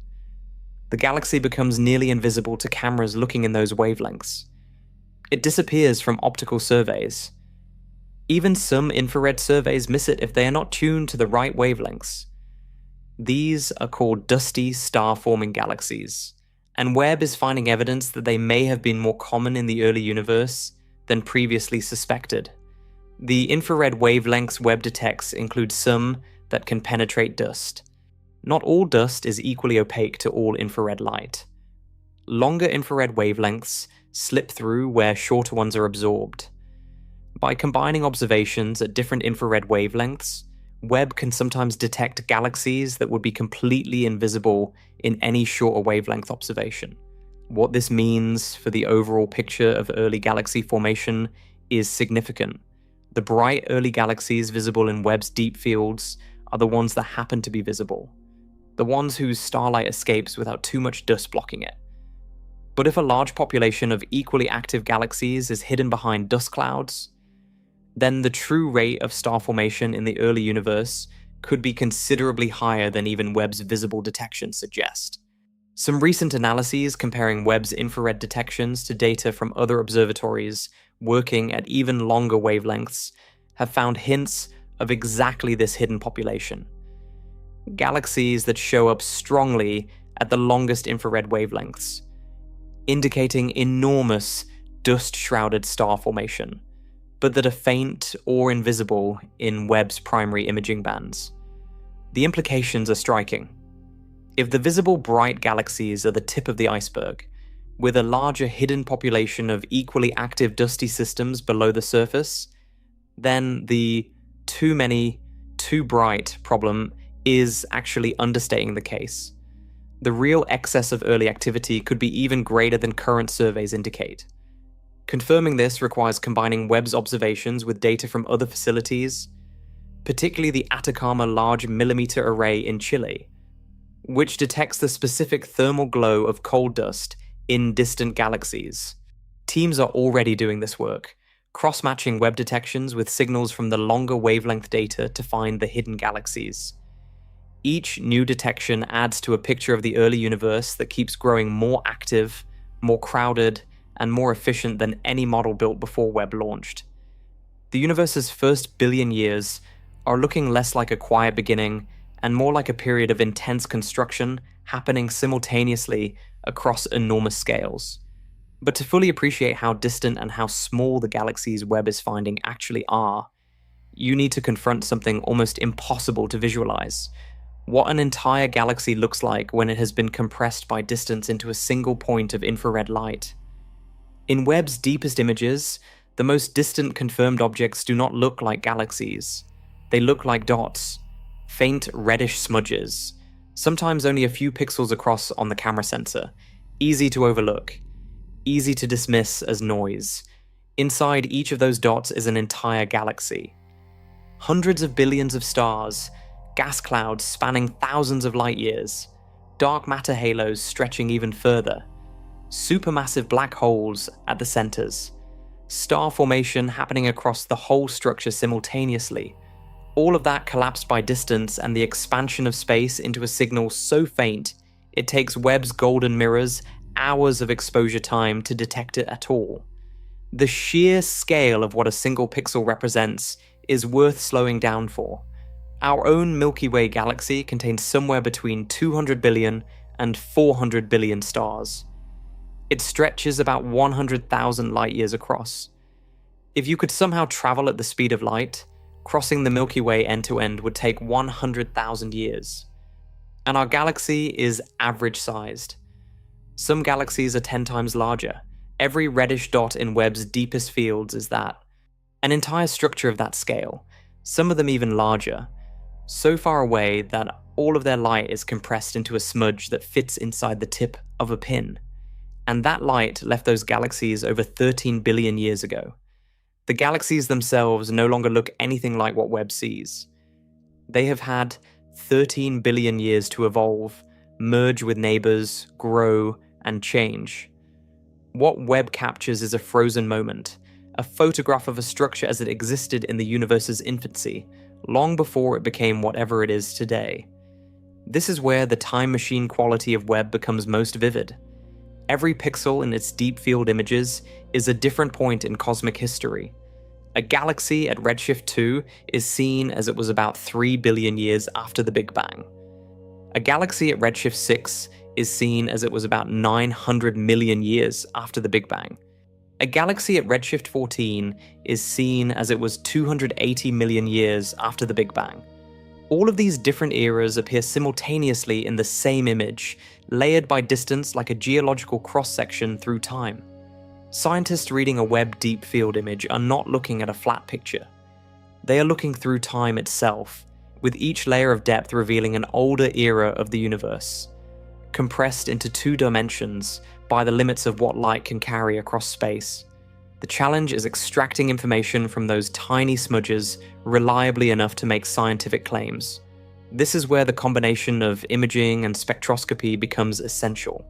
The galaxy becomes nearly invisible to cameras looking in those wavelengths. It disappears from optical surveys. Even some infrared surveys miss it if they are not tuned to the right wavelengths. These are called dusty star-forming galaxies, and Webb is finding evidence that they may have been more common in the early universe than previously suspected. The infrared wavelengths Webb detects include some that can penetrate dust. Not all dust is equally opaque to all infrared light. Longer infrared wavelengths slip through where shorter ones are absorbed. By combining observations at different infrared wavelengths, Webb can sometimes detect galaxies that would be completely invisible in any shorter wavelength observation. What this means for the overall picture of early galaxy formation is significant. The bright early galaxies visible in Webb's deep fields are the ones that happen to be visible, the ones whose starlight escapes without too much dust blocking it. But if a large population of equally active galaxies is hidden behind dust clouds, then the true rate of star formation in the early universe could be considerably higher than even Webb's visible detections suggest. Some recent analyses comparing Webb's infrared detections to data from other observatories working at even longer wavelengths have found hints of exactly this hidden population. Galaxies that show up strongly at the longest infrared wavelengths, indicating enormous dust-shrouded star formation, but that are faint or invisible in Webb's primary imaging bands. The implications are striking. If the visible bright galaxies are the tip of the iceberg, with a larger hidden population of equally active dusty systems below the surface, then the too many, too bright problem is actually understating the case. The real excess of early activity could be even greater than current surveys indicate. Confirming this requires combining Webb's observations with data from other facilities, particularly the Atacama Large Millimeter Array in Chile, which detects the specific thermal glow of coal dust in distant galaxies. Teams are already doing this work, cross-matching Webb detections with signals from the longer wavelength data to find the hidden galaxies. Each new detection adds to a picture of the early universe that keeps growing more active, more crowded, and more efficient than any model built before Webb launched. The universe's first billion years are looking less like a quiet beginning and more like a period of intense construction happening simultaneously across enormous scales. But to fully appreciate how distant and how small the galaxies Webb is finding actually are, you need to confront something almost impossible to visualize: what an entire galaxy looks like when it has been compressed by distance into a single point of infrared light. In Webb's deepest images, the most distant confirmed objects do not look like galaxies. They look like dots, faint reddish smudges, sometimes only a few pixels across on the camera sensor, easy to overlook, easy to dismiss as noise. Inside each of those dots is an entire galaxy. Hundreds of billions of stars, gas clouds spanning thousands of light years, dark matter halos stretching even further, supermassive black holes at the centers, star formation happening across the whole structure simultaneously. All of that collapsed by distance and the expansion of space into a signal so faint, it takes Webb's golden mirrors hours of exposure time to detect it at all. The sheer scale of what a single pixel represents is worth slowing down for. Our own Milky Way galaxy contains somewhere between 200 billion and 400 billion stars. It stretches about 100,000 light years across. If you could somehow travel at the speed of light, crossing the Milky Way end-to-end would take 100,000 years. And our galaxy is average-sized. Some galaxies are 10 times larger. Every reddish dot in Webb's deepest fields is that. An entire structure of that scale, some of them even larger, so far away that all of their light is compressed into a smudge that fits inside the tip of a pin. And that light left those galaxies over 13 billion years ago. The galaxies themselves no longer look anything like what Webb sees. They have had 13 billion years to evolve, merge with neighbors, grow, and change. What Webb captures is a frozen moment, a photograph of a structure as it existed in the universe's infancy, long before it became whatever it is today. This is where the time machine quality of Webb becomes most vivid. Every pixel in its deep field images is a different point in cosmic history. A galaxy at redshift 2 is seen as it was about 3 billion years after the Big Bang. A galaxy at redshift 6 is seen as it was about 900 million years after the Big Bang. A galaxy at redshift 14 is seen as it was 280 million years after the Big Bang. All of these different eras appear simultaneously in the same image, layered by distance like a geological cross-section through time. Scientists reading a Webb deep field image are not looking at a flat picture. They are looking through time itself, with each layer of depth revealing an older era of the universe, compressed into 2 dimensions by the limits of what light can carry across space. The challenge is extracting information from those tiny smudges reliably enough to make scientific claims. This is where the combination of imaging and spectroscopy becomes essential.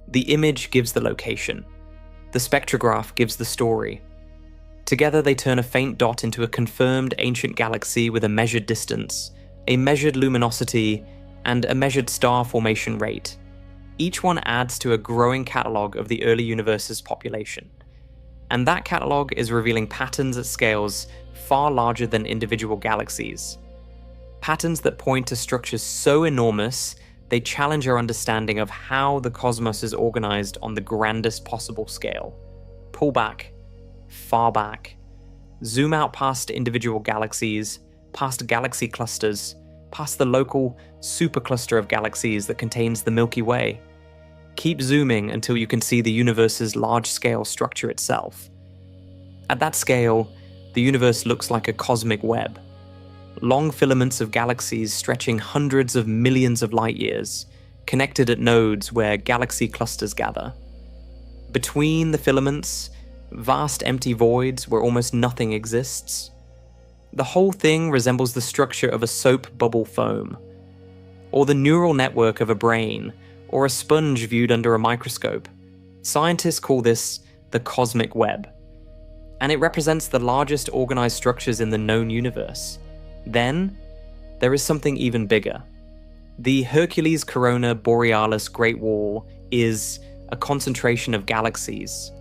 The image gives the location. The spectrograph gives the story. Together they turn a faint dot into a confirmed ancient galaxy with a measured distance, a measured luminosity, and a measured star formation rate. Each one adds to a growing catalogue of the early universe's population. And that catalogue is revealing patterns at scales far larger than individual galaxies. Patterns that point to structures so enormous, they challenge our understanding of how the cosmos is organized on the grandest possible scale. Pull back, far back, zoom out past individual galaxies, past galaxy clusters, past the local supercluster of galaxies that contains the Milky Way. Keep zooming until you can see the universe's large-scale structure itself. At that scale, the universe looks like a cosmic web. Long filaments of galaxies stretching hundreds of millions of light years, connected at nodes where galaxy clusters gather. Between the filaments, vast empty voids where almost nothing exists. The whole thing resembles the structure of a soap bubble foam, or the neural network of a brain, or a sponge viewed under a microscope. Scientists call this the cosmic web, and it represents the largest organized structures in the known universe. Then, there is something even bigger. The Hercules Corona Borealis Great Wall is a concentration of galaxies,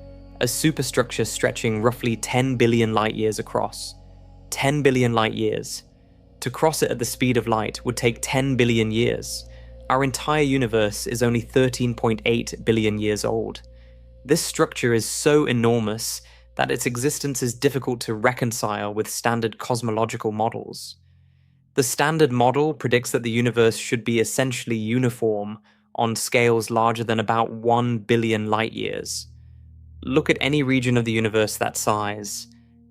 a superstructure stretching roughly 10 billion light years across. 10 billion light years. To cross it at the speed of light would take 10 billion years. Our entire universe is only 13.8 billion years old. This structure is so enormous that its existence is difficult to reconcile with standard cosmological models. The standard model predicts that the universe should be essentially uniform on scales larger than about 1 billion light years. Look at any region of the universe that size,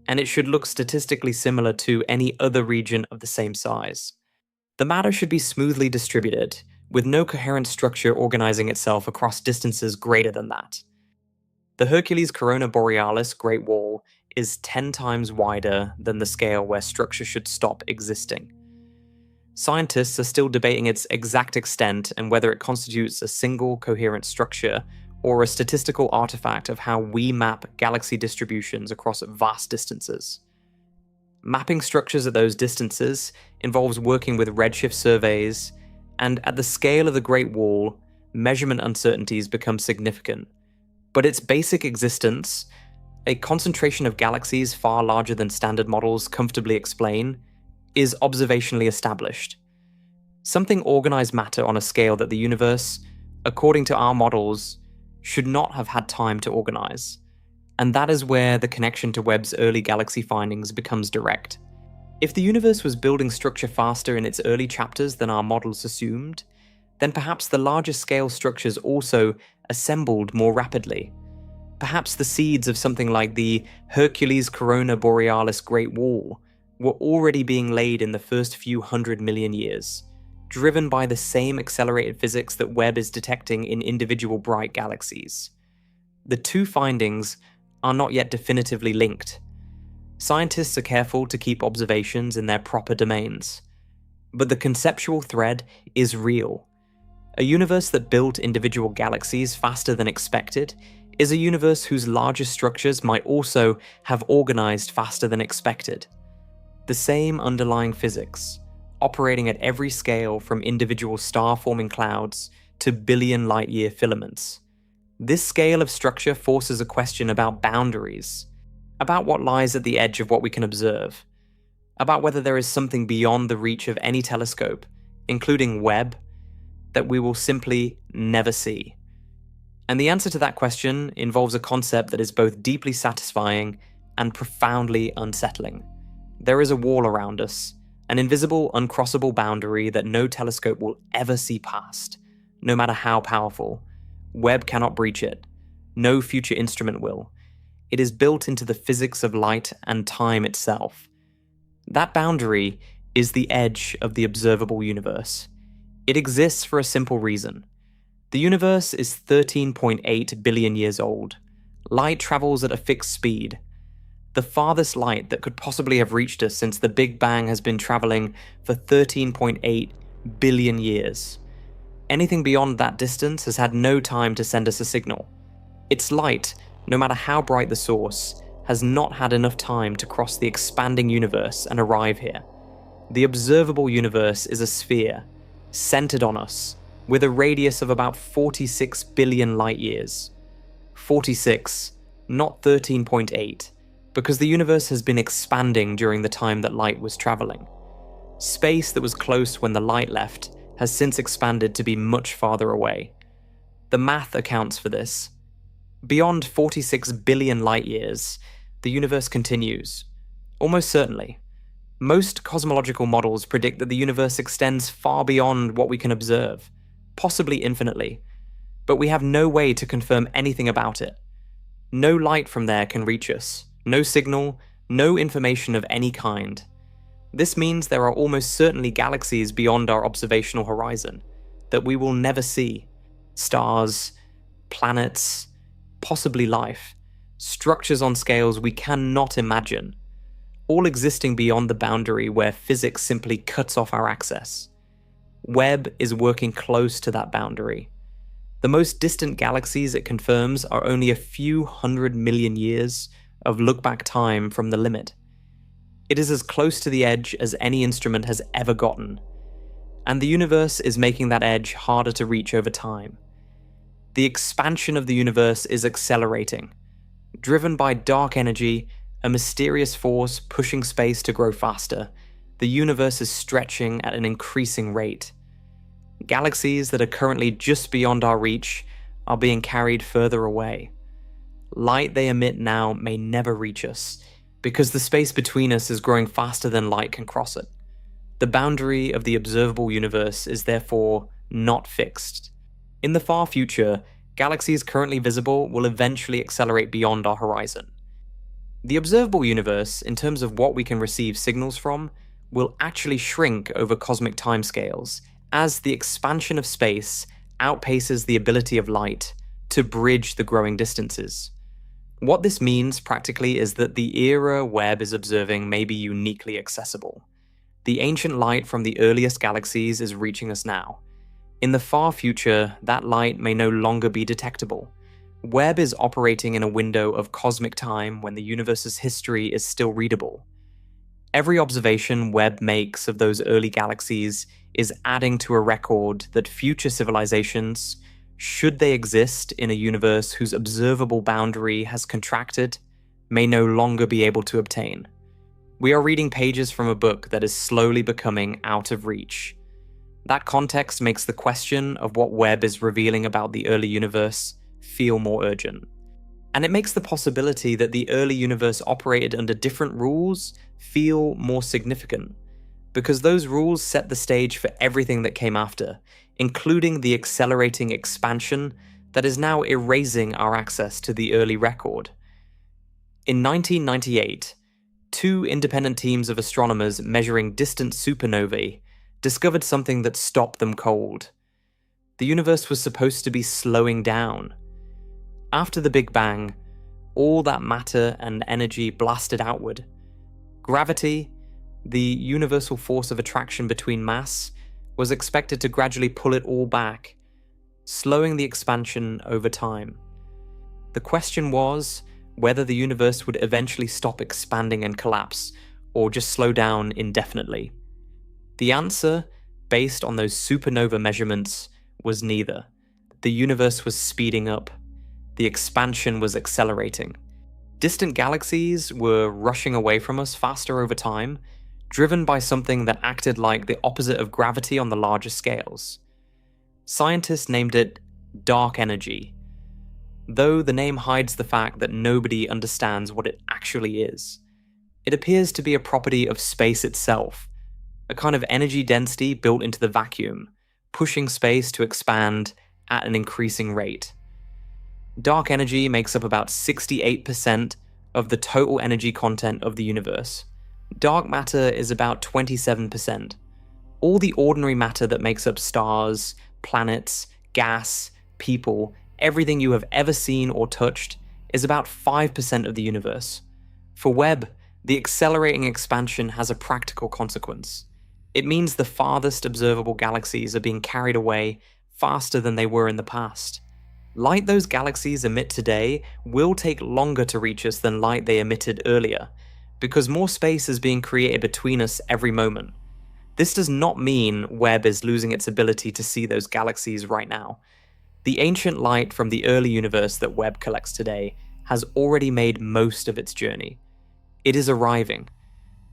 and it should look statistically similar to any other region of the same size. The matter should be smoothly distributed, with no coherent structure organizing itself across distances greater than that. The Hercules Corona Borealis Great Wall is 10 times wider than the scale where structure should stop existing. Scientists are still debating its exact extent and whether it constitutes a single coherent structure or a statistical artifact of how we map galaxy distributions across vast distances. Mapping structures at those distances involves working with redshift surveys, and at the scale of the Great Wall, measurement uncertainties become significant. But its basic existence, a concentration of galaxies far larger than standard models comfortably explain, is observationally established. Something organized matter on a scale that the universe, according to our models, should not have had time to organize. And that is where the connection to Webb's early galaxy findings becomes direct. If the universe was building structure faster in its early chapters than our models assumed, then perhaps the larger scale structures also assembled more rapidly. Perhaps the seeds of something like the Hercules Corona Borealis Great Wall were already being laid in the first few 100 million years, driven by the same accelerated physics that Webb is detecting in individual bright galaxies. The two findings are not yet definitively linked. Scientists are careful to keep observations in their proper domains. But the conceptual thread is real. A universe that built individual galaxies faster than expected is a universe whose larger structures might also have organized faster than expected. The same underlying physics, operating at every scale from individual star-forming clouds to billion light-year filaments. This scale of structure forces a question about boundaries, about what lies at the edge of what we can observe, about whether there is something beyond the reach of any telescope, including Webb, that we will simply never see. And the answer to that question involves a concept that is both deeply satisfying and profoundly unsettling. There is a wall around us, an invisible, uncrossable boundary that no telescope will ever see past, no matter how powerful. Webb cannot breach it. No future instrument will. It is built into the physics of light and time itself. That boundary is the edge of the observable universe. It exists for a simple reason. The universe is 13.8 billion years old. Light travels at a fixed speed. The farthest light that could possibly have reached us since the Big Bang has been traveling for 13.8 billion years. Anything beyond that distance has had no time to send us a signal. Its light, no matter how bright the source, has not had enough time to cross the expanding universe and arrive here. The observable universe is a sphere, centered on us, with a radius of about 46 billion light-years. 46, not 13.8, because the universe has been expanding during the time that light was traveling. Space that was close when the light left has since expanded to be much farther away. The math accounts for this. Beyond 46 billion light-years, the universe continues. Almost certainly. Most cosmological models predict that the universe extends far beyond what we can observe, possibly infinitely, but we have no way to confirm anything about it. No light from there can reach us, no signal, no information of any kind. This means there are almost certainly galaxies beyond our observational horizon that we will never see. Stars, planets, possibly life, structures on scales we cannot imagine, all existing beyond the boundary where physics simply cuts off our access. Webb is working close to that boundary. The most distant galaxies it confirms are only a few 100 million years of look-back time from the limit. It is as close to the edge as any instrument has ever gotten, and the universe is making that edge harder to reach over time. The expansion of the universe is accelerating, driven by dark energy, a mysterious force pushing space to grow faster. The universe is stretching at an increasing rate. Galaxies that are currently just beyond our reach are being carried further away. Light they emit now may never reach us, because the space between us is growing faster than light can cross it. The boundary of the observable universe is therefore not fixed. In the far future, galaxies currently visible will eventually accelerate beyond our horizon. The observable universe, in terms of what we can receive signals from, will actually shrink over cosmic timescales as the expansion of space outpaces the ability of light to bridge the growing distances. What this means practically is that the era Webb is observing may be uniquely accessible. The ancient light from the earliest galaxies is reaching us now. In the far future, that light may no longer be detectable. Webb is operating in a window of cosmic time when the universe's history is still readable. Every observation Webb makes of those early galaxies is adding to a record that future civilizations, should they exist in a universe whose observable boundary has contracted, may no longer be able to obtain. We are reading pages from a book that is slowly becoming out of reach. That context makes the question of what Webb is revealing about the early universe feel more urgent. And it makes the possibility that the early universe operated under different rules feel more significant, because those rules set the stage for everything that came after, including the accelerating expansion that is now erasing our access to the early record. In 1998, two independent teams of astronomers measuring distant supernovae discovered something that stopped them cold. The universe was supposed to be slowing down. After the Big Bang, all that matter and energy blasted outward. Gravity, the universal force of attraction between mass, was expected to gradually pull it all back, slowing the expansion over time. The question was whether the universe would eventually stop expanding and collapse, or just slow down indefinitely. The answer, based on those supernova measurements, was neither. The universe was speeding up. The expansion was accelerating. Distant galaxies were rushing away from us faster over time, driven by something that acted like the opposite of gravity on the larger scales. Scientists named it dark energy, though the name hides the fact that nobody understands what it actually is. It appears to be a property of space itself, a kind of energy density built into the vacuum, pushing space to expand at an increasing rate. Dark energy makes up about 68% of the total energy content of the universe. Dark matter is about 27%. All the ordinary matter that makes up stars, planets, gas, people, everything you have ever seen or touched is about 5% of the universe. For Webb, the accelerating expansion has a practical consequence. It means the farthest observable galaxies are being carried away faster than they were in the past. Light those galaxies emit today will take longer to reach us than light they emitted earlier, because more space is being created between us every moment. This does not mean Webb is losing its ability to see those galaxies right now. The ancient light from the early universe that Webb collects today has already made most of its journey. It is arriving,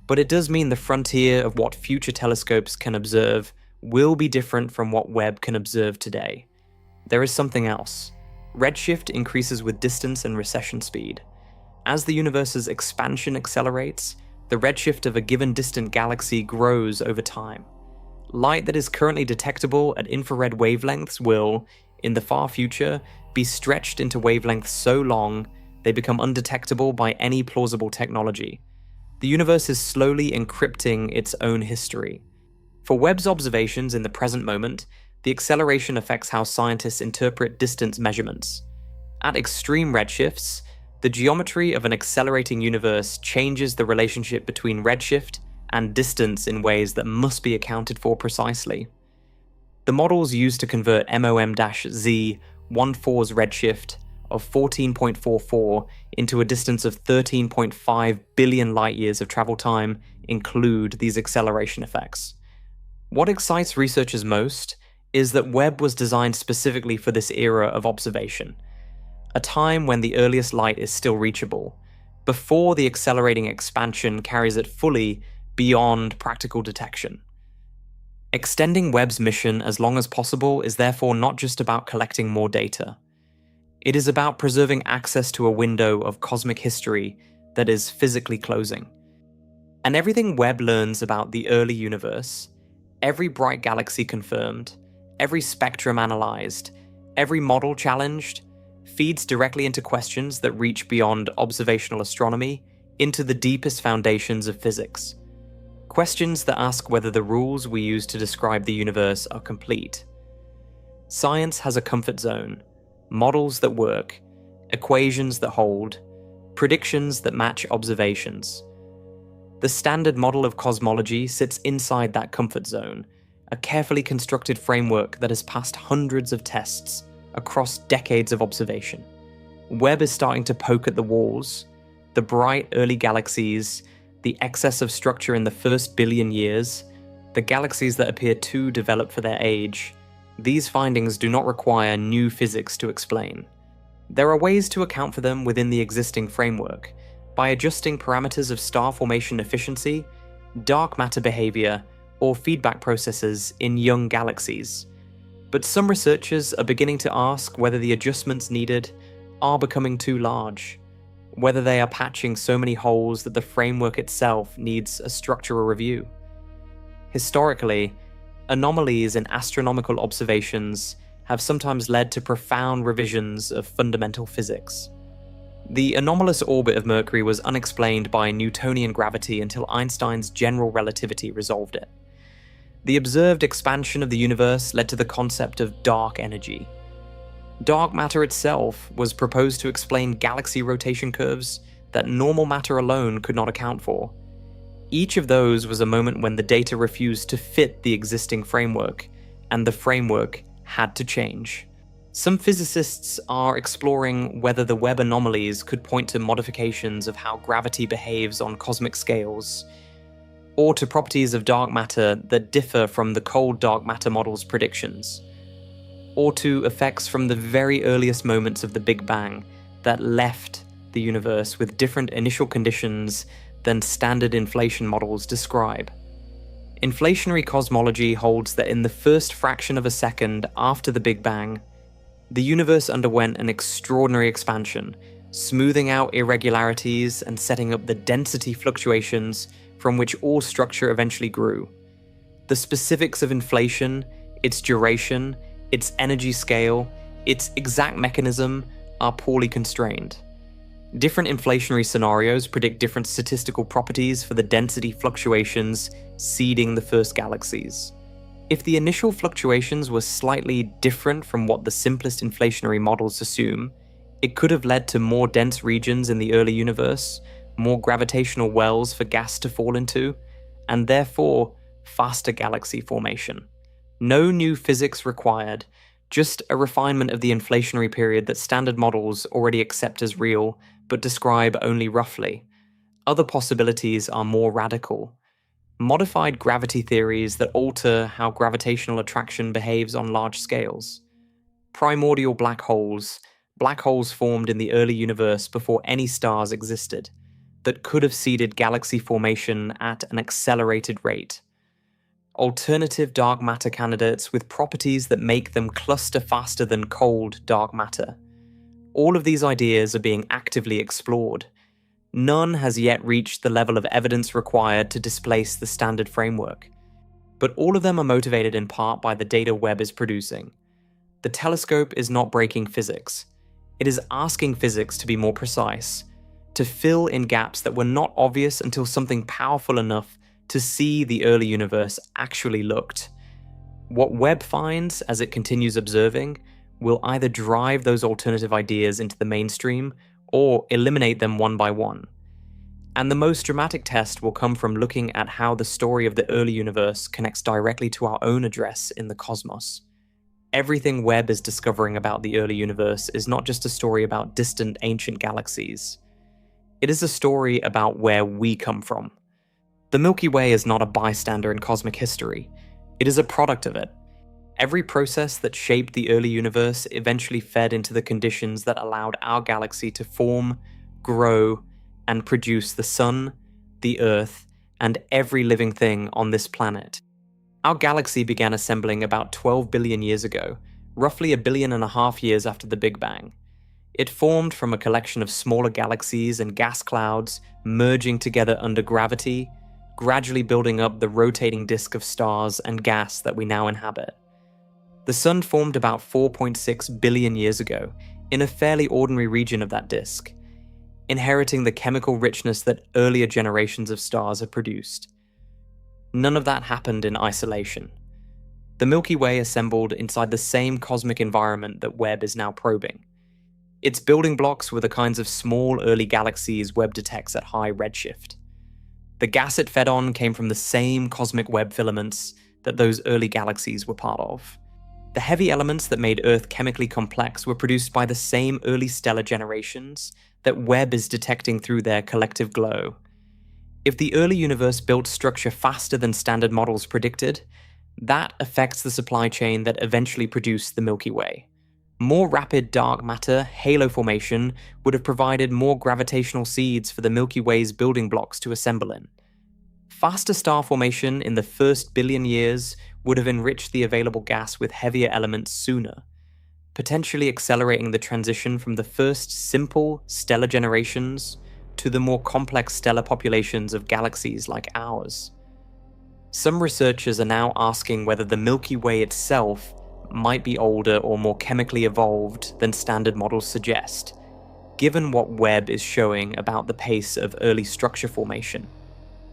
but it does mean the frontier of what future telescopes can observe will be different from what Webb can observe today. There is something else. Redshift increases with distance and recession speed. As the universe's expansion accelerates, the redshift of a given distant galaxy grows over time. Light that is currently detectable at infrared wavelengths will, in the far future, be stretched into wavelengths so long they become undetectable by any plausible technology. The universe is slowly encrypting its own history. For Webb's observations in the present moment, the acceleration affects how scientists interpret distance measurements. At extreme redshifts, the geometry of an accelerating universe changes the relationship between redshift and distance in ways that must be accounted for precisely. The models used to convert MOM-Z14's redshift of 14.44 into a distance of 13.5 billion light-years of travel time include these acceleration effects. What excites researchers most is that Webb was designed specifically for this era of observation, a time when the earliest light is still reachable, before the accelerating expansion carries it fully beyond practical detection. Extending Webb's mission as long as possible is therefore not just about collecting more data. It is about preserving access to a window of cosmic history that is physically closing. And everything Webb learns about the early universe, every bright galaxy confirmed, every spectrum analyzed, every model challenged, feeds directly into questions that reach beyond observational astronomy into the deepest foundations of physics. Questions that ask whether the rules we use to describe the universe are complete. Science has a comfort zone, models that work, equations that hold, predictions that match observations. The standard model of cosmology sits inside that comfort zone, a carefully constructed framework that has passed hundreds of tests across decades of observation. Webb is starting to poke at the walls, the bright early galaxies, the excess of structure in the first billion years, the galaxies that appear too developed for their age. These findings do not require new physics to explain. There are ways to account for them within the existing framework, by adjusting parameters of star formation efficiency, dark matter behavior, or feedback processes in young galaxies. But some researchers are beginning to ask whether the adjustments needed are becoming too large, whether they are patching so many holes that the framework itself needs a structural review. Historically, anomalies in astronomical observations have sometimes led to profound revisions of fundamental physics. The anomalous orbit of Mercury was unexplained by Newtonian gravity until Einstein's general relativity resolved it. The observed expansion of the universe led to the concept of dark energy. Dark matter itself was proposed to explain galaxy rotation curves that normal matter alone could not account for. Each of those was a moment when the data refused to fit the existing framework, and the framework had to change. Some physicists are exploring whether the Webb anomalies could point to modifications of how gravity behaves on cosmic scales, or to properties of dark matter that differ from the cold dark matter model's predictions, or to effects from the very earliest moments of the Big Bang that left the universe with different initial conditions than standard inflation models describe. Inflationary cosmology holds that in the first fraction of a second after the Big Bang, the universe underwent an extraordinary expansion, smoothing out irregularities and setting up the density fluctuations from which all structure eventually grew. The specifics of inflation, its duration, its energy scale, its exact mechanism are poorly constrained. Different inflationary scenarios predict different statistical properties for the density fluctuations seeding the first galaxies. If the initial fluctuations were slightly different from what the simplest inflationary models assume, it could have led to more dense regions in the early universe, more gravitational wells for gas to fall into, and therefore faster galaxy formation. No new physics required, just a refinement of the inflationary period that standard models already accept as real, but describe only roughly. Other possibilities are more radical. Modified gravity theories that alter how gravitational attraction behaves on large scales. Primordial black holes formed in the early universe before any stars existed, that could have seeded galaxy formation at an accelerated rate. Alternative dark matter candidates with properties that make them cluster faster than cold dark matter. All of these ideas are being actively explored. None has yet reached the level of evidence required to displace the standard framework, but all of them are motivated in part by the data Webb is producing. The telescope is not breaking physics. It is asking physics to be more precise, to fill in gaps that were not obvious until something powerful enough to see the early universe actually looked. What Webb finds as it continues observing will either drive those alternative ideas into the mainstream or eliminate them one by one. And the most dramatic test will come from looking at how the story of the early universe connects directly to our own address in the cosmos. Everything Webb is discovering about the early universe is not just a story about distant ancient galaxies. It is a story about where we come from. The Milky Way is not a bystander in cosmic history. It is a product of it. Every process that shaped the early universe eventually fed into the conditions that allowed our galaxy to form, grow, and produce the sun, the Earth, and every living thing on this planet. Our galaxy began assembling about 12 billion years ago, roughly 1.5 billion years after the Big Bang. It formed from a collection of smaller galaxies and gas clouds merging together under gravity, gradually building up the rotating disk of stars and gas that we now inhabit. The Sun formed about 4.6 billion years ago, in a fairly ordinary region of that disk, inheriting the chemical richness that earlier generations of stars have produced. None of that happened in isolation. The Milky Way assembled inside the same cosmic environment that Webb is now probing. Its building blocks were the kinds of small early galaxies Webb detects at high redshift. The gas it fed on came from the same cosmic web filaments that those early galaxies were part of. The heavy elements that made Earth chemically complex were produced by the same early stellar generations that Webb is detecting through their collective glow. If the early universe built structure faster than standard models predicted, that affects the supply chain that eventually produced the Milky Way. More rapid dark matter halo formation would have provided more gravitational seeds for the Milky Way's building blocks to assemble in. Faster star formation in the first billion years would have enriched the available gas with heavier elements sooner, potentially accelerating the transition from the first simple stellar generations to the more complex stellar populations of galaxies like ours. Some researchers are now asking whether the Milky Way itself might be older or more chemically evolved than standard models suggest, given what Webb is showing about the pace of early structure formation.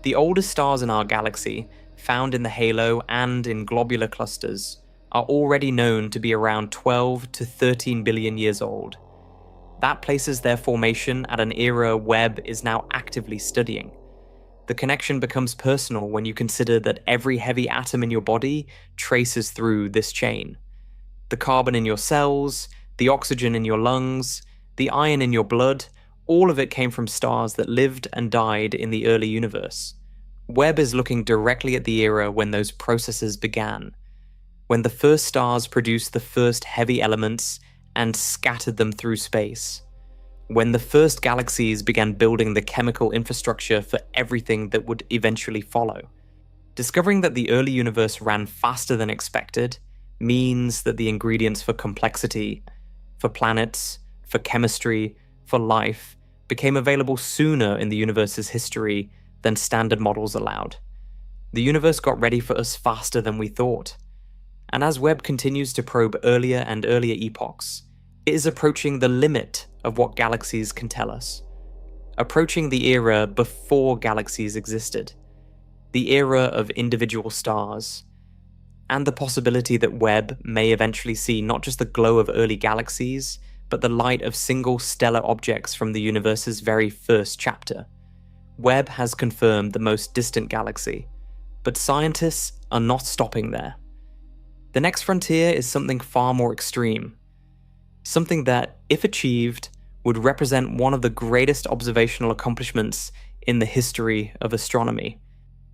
The oldest stars in our galaxy, found in the halo and in globular clusters, are already known to be around 12 to 13 billion years old. That places their formation at an era Webb is now actively studying. The connection becomes personal when you consider that every heavy atom in your body traces through this chain. The carbon in your cells, the oxygen in your lungs, the iron in your blood, all of it came from stars that lived and died in the early universe. Webb is looking directly at the era when those processes began, when the first stars produced the first heavy elements and scattered them through space, when the first galaxies began building the chemical infrastructure for everything that would eventually follow. Discovering that the early universe ran faster than expected means that the ingredients for complexity, for planets, for chemistry, for life, became available sooner in the universe's history than standard models allowed. The universe got ready for us faster than we thought. And as Webb continues to probe earlier and earlier epochs, it is approaching the limit of what galaxies can tell us. Approaching the era before galaxies existed. The era of individual stars. And the possibility that Webb may eventually see not just the glow of early galaxies, but the light of single stellar objects from the universe's very first chapter. Webb has confirmed the most distant galaxy, but scientists are not stopping there. The next frontier is something far more extreme. Something that, if achieved, would represent one of the greatest observational accomplishments in the history of astronomy,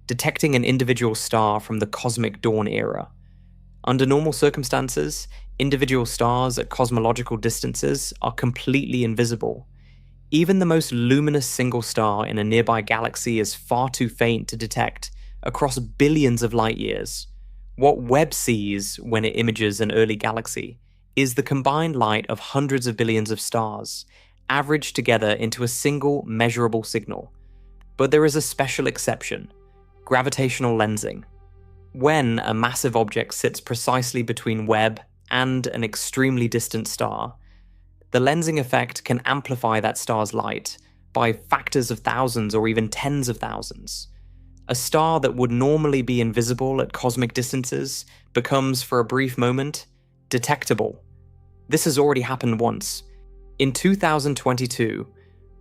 detecting an individual star from the cosmic dawn era. Under normal circumstances, individual stars at cosmological distances are completely invisible. Even the most luminous single star in a nearby galaxy is far too faint to detect across billions of light years. What Webb sees when it images an early galaxy is the combined light of hundreds of billions of stars, averaged together into a single measurable signal. But there is a special exception: gravitational lensing. When a massive object sits precisely between Webb and an extremely distant star, the lensing effect can amplify that star's light by factors of thousands or even tens of thousands. A star that would normally be invisible at cosmic distances becomes, for a brief moment, detectable. This has already happened once. In 2022,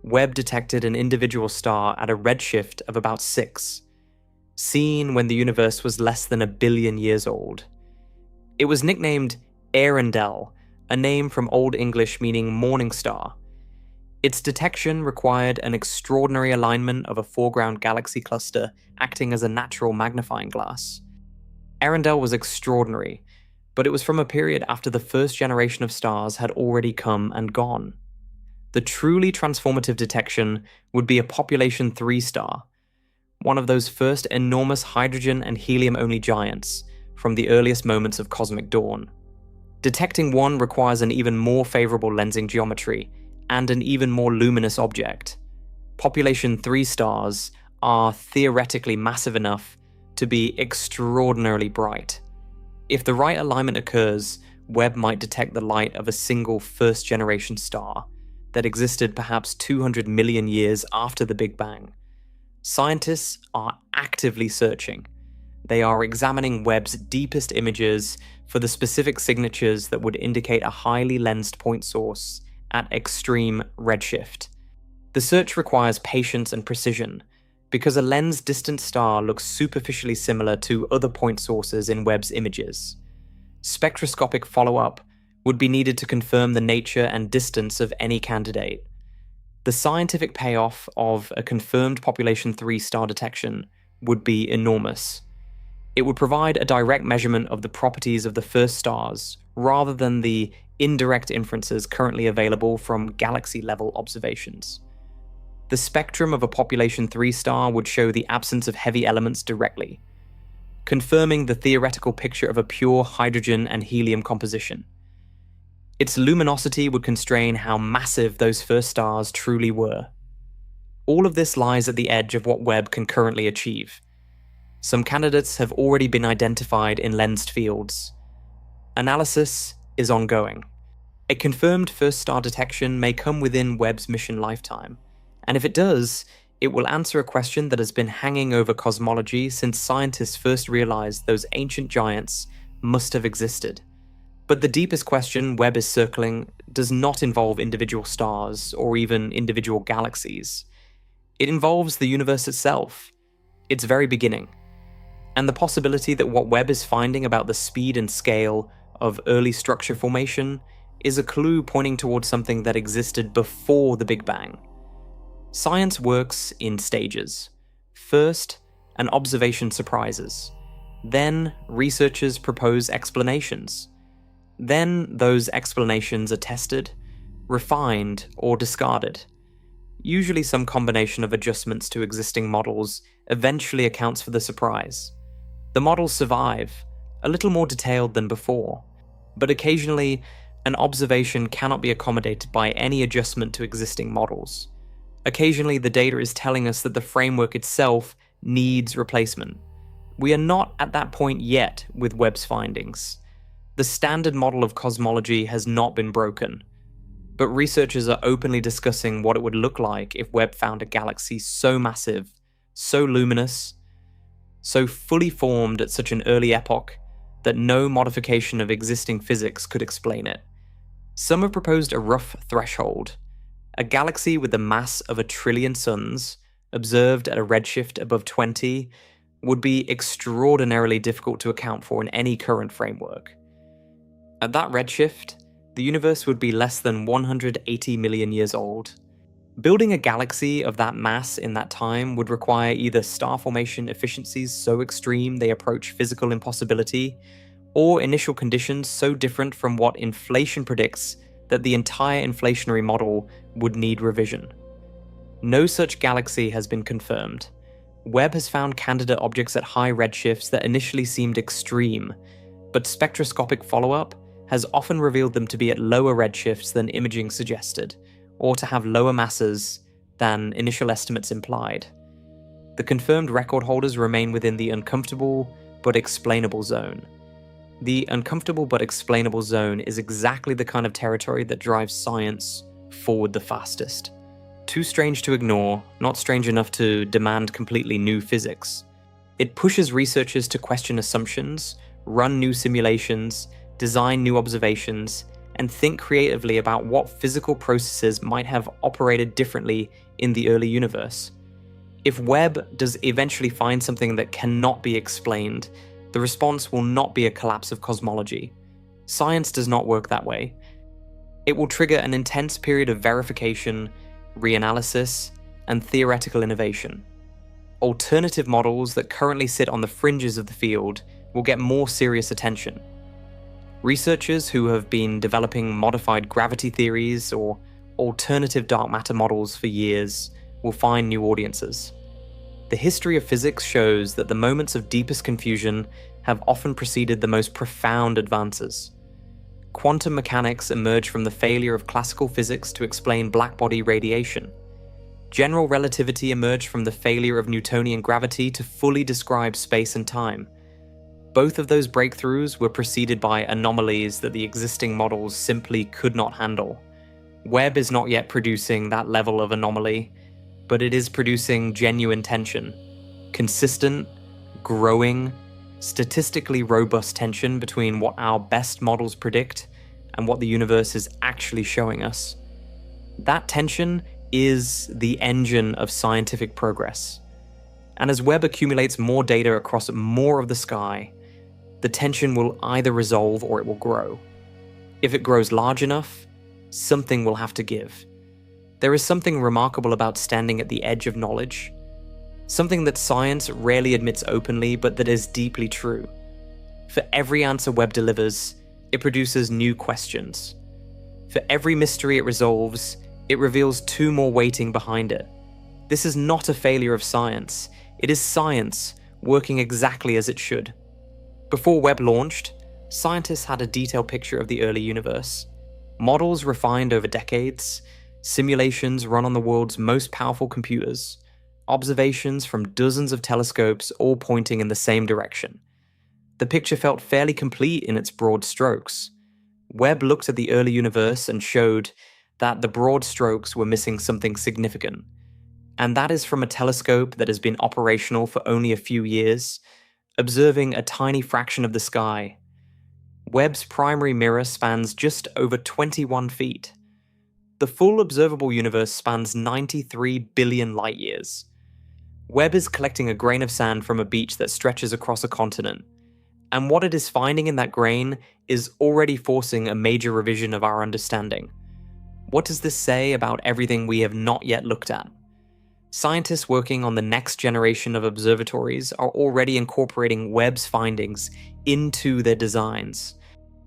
Webb detected an individual star at a redshift of about 6, seen when the universe was less than 1 billion years old. It was nicknamed Earendel, a name from Old English meaning morning star. Its detection required an extraordinary alignment of a foreground galaxy cluster acting as a natural magnifying glass. Earendel was extraordinary, but it was from a period after the first generation of stars had already come and gone. The truly transformative detection would be a population 3 star, one of those first enormous hydrogen and helium-only giants from the earliest moments of cosmic dawn. Detecting one requires an even more favorable lensing geometry and an even more luminous object. Population 3 stars are theoretically massive enough to be extraordinarily bright. If the right alignment occurs, Webb might detect the light of a single first-generation star that existed perhaps 200 million years after the Big Bang. Scientists are actively searching. They are examining Webb's deepest images for the specific signatures that would indicate a highly lensed point source at extreme redshift. The search requires patience and precision, because a lens-distant star looks superficially similar to other point sources in Webb's images. Spectroscopic follow-up would be needed to confirm the nature and distance of any candidate. The scientific payoff of a confirmed population 3 star detection would be enormous. It would provide a direct measurement of the properties of the first stars, rather than the indirect inferences currently available from galaxy-level observations. The spectrum of a population 3 star would show the absence of heavy elements directly, confirming the theoretical picture of a pure hydrogen and helium composition. Its luminosity would constrain how massive those first stars truly were. All of this lies at the edge of what Webb can currently achieve. Some candidates have already been identified in lensed fields. Analysis is ongoing. A confirmed first star detection may come within Webb's mission lifetime, and if it does, it will answer a question that has been hanging over cosmology since scientists first realized those ancient giants must have existed. But the deepest question Webb is circling does not involve individual stars or even individual galaxies. It involves the universe itself, its very beginning, and the possibility that what Webb is finding about the speed and scale of early structure formation is a clue pointing towards something that existed before the Big Bang. Science works in stages. First, an observation surprises. Then, researchers propose explanations. Then, those explanations are tested, refined, or discarded. Usually some combination of adjustments to existing models eventually accounts for the surprise. The models survive, a little more detailed than before, but occasionally an observation cannot be accommodated by any adjustment to existing models. Occasionally the data is telling us that the framework itself needs replacement. We are not at that point yet with Webb's findings. The standard model of cosmology has not been broken, but researchers are openly discussing what it would look like if Webb found a galaxy so massive, so luminous, so fully formed at such an early epoch that no modification of existing physics could explain it. Some have proposed a rough threshold. A galaxy with the mass of 1 trillion suns, observed at a redshift above 20, would be extraordinarily difficult to account for in any current framework. At that redshift, the universe would be less than 180 million years old. Building a galaxy of that mass in that time would require either star formation efficiencies so extreme they approach physical impossibility, or initial conditions so different from what inflation predicts that the entire inflationary model would need revision. No such galaxy has been confirmed. Webb has found candidate objects at high redshifts that initially seemed extreme, but spectroscopic follow-up has often revealed them to be at lower redshifts than imaging suggested, or to have lower masses than initial estimates implied. The confirmed record holders remain within the uncomfortable but explainable zone. The uncomfortable but explainable zone is exactly the kind of territory that drives science forward the fastest. Too strange to ignore, not strange enough to demand completely new physics. It pushes researchers to question assumptions, run new simulations, design new observations, and think creatively about what physical processes might have operated differently in the early universe. If Webb does eventually find something that cannot be explained, the response will not be a collapse of cosmology. Science does not work that way. It will trigger an intense period of verification, reanalysis, and theoretical innovation. Alternative models that currently sit on the fringes of the field will get more serious attention. Researchers who have been developing modified gravity theories or alternative dark matter models for years will find new audiences. The history of physics shows that the moments of deepest confusion have often preceded the most profound advances. Quantum mechanics emerged from the failure of classical physics to explain blackbody radiation. General relativity emerged from the failure of Newtonian gravity to fully describe space and time. Both of those breakthroughs were preceded by anomalies that the existing models simply could not handle. Webb is not yet producing that level of anomaly, but it is producing genuine tension. Consistent, growing, statistically robust tension between what our best models predict and what the universe is actually showing us. That tension is the engine of scientific progress. And as Webb accumulates more data across more of the sky, the tension will either resolve or it will grow. If it grows large enough, something will have to give. There is something remarkable about standing at the edge of knowledge, something that science rarely admits openly, but that is deeply true. For every answer Webb delivers, it produces new questions. For every mystery it resolves, it reveals 2 more waiting behind it. This is not a failure of science. It is science working exactly as it should. Before Webb launched, scientists had a detailed picture of the early universe. Models refined over decades, simulations run on the world's most powerful computers, observations from dozens of telescopes all pointing in the same direction. The picture felt fairly complete in its broad strokes. Webb looked at the early universe and showed that the broad strokes were missing something significant. And that is from a telescope that has been operational for only a few years, observing a tiny fraction of the sky. Webb's primary mirror spans just over 21 feet. The full observable universe spans 93 billion light years. Webb is collecting a grain of sand from a beach that stretches across a continent, and what it is finding in that grain is already forcing a major revision of our understanding. What does this say about everything we have not yet looked at? Scientists working on the next generation of observatories are already incorporating Webb's findings into their designs.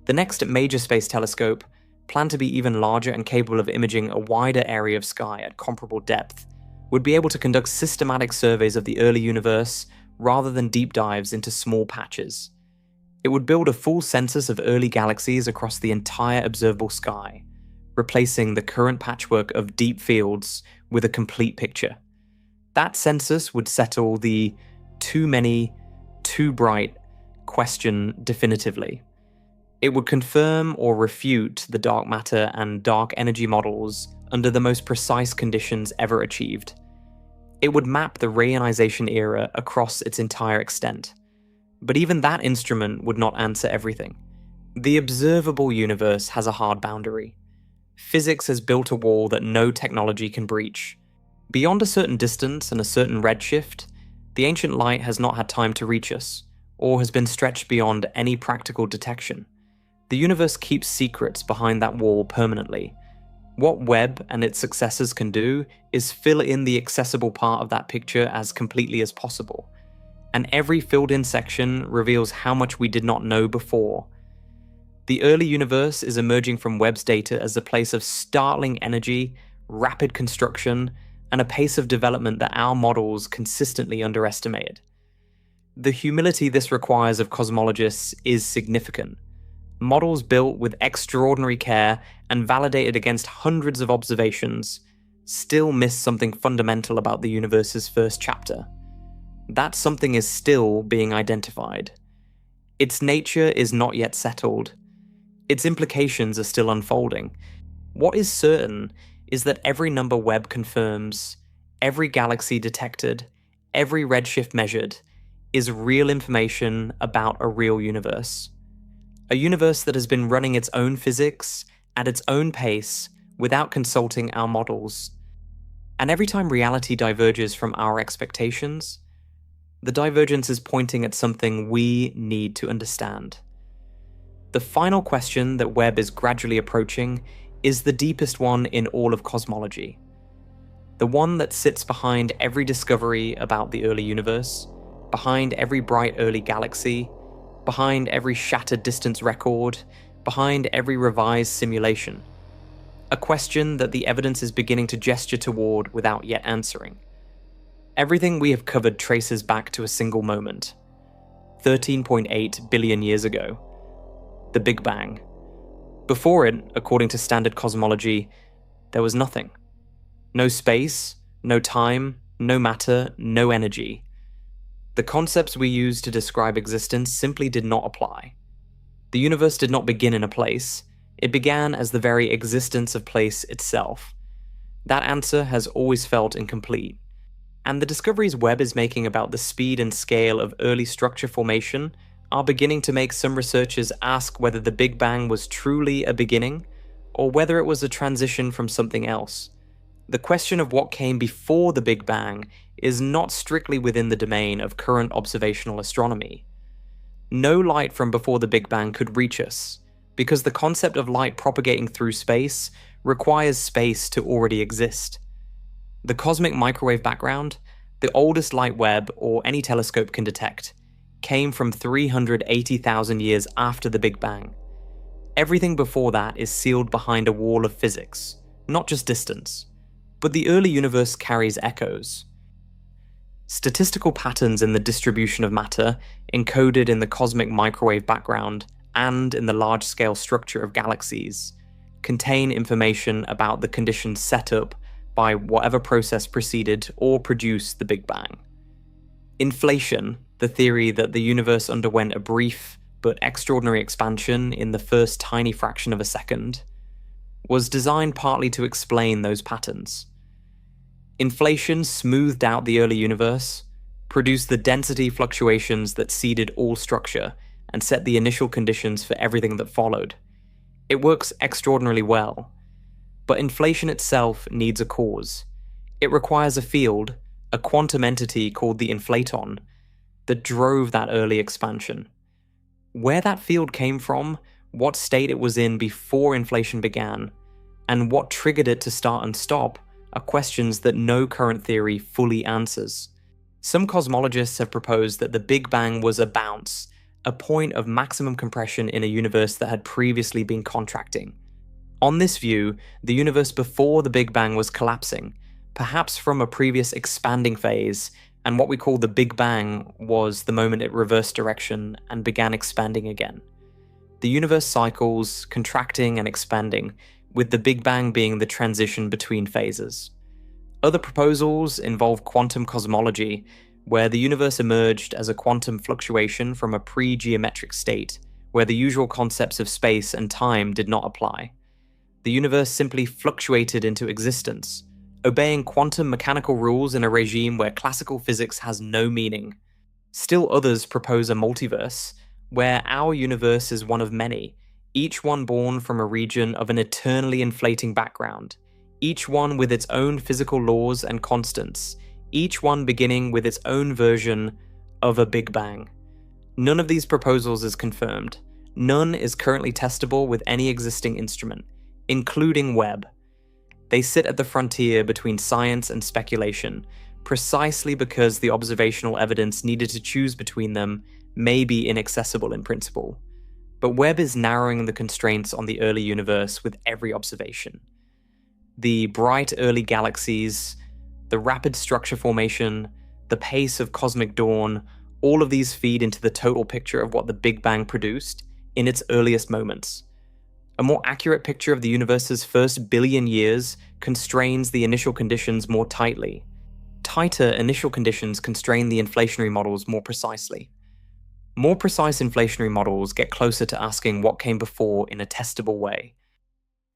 The next major space telescope, planned to be even larger and capable of imaging a wider area of sky at comparable depth, would be able to conduct systematic surveys of the early universe rather than deep dives into small patches. It would build a full census of early galaxies across the entire observable sky, replacing the current patchwork of deep fields with a complete picture. That census would settle the too many, too bright question definitively. It would confirm or refute the dark matter and dark energy models under the most precise conditions ever achieved. It would map the reionization era across its entire extent. But even that instrument would not answer everything. The observable universe has a hard boundary. Physics has built a wall that no technology can breach. Beyond a certain distance and a certain redshift, the ancient light has not had time to reach us, or has been stretched beyond any practical detection. The universe keeps secrets behind that wall permanently. What Webb and its successors can do is fill in the accessible part of that picture as completely as possible. And every filled-in section reveals how much we did not know before. The early universe is emerging from Webb's data as a place of startling energy, rapid construction, and a pace of development that our models consistently underestimated. The humility this requires of cosmologists is significant. Models built with extraordinary care and validated against hundreds of observations still miss something fundamental about the universe's first chapter. That something is still being identified. Its nature is not yet settled. Its implications are still unfolding. What is certain is that every number Webb confirms, every galaxy detected, every redshift measured, is real information about a real universe. A universe that has been running its own physics at its own pace without consulting our models. And every time reality diverges from our expectations, the divergence is pointing at something we need to understand. The final question that Webb is gradually approaching is the deepest one in all of cosmology. The one that sits behind every discovery about the early universe, behind every bright early galaxy, behind every shattered distance record, behind every revised simulation. A question that the evidence is beginning to gesture toward without yet answering. Everything we have covered traces back to a single moment. 13.8 billion years ago. The Big Bang. Before it, according to standard cosmology, there was nothing. No space, no time, no matter, no energy. The concepts we use to describe existence simply did not apply. The universe did not begin in a place, it began as the very existence of place itself. That answer has always felt incomplete. And the discoveries Webb is making about the speed and scale of early structure formation are beginning to make some researchers ask whether the Big Bang was truly a beginning, or whether it was a transition from something else. The question of what came before the Big Bang is not strictly within the domain of current observational astronomy. No light from before the Big Bang could reach us, because the concept of light propagating through space requires space to already exist. The cosmic microwave background, the oldest light Webb or any telescope can detect, came from 380,000 years after the Big Bang. Everything before that is sealed behind a wall of physics, not just distance. But the early universe carries echoes. Statistical patterns in the distribution of matter, encoded in the cosmic microwave background and in the large-scale structure of galaxies, contain information about the conditions set up by whatever process preceded or produced the Big Bang. Inflation, the theory that the universe underwent a brief but extraordinary expansion in the first tiny fraction of a second, was designed partly to explain those patterns. Inflation smoothed out the early universe, produced the density fluctuations that seeded all structure, and set the initial conditions for everything that followed. It works extraordinarily well. But inflation itself needs a cause. It requires a field, a quantum entity called the inflaton, that drove that early expansion. Where that field came from, what state it was in before inflation began, and what triggered it to start and stop are questions that no current theory fully answers. Some cosmologists have proposed that the Big Bang was a bounce, a point of maximum compression in a universe that had previously been contracting. On this view, the universe before the Big Bang was collapsing, perhaps from a previous expanding phase, and what we call the Big Bang was the moment it reversed direction and began expanding again. The universe cycles, contracting and expanding, with the Big Bang being the transition between phases. Other proposals involve quantum cosmology, where the universe emerged as a quantum fluctuation from a pre-geometric state, where the usual concepts of space and time did not apply. The universe simply fluctuated into existence, obeying quantum mechanical rules in a regime where classical physics has no meaning. Still others propose a multiverse, where our universe is one of many, each one born from a region of an eternally inflating background, each one with its own physical laws and constants, each one beginning with its own version of a Big Bang. None of these proposals is confirmed. None is currently testable with any existing instrument, including Webb. They sit at the frontier between science and speculation, precisely because the observational evidence needed to choose between them may be inaccessible in principle. But Webb is narrowing the constraints on the early universe with every observation. The bright early galaxies, the rapid structure formation, the pace of cosmic dawn, all of these feed into the total picture of what the Big Bang produced in its earliest moments. A more accurate picture of the universe's first billion years constrains the initial conditions more tightly. Tighter initial conditions constrain the inflationary models more precisely. More precise inflationary models get closer to asking what came before in a testable way.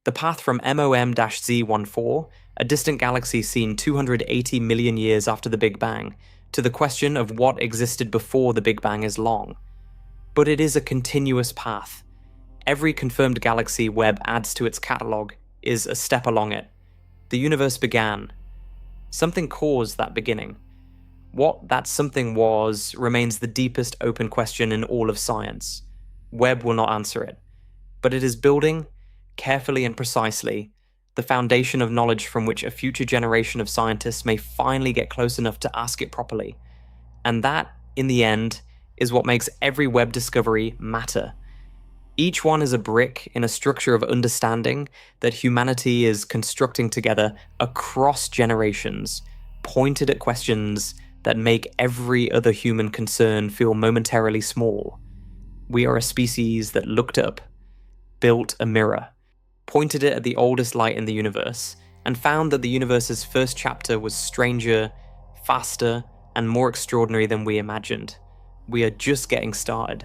The path from MOM-Z14, a distant galaxy seen 280 million years after the Big Bang, to the question of what existed before the Big Bang is long. But it is a continuous path. Every confirmed galaxy Webb adds to its catalogue is a step along it. The universe began. Something caused that beginning. What that something was remains the deepest open question in all of science. Webb will not answer it. But it is building, carefully and precisely, the foundation of knowledge from which a future generation of scientists may finally get close enough to ask it properly. And that, in the end, is what makes every Webb discovery matter. Each one is a brick in a structure of understanding that humanity is constructing together across generations, pointed at questions that make every other human concern feel momentarily small. We are a species that looked up, built a mirror, pointed it at the oldest light in the universe, and found that the universe's first chapter was stranger, faster, and more extraordinary than we imagined. We are just getting started.